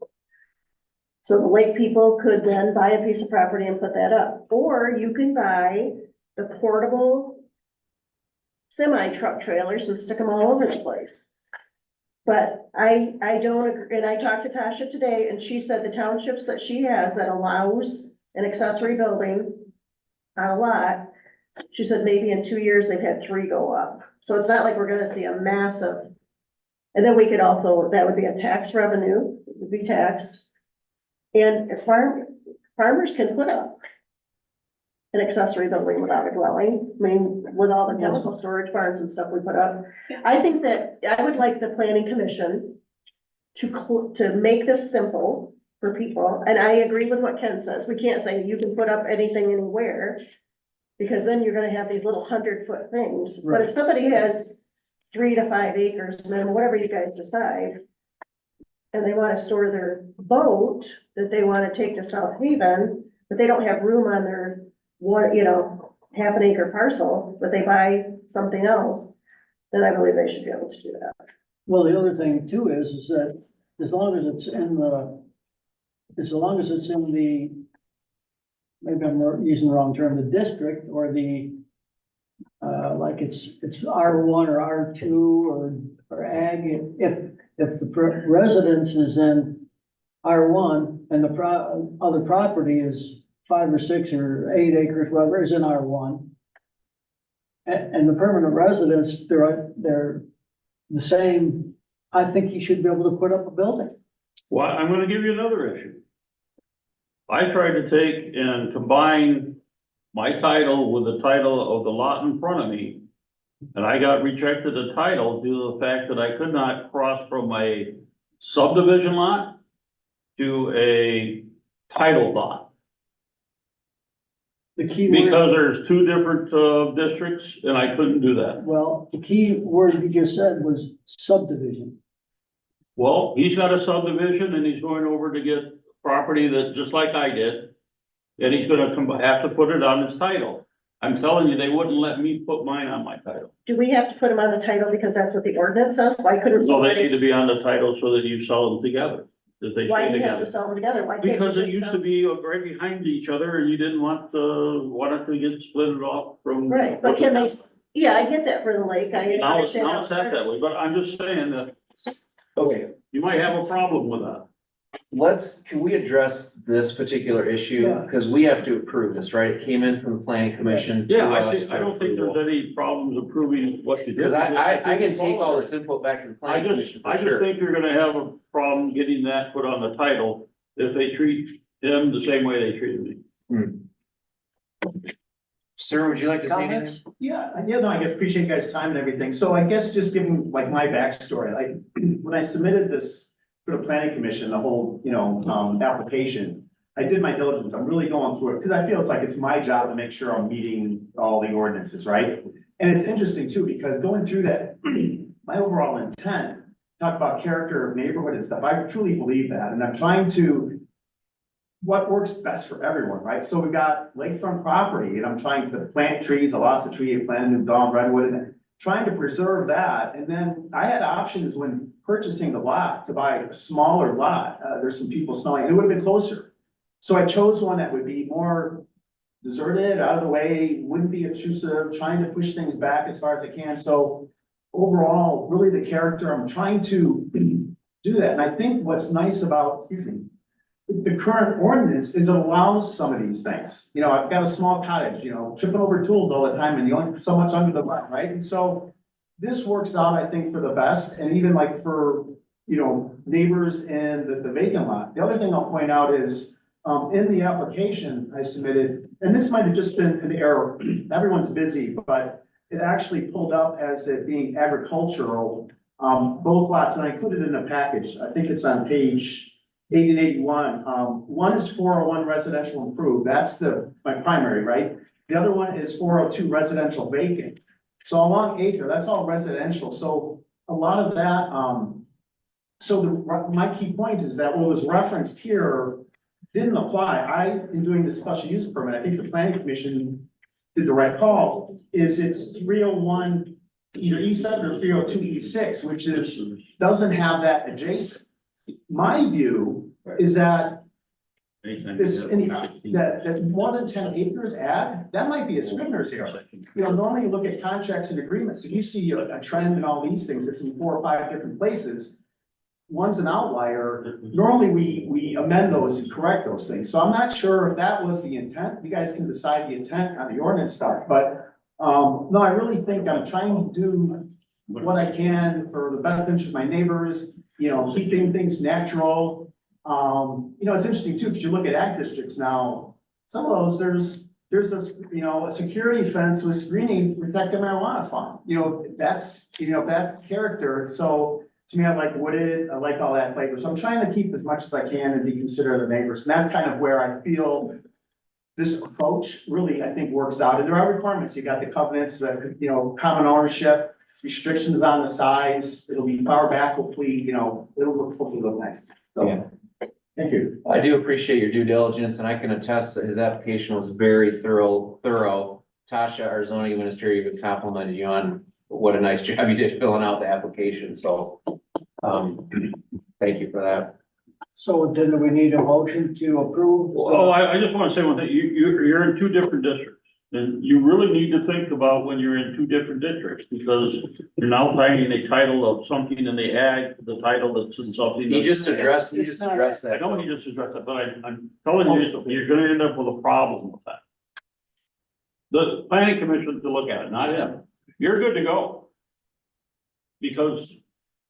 So the lake people could then buy a piece of property and put that up, or you can buy the portable semi-truck trailers and stick them all over the place. But I don't agree, and I talked to Tasha today, and she said the townships that she has that allows an accessory building on a lot, she said maybe in 2 years they've had 3 go up. So it's not like we're gonna see a massive. And then we could also, that would be a tax revenue, it would be taxed. And if farmers can put up an accessory building without a dwelling, I mean, with all the chemical storage barns and stuff we put up. I think that I would like the planning commission to make this simple for people, and I agree with what Ken says. We can't say you can put up anything anywhere, because then you're gonna have these little 100-foot things. But if somebody has 3 to 5 acres, and then whatever you guys decide, and they wanna store their boat that they wanna take to South Haven, but they don't have room on their half an acre parcel, but they buy something else, then I believe they should be able to do that. Well, the other thing too is that as long as it's in the, maybe I'm using the wrong term, the district or the, like it's R1 or R2 or ag, if the residence is in R1 and the other property is 5 or 6 or 8 acres, whatever is in R1. And the permanent residents, they're the same, I think you should be able to put up a building. Well, I'm gonna give you another issue. I tried to take and combine my title with the title of the lot in front of me. And I got rejected the title due to the fact that I could not cross from a subdivision lot to a title lot. The key word, Because there's 2 different, districts, and I couldn't do that. well, the key word you just said was subdivision. Well, he's got a subdivision and he's going over to get property that, just like I did. And he's gonna have to put it on his title. I'm telling you, they wouldn't let me put mine on my title. Do we have to put them on the title because that's what the ordinance says? Why couldn't So they need somebody, to be on the title so that you sell them together, that they why stay do you have to together. sell them together? Why can't you Because it just used sell- to be right behind each other and you didn't want to get split it off from. Right, but can they, yeah, I get that for the lake, I Now it's, understand. now it's that way, but I'm just saying that Okay, you might have a problem with that. can we address this particular issue? Yeah. Because we have to approve this, right? It came in from the planning commission to Yeah, us. I don't think there's any problems approving what you do. Because I can take all this input back to the I planning just, commission for I just sure. think you're gonna have a problem getting that put on the title if they treat him the same way they treated me. Sir, would you like to say anything? Comments? Yeah, no, I guess appreciate you guys' time and everything. So I guess just giving like my backstory, like when I submitted this for the planning commission, the whole, application, I did my diligence. I'm really going through it because I feel it's like it's my job to make sure I'm meeting all the ordinances, right? And it's interesting too, because going through that, my overall intent, talk about character of neighborhood and stuff, I truly believe that. And I'm trying to what works best for everyone, right? So we got lakefront property and I'm trying to plant trees, I lost a tree, I planted new Dawn redwood and trying to preserve that. And then I had options when purchasing the lot to buy a smaller lot. There's some people smelling, and it would have been closer. So I chose one that would be more deserted, out of the way, wouldn't be obtrusive, trying to push things back as far as I can. So overall, really the character, I'm trying to do that. And I think what's nice about, excuse me, the current ordinance is it allows some of these things. I've got a small cottage, tripping over tools all the time and you only so much under the rug, right? And so this works out, I think, for the best and even like for, neighbors in the vacant lot. The other thing I'll point out is, in the application I submitted, and this might have just been an error, everyone's busy, but it actually pulled up as it being agricultural, both lots, and I included it in a package. I think it's on page 80 and 81. One is 401 residential improved. That's my primary, right? The other one is 402 residential vacant. So along acre, that's all residential. So a lot of that, my key point is that what was referenced here didn't apply. In doing the special use permit, I think the planning commission did the right call, is it's 301, either E7 or 302 E6, which doesn't have that adjacent. My view is that that more than 10 acres that might be a Scrivener's error. Normally you look at contracts and agreements, if you see a trend in all these things, it's in 4 or 5 different places. One's an outlier, normally we amend those and correct those things, so I'm not sure if that was the intent, you guys can decide the intent on the ordinance stuff, but no, I really think I'm trying to do what I can for the best interest of my neighbors, keeping things natural. It's interesting too, because you look at ag districts now, some of those, there's this, a security fence with screening to protect the marijuana farm. That's the character. So to me, I like wooded, I like all that flavor. So I'm trying to keep as much as I can and be considerate of the neighbors. And that's kind of where I feel this approach really, I think, works out. And there are requirements. You got the covenants, common ownership, restrictions on the size. It'll be far back, hopefully, it'll hopefully look nice. So, Yeah. Thank you. I do appreciate your due diligence and I can attest that his application was very thorough. Tasha, our zoning administrator, even complimented you on what a nice job you did filling out the application, so, thank you for that. So then do we need a motion to approve? Well, I just want to say one thing, you're in 2 different districts. And you really need to think about when you're in 2 different districts, because you're now finding a title of something in the ag, the title that's in something. You that's- just addressed I that. know you just addressed that, but I'm telling you, you're gonna end up with a problem with that. The planning commission to look at it, not him. You're good to go. Because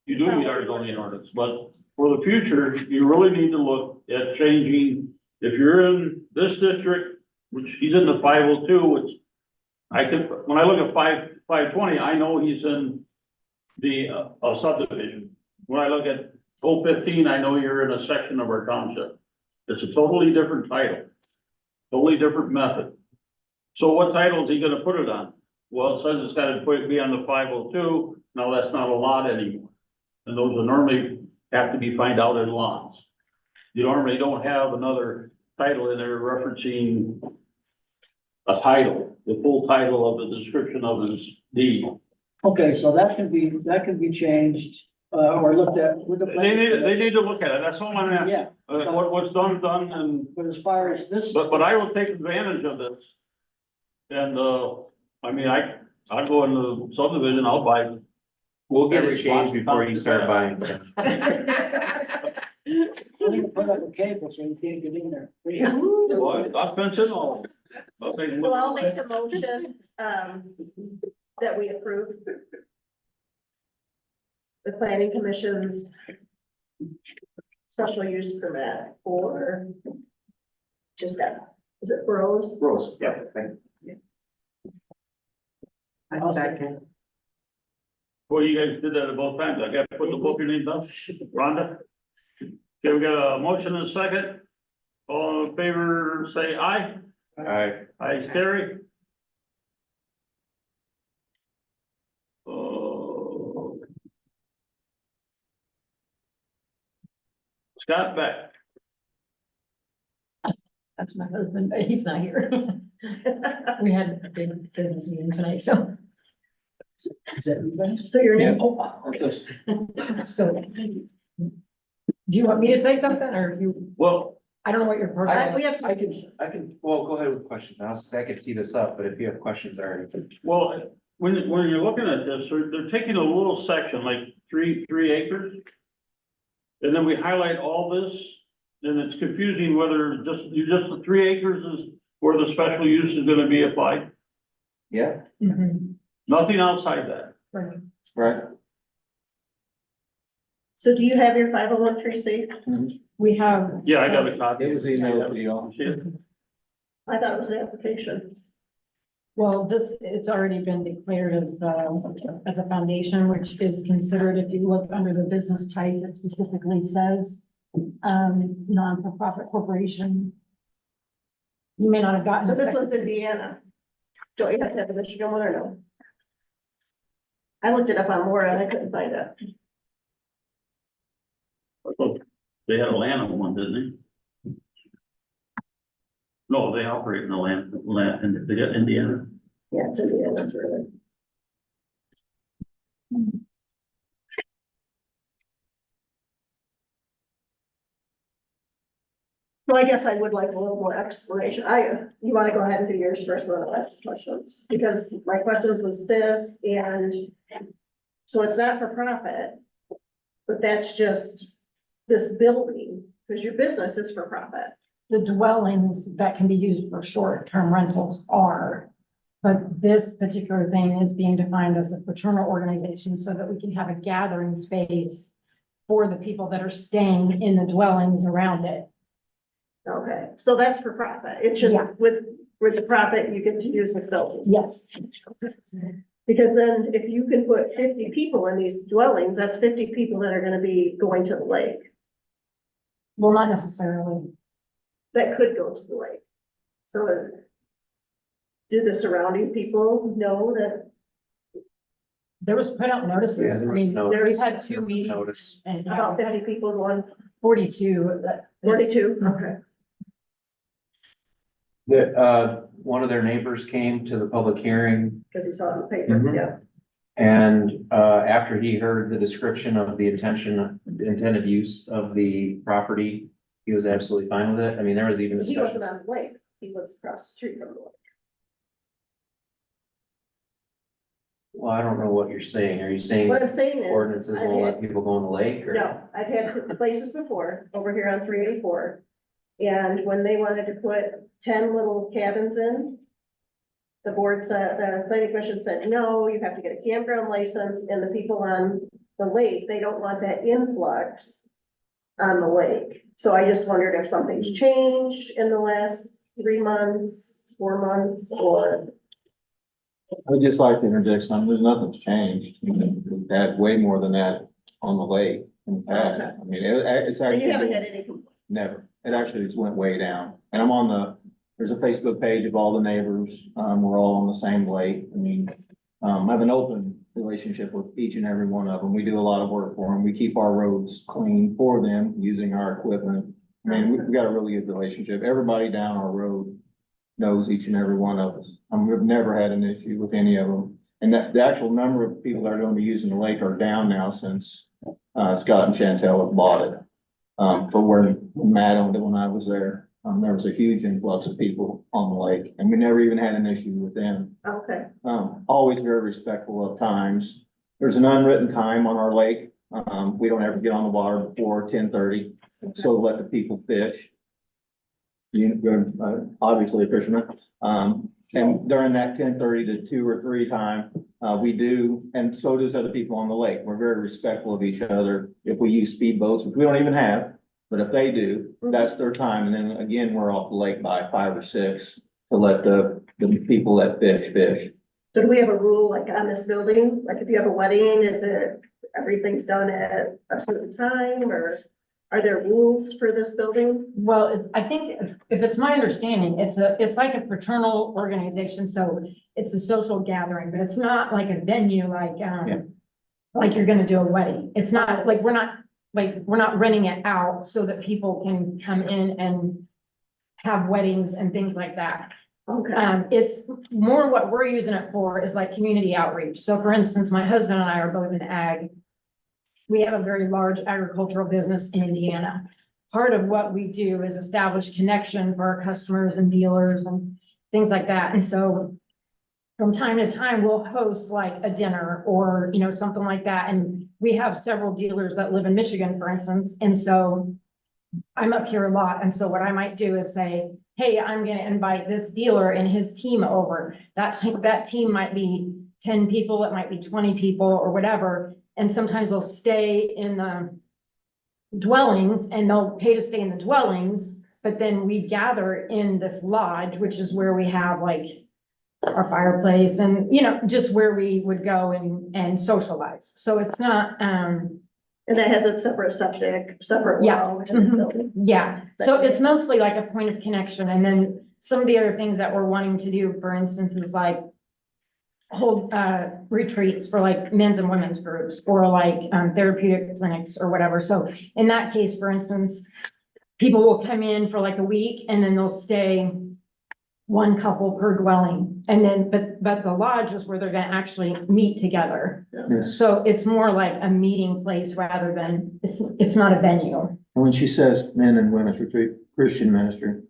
you do meet our zoning ordinance, but for the future, you really need to look at changing, if you're in this district, which he's in the 502, which when I look at 520, I know he's in the subdivision. When I look at 015, I know you're in a section of our township. It's a totally different title, totally different method. So what title is he gonna put it on? Well, it says it's gotta be on the 502, now that's not a lot anymore. And those are normally have to be found out in lots. You normally don't have another title in there referencing a title, the full title of the description of his deed. Okay, so that can be changed, or looked at with the. They need to look at it, that's all I'm asking. Yeah, What's done, and, but as far as this. but I will take advantage of this. And, I mean, I'll go in the subdivision, I'll buy. We'll get it Every changed lot before you start buying. We're gonna put up a cable so you can't get in there. Well, I'll fence it all. So I'll make a motion, that we approve the planning commission's special use permit for just that, is it Rose? Rose, yeah, thank you. I second. Well, you guys did that at both times, I got to put the book in names down, Rhonda? Okay, we got a motion and a second, all in favor, say aye. Aye. Aye, carry. Scott Beck. That's my husband, but he's not here. We had a big business meeting tonight, so. Is that everybody? So your name, So. Do you want me to say something, or you, Well, I don't know what your part. we have some. Well, go ahead with questions. I can tee this up, but if you have questions already. well, when you're looking at this, they're taking a little section, like three acres. And then we highlight all this, and it's confusing whether just the 3 acres is where the special use is gonna be applied. Yeah. Mhm, Nothing outside that. right. Right. So do you have your 501(c)(3)? We have. Yeah, I got a copy. It was emailed to you all. I thought it was an application. Well, it's already been declared as as a foundation, which is considered, if you look under the business type, it specifically says, non-for-profit corporation. You may not have gotten. So a this second- one's Indiana. Don't you have to have a Michigan one or no? I looked it up on Laura and I couldn't find it. They had a land one, didn't they? No, they operate in the land, and they got Indiana. Yeah, it's Indiana, that's really. So I guess I would like a little more explanation. You wanna go ahead and do yours first, then I'll ask the questions, because my questions was this, and so it's not for profit, but that's just this building, because your business is for profit. The dwellings that can be used for short-term rentals are. But this particular thing is being defined as a fraternal organization so that we can have a gathering space for the people that are staying in the dwellings around it. Okay, so that's for profit. It's just Yeah. with the profit, you get to use the building. Yes. Because then if you can put 50 people in these dwellings, that's 50 people that are gonna be going to the lake, Well, not necessarily. that could go to the lake. So do the surrounding people know that, There was put out notices. I mean, we've had 2 meetings Notice. and about 50 people going, 42. 42? Okay. One of their neighbors came to the public hearing, Because you saw it in the paper, Mhm. yeah. and, after he heard the description of the intended use of the property, he was absolutely fine with it. I mean, there was even He discussion. wasn't on the lake, he lives across the street from the lake. Well, I don't know what you're saying. Are you saying What I'm saying is. ordinances I've will had- let people go in the lake or? No, I've had places before, over here on 384. And when they wanted to put 10 little cabins in, the board said, the planning commission said, no, you have to get a campground license, and the people on the lake, they don't want that influx on the lake. So I just wondered if something's changed in the last 3 months, 4 months, or, I'd just like to interject something, there's nothing's changed, we've had way more than that on the lake in the past, I mean, it's and you haven't actually, had any complaints. never, it actually just went way down. And I'm on there's a Facebook page of all the neighbors, we're all on the same lake, I mean, I have an open relationship with each and every one of them. We do a lot of work for them. We keep our roads clean for them using our equipment. I mean, we've got a really good relationship. Everybody down our road knows each and every one of us. We've never had an issue with any of them. And that, the actual number of people that are gonna be using the lake are down now since, Scott and Chantel have bought it. For where Matt owned it when I was there, there was a huge influx of people on the lake, and we never even had an issue with them. Okay, Always very respectful of times. There's an unwritten time on our lake. We don't ever get on the water before 10:30, so let the people fish. You're obviously a fisherman. And during that 10:30 to 2 or 3 time, we do, and so does other people on the lake. We're very respectful of each other. If we use speedboats, which we don't even have, but if they do, that's their time. And then again, we're off the lake by 5 or 6 to let the people that fish. so do we have a rule like on this building, like if you have a wedding, is it, everything's done at a certain time, or are there rules for this building? Well, I think if it's my understanding, it's like a fraternal organization, so it's a social gathering, but it's not like a venue like you're gonna do a wedding. It's not like, we're not renting it out so that people can come in and have weddings and things like that. Okay, It's more what we're using it for is like community outreach. So for instance, my husband and I are both in ag. We have a very large agricultural business in Indiana. Part of what we do is establish connection for our customers and dealers and things like that. And so from time to time, we'll host like a dinner or, you know, something like that. And we have several dealers that live in Michigan, for instance. And so I'm up here a lot. And so what I might do is say, hey, I'm going to invite this dealer and his team over. That team might be 10 people, it might be 20 people or whatever. And sometimes they'll stay in the dwellings and they'll pay to stay in the dwellings. But then we gather in this lodge, which is where we have like our fireplace and, you know, just where we would go and socialize. So it's not, and that has its separate septic, separate Yeah. well within the building. yeah. So it's mostly like a point of connection. And then some of the other things that we're wanting to do, for instance, is like hold retreats for like men's and women's groups or like therapeutic clinics or whatever. So in that case, for instance, people will come in for like a week and then they'll stay one couple per dwelling. And then, but the lodge is where they're gonna actually meet together. Yes. So it's more like a meeting place rather than, it's not a venue. And when she says men and women's retreat, Christian ministry.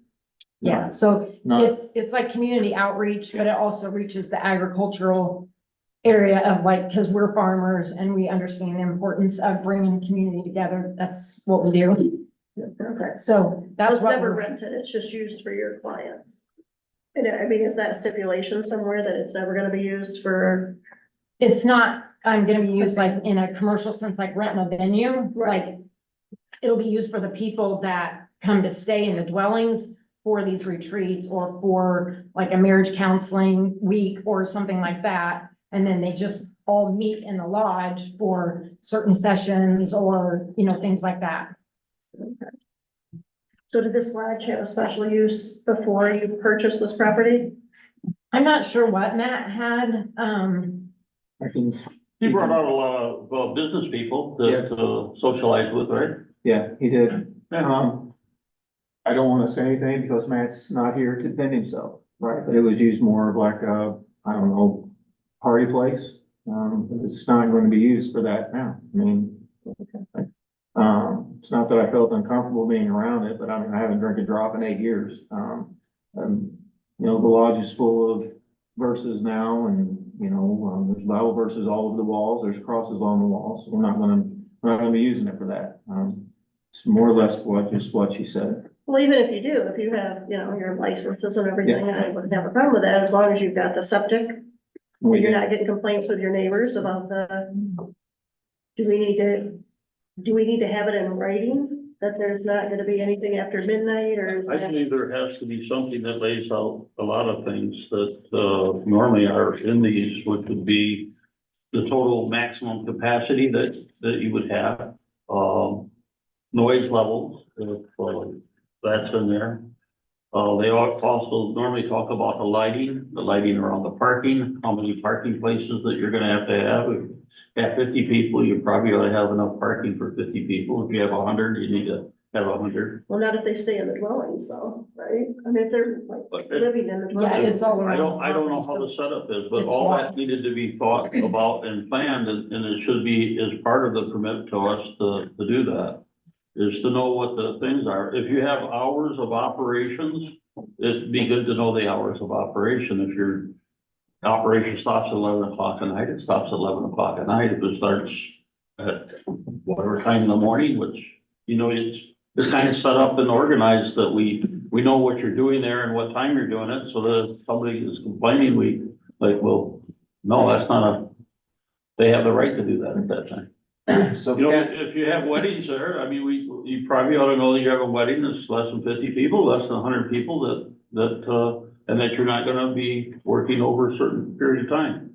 Yeah, so Not, it's like community outreach, but it also reaches the agricultural area of like, because we're farmers and we understand the importance of bringing the community together. That's what we do. Okay, So that's it's what never we're, rented, it's just used for your clients. And I mean, is that a stipulation somewhere that it's never gonna be used for? it's not, I'm gonna be used like in a commercial sense, like renting a venue, Right. like it'll be used for the people that come to stay in the dwellings for these retreats or for like a marriage counseling week or something like that. And then they just all meet in the lodge for certain sessions or, you know, things like that. So did this lodge have a special use before you purchased this property? I'm not sure what Matt had, I can, He brought out a lot of business people to socialize with, right? yeah, he did. I don't wanna say anything because Matt's not here to defend himself, right? But it was used more of like a, I don't know, party place. It's not going to be used for that now. I mean, it's not that I felt uncomfortable being around it, but I mean, I haven't drank a drop in 8 years. You know, the lodge is full of verses now and, you know, there's Bible verses all over the walls. There's crosses on the walls. We're not gonna be using it for that. It's more or less just what she said. Well, even if you do, if you have, you know, your licenses and everything, I wouldn't have a problem with that, as long as you've got the septic. We You're did. not getting complaints with your neighbors about do we need to have it in writing? That there's not gonna be anything after midnight, or is I that? believe there has to be something that lays out a lot of things that normally are in these, which would be the total maximum capacity that you would have, noise levels, if that's in there. They also normally talk about the lighting around the parking, how many parking places that you're gonna have to have. If you have 50 people, you probably ought to have enough parking for 50 people. If you have 100, you need to have 100. Well, not if they stay in the dwellings though, right? I mean, if they're like But living in the Yeah, dwelling. it's all around. I don't know the how property, the setup is, but It's all wide. that needed to be thought about and planned, and it should be as part of the permit to us to do that. Is to know what the things are. If you have hours of operations, it'd be good to know the hours of operation. If your operation stops at 11 o'clock at night, it stops at 11 o'clock at night. If it starts at whatever time in the morning, which, you know, it's kind of set up and organized that we know what you're doing there and what time you're doing it, so that if somebody is complaining, we like, well, no, that's not they have the right to do that at that time. So You know, Ken, if you have weddings there, I mean, you probably ought to know that you have a wedding that's less than 50 people, less than 100 people and that you're not gonna be working over a certain period of time.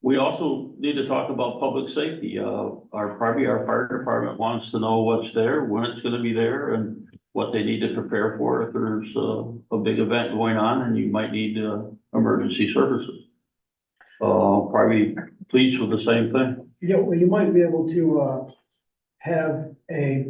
We also need to talk about public safety. Our fire department wants to know what's there, when it's gonna be there, and what they need to prepare for if there's a big event going on and you might need emergency services. Probably police with the same thing. Yeah, well, you might be able to, have a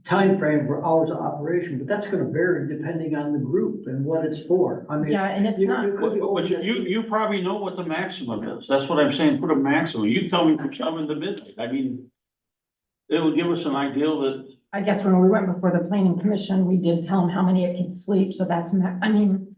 time frame for hours of operation, but that's gonna vary depending on the group and what it's for. I mean. Yeah, and it's you- not, you could be But you probably know what the maximum is. That's what I'm saying, put a maximum. You tell me from 7 to midnight. I mean, it would give us an idea that, I guess when we went before the planning commission, we did tell them how many it could sleep, so that's, I mean,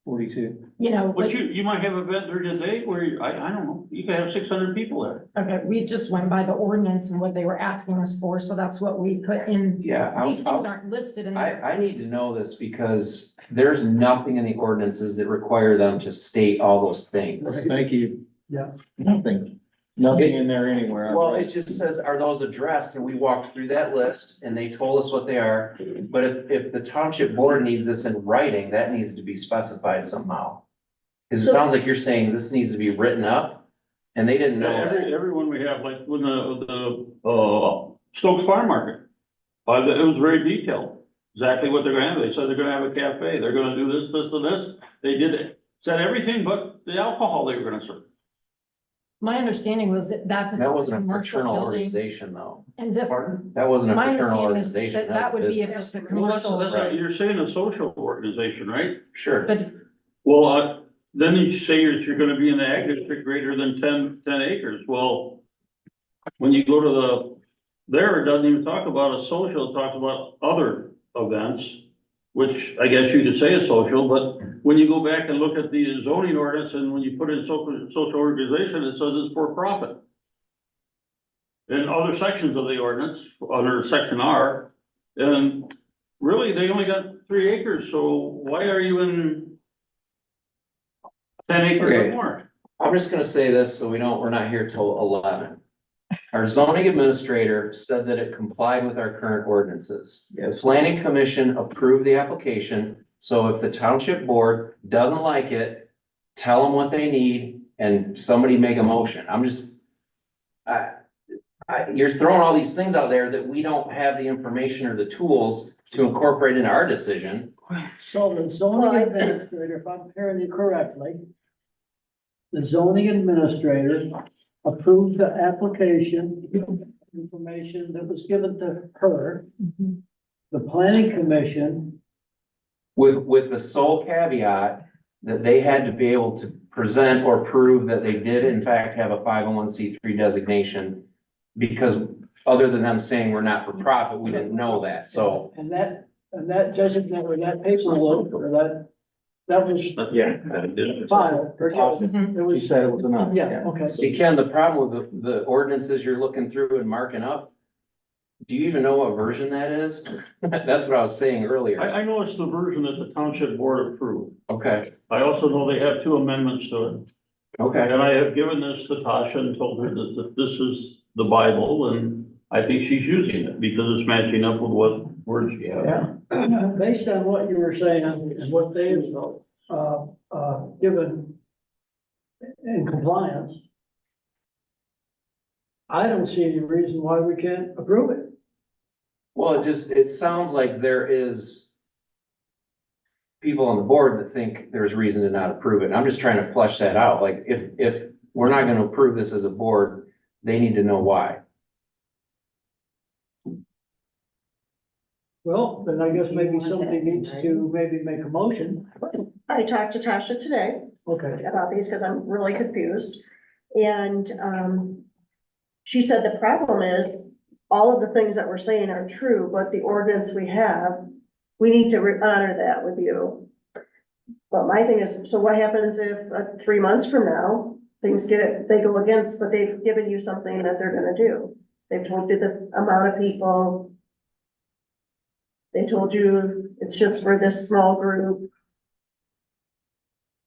42. you know, but like, you might have an event during the day where, I don't know, you could have 600 people there. okay, we just went by the ordinance and what they were asking us for, so that's what we put in. yeah, These things aren't listed in there. I need to know this because there's nothing in the ordinances that require them to state all those things. Thank you. Yeah. Nothing in there anywhere. Well, it just says, are those addressed? And we walked through that list and they told us what they are. But if the township board needs this in writing, that needs to be specified somehow. Cause it sounds like you're saying this needs to be written up and they didn't know that. Everyone we have, like when the Stokes Farm Market, it was very detailed, exactly what they're gonna have. They said they're gonna have a cafe, they're gonna do this, this, and this. They did it, said everything but the alcohol they were gonna serve. My understanding was that that's. That wasn't a commercial fraternal building, organization though. And this, That wasn't a my fraternal understanding is organization. that that would be if business. it's a Well, that's commercial, you're saying a social organization, right? Sure. but Well, then you say you're gonna be in the ag district greater than 10 acres. Well, when you go to there, it doesn't even talk about a social, it talks about other events, which I guess you could say is social, but when you go back and look at the zoning ordinance and when you put in social organization, it says it's for profit. In other sections of the ordinance, under section R, and really, they only got 3 acres, so why are you in 10 acres or Okay. more? I'm just gonna say this, so we're not here till 11. Our zoning administrator said that it complied with our current ordinances. The planning commission approved the application, so if the township board doesn't like it, tell them what they need and somebody make a motion. You're throwing all these things out there that we don't have the information or the tools to incorporate in our decision. So the zoning administrator, if I'm hearing you correctly, the zoning administrator approved the application, information that was given to her. The planning commission, With the sole caveat that they had to be able to present or prove that they did in fact have a 501c3 designation. Because other than them saying we're not for profit, we didn't know that, so. and that designate, or that paperwork, or that was Yeah. filed. Mhm. It She was, said it was enough. yeah, okay. See, Ken, the problem with the ordinances you're looking through and marking up, do you even know what version that is? That's what I was saying earlier. I know it's the version that the township board approved. Okay, I also know they have 2 amendments to it. okay. And I have given this to Tasha and told her that this is the Bible, and I think she's using it because it's matching up with what words you have. Yeah, based on what you were saying and what they've, given in compliance, I don't see any reason why we can't approve it. Well, it sounds like there is people on the board that think there's reason to not approve it. And I'm just trying to flush that out. Like, if we're not gonna approve this as a board, they need to know why. Well, then I guess maybe somebody needs to maybe make a motion. I talked to Tasha today Okay. about these because I'm really confused. And, she said the problem is all of the things that we're saying are true, but the ordinance we have, we need to honor that with you. But my thing is, so what happens if 3 months from now, they go against, but they've given you something that they're gonna do? They've told you the amount of people. They told you it's just for this small group.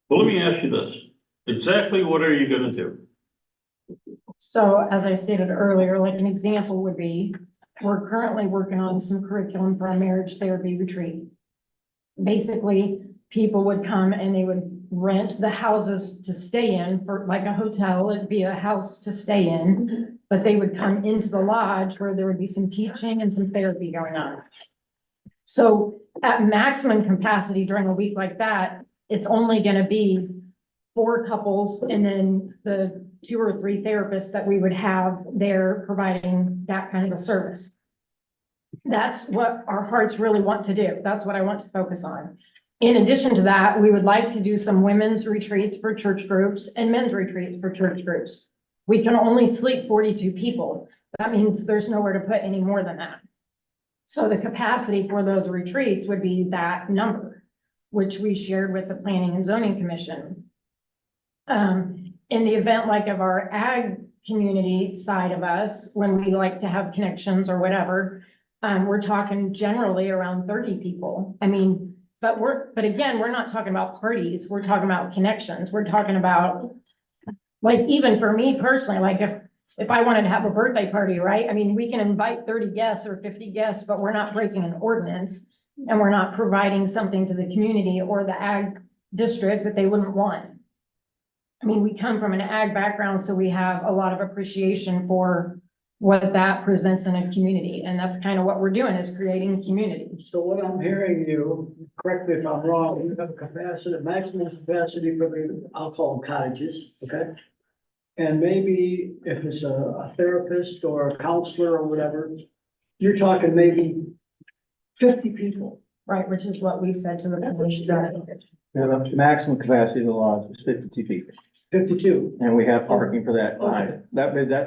Well, let me ask you this. Exactly what are you gonna do? So as I stated earlier, like an example would be, we're currently working on some curriculum for a marriage therapy retreat. Basically, people would come and they would rent the houses to stay in for like a hotel, it'd be a house to stay in. But they would come into the lodge where there would be some teaching and some therapy going on. So at maximum capacity during a week like that, it's only gonna be 4 couples and then the 2 or 3 therapists that we would have there providing that kind of a service. That's what our hearts really want to do. That's what I want to focus on. In addition to that, we would like to do some women's retreats for church groups and men's retreats for church groups. We can only sleep 42 people. That means there's nowhere to put any more than that. So the capacity for those retreats would be that number, which we shared with the Planning and Zoning Commission. In the event like of our ag community side of us, when we like to have connections or whatever, we're talking generally around 30 people. I mean, but again, we're not talking about parties. We're talking about connections. We're talking about, like, even for me personally, like if I wanted to have a birthday party, right? I mean, we can invite 30 guests or 50 guests, but we're not breaking an ordinance and we're not providing something to the community or the ag district that they wouldn't want. I mean, we come from an ag background, so we have a lot of appreciation for what that presents in a community. And that's kind of what we're doing, is creating community. So what I'm hearing you, correct me if I'm wrong, you have a capacity, maximum capacity for the, I'll call them cottages, okay? And maybe if it's a therapist or a counselor or whatever, you're talking maybe 50 people. Right, which is what we said to the commission. Yeah, the maximum capacity of the lodge is 52 people. 52. And we have parking for that. Okay.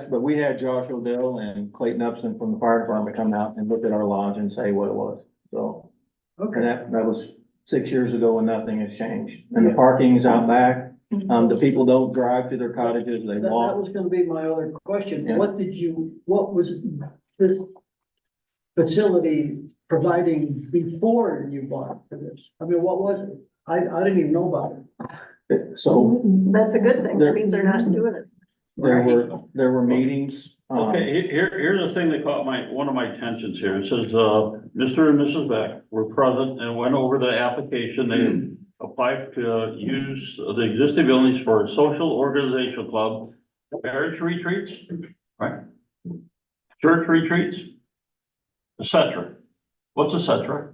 But we had Josh Odell and Clayton Upson from the fire department come out and look at our lodge and say what it was. So, and that was 6 years ago and nothing has changed. And the parking is out back. The people don't drive to their cottages, they That walk. was gonna be my other question. Yeah. What was this facility providing before you bought for this? I mean, what was it? I didn't even know about it. So That's a good thing. That means they're not doing it. there were meetings. Okay, here's the thing that caught one of my attentions here. It says, Mr. and Mrs. Beck were present and went over the application. They applied to use the existing buildings for a social organizational club, marriage retreats, right? Church retreats, et cetera. What's et cetera?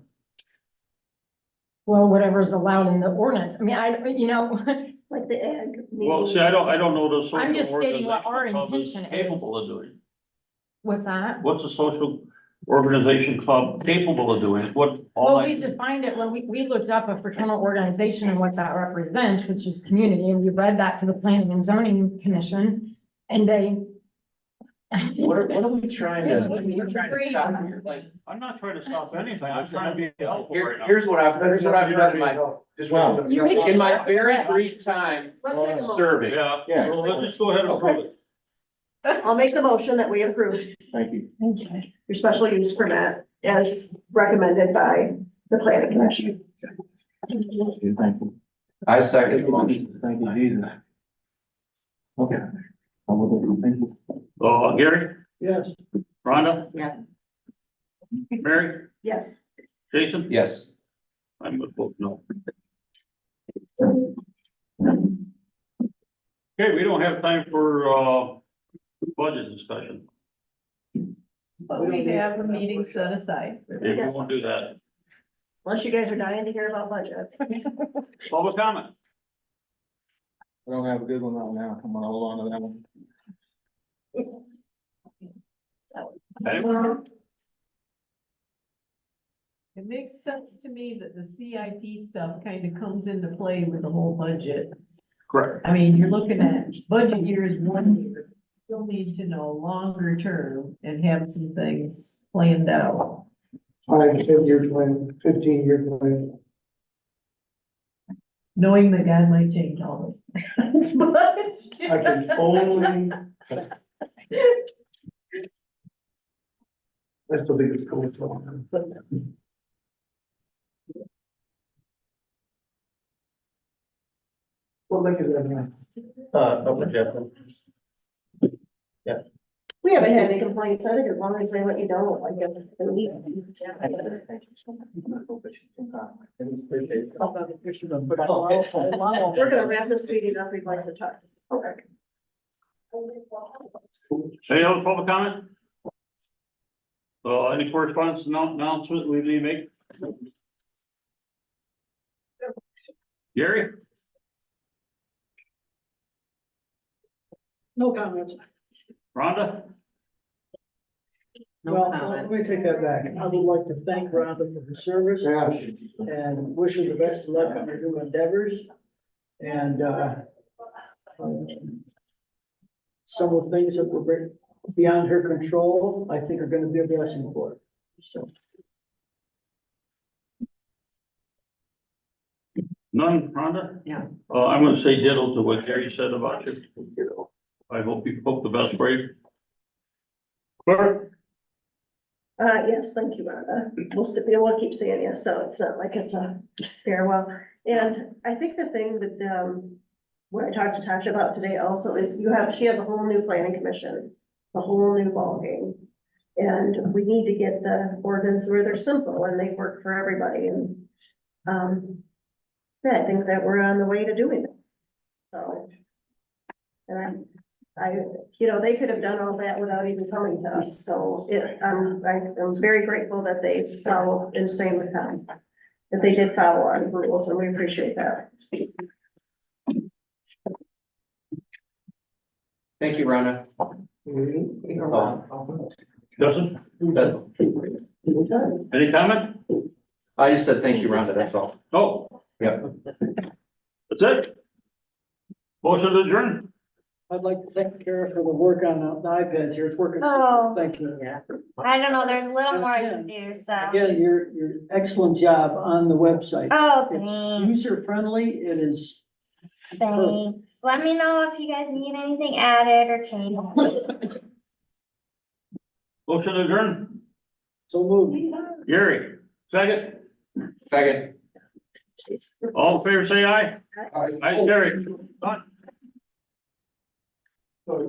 Well, whatever is allowed in the ordinance. I mean, Like the ag. Well, see, I don't know the social. I'm just stating what our organizational club is intention is. capable of doing. What's that? What's a social organization club capable of doing? Well, we defined it when we looked up a fraternal organization and what that represents, which is community, and we read that to the Planning and Zoning Commission, and they. What are we trying to, we're trying to stop here, like, I'm not trying to stop anything. I'm trying to be helpful right now. here's what I've done in my, just in my very brief time Let's make a motion. serving. Yeah, well, let's just go ahead and approve it. I'll make the motion that we approve Thank you. Okay. your special use permit as recommended by the planning commission. Thank you. I second the motion. Thank you, Jesus. Okay. Thank you. Gary, Yes. Rhonda? Yeah. Mary, Yes. Jason? Yes. I'm gonna vote no. Okay, we don't have time for, budget discussion. But we have a meeting set aside. If we won't do that. Unless you guys are dying to hear about budget. Public comment. I don't have a good one right now. I'm gonna hold on to that one. Anyone? It makes sense to me that the CIP stuff kind of comes into play with the whole budget. Correct. I mean, you're looking at budget years 1 year, still need to know longer term and have some things planned out. 5-10 year plan, 15-year plan. Knowing that God might change all this. I can only. That's the biggest goal. What link is that now? We haven't had any complaints, I think as long as they let you know, like, if they leave. We're gonna wrap this meeting up, we'd like to talk. Okay. Any other public comment? Any correspondence, announcement we need to make? Gary? No comments. Rhonda? No Well, comment. let me take that back. I would like to thank Rhonda for her service Yeah. and wish her the best of luck on her new endeavors. And, some of the things that were beyond her control, I think are gonna be a blessing for her. So, None, Rhonda? Yeah. I'm gonna say ditto to what Gary said about you. I hope the best for you. Clerk? Yes, thank you, Rhonda. We'll keep seeing you, so it's not like it's a farewell. And I think the thing that, what I talked to Tasha about today also is she has a whole new planning commission, a whole new ballgame. And we need to get the ordinance where they're simple and they work for everybody and, yeah, I think that we're on the way to doing it. So. And they could have done all that without even coming to us, so I'm very grateful that they follow in the same time. That they did follow our rules, and we appreciate that. Thank you, Rhonda. Justin? Any comment? I just said thank you, Rhonda, that's all. Oh. Yep. That's it? Motion to adjourn? I'd like to thank Kara for the work on the iPads here. It's working. Oh. Thank you. I don't know, there's a little more I can do, so. Again, your excellent job on the website. Oh, It's thanks, user friendly. It is. thanks. Let me know if you guys need anything added or changed. Motion to adjourn? So moved. Gary, second? Second. All in favor, say aye. Aye, Gary. Done. Oh,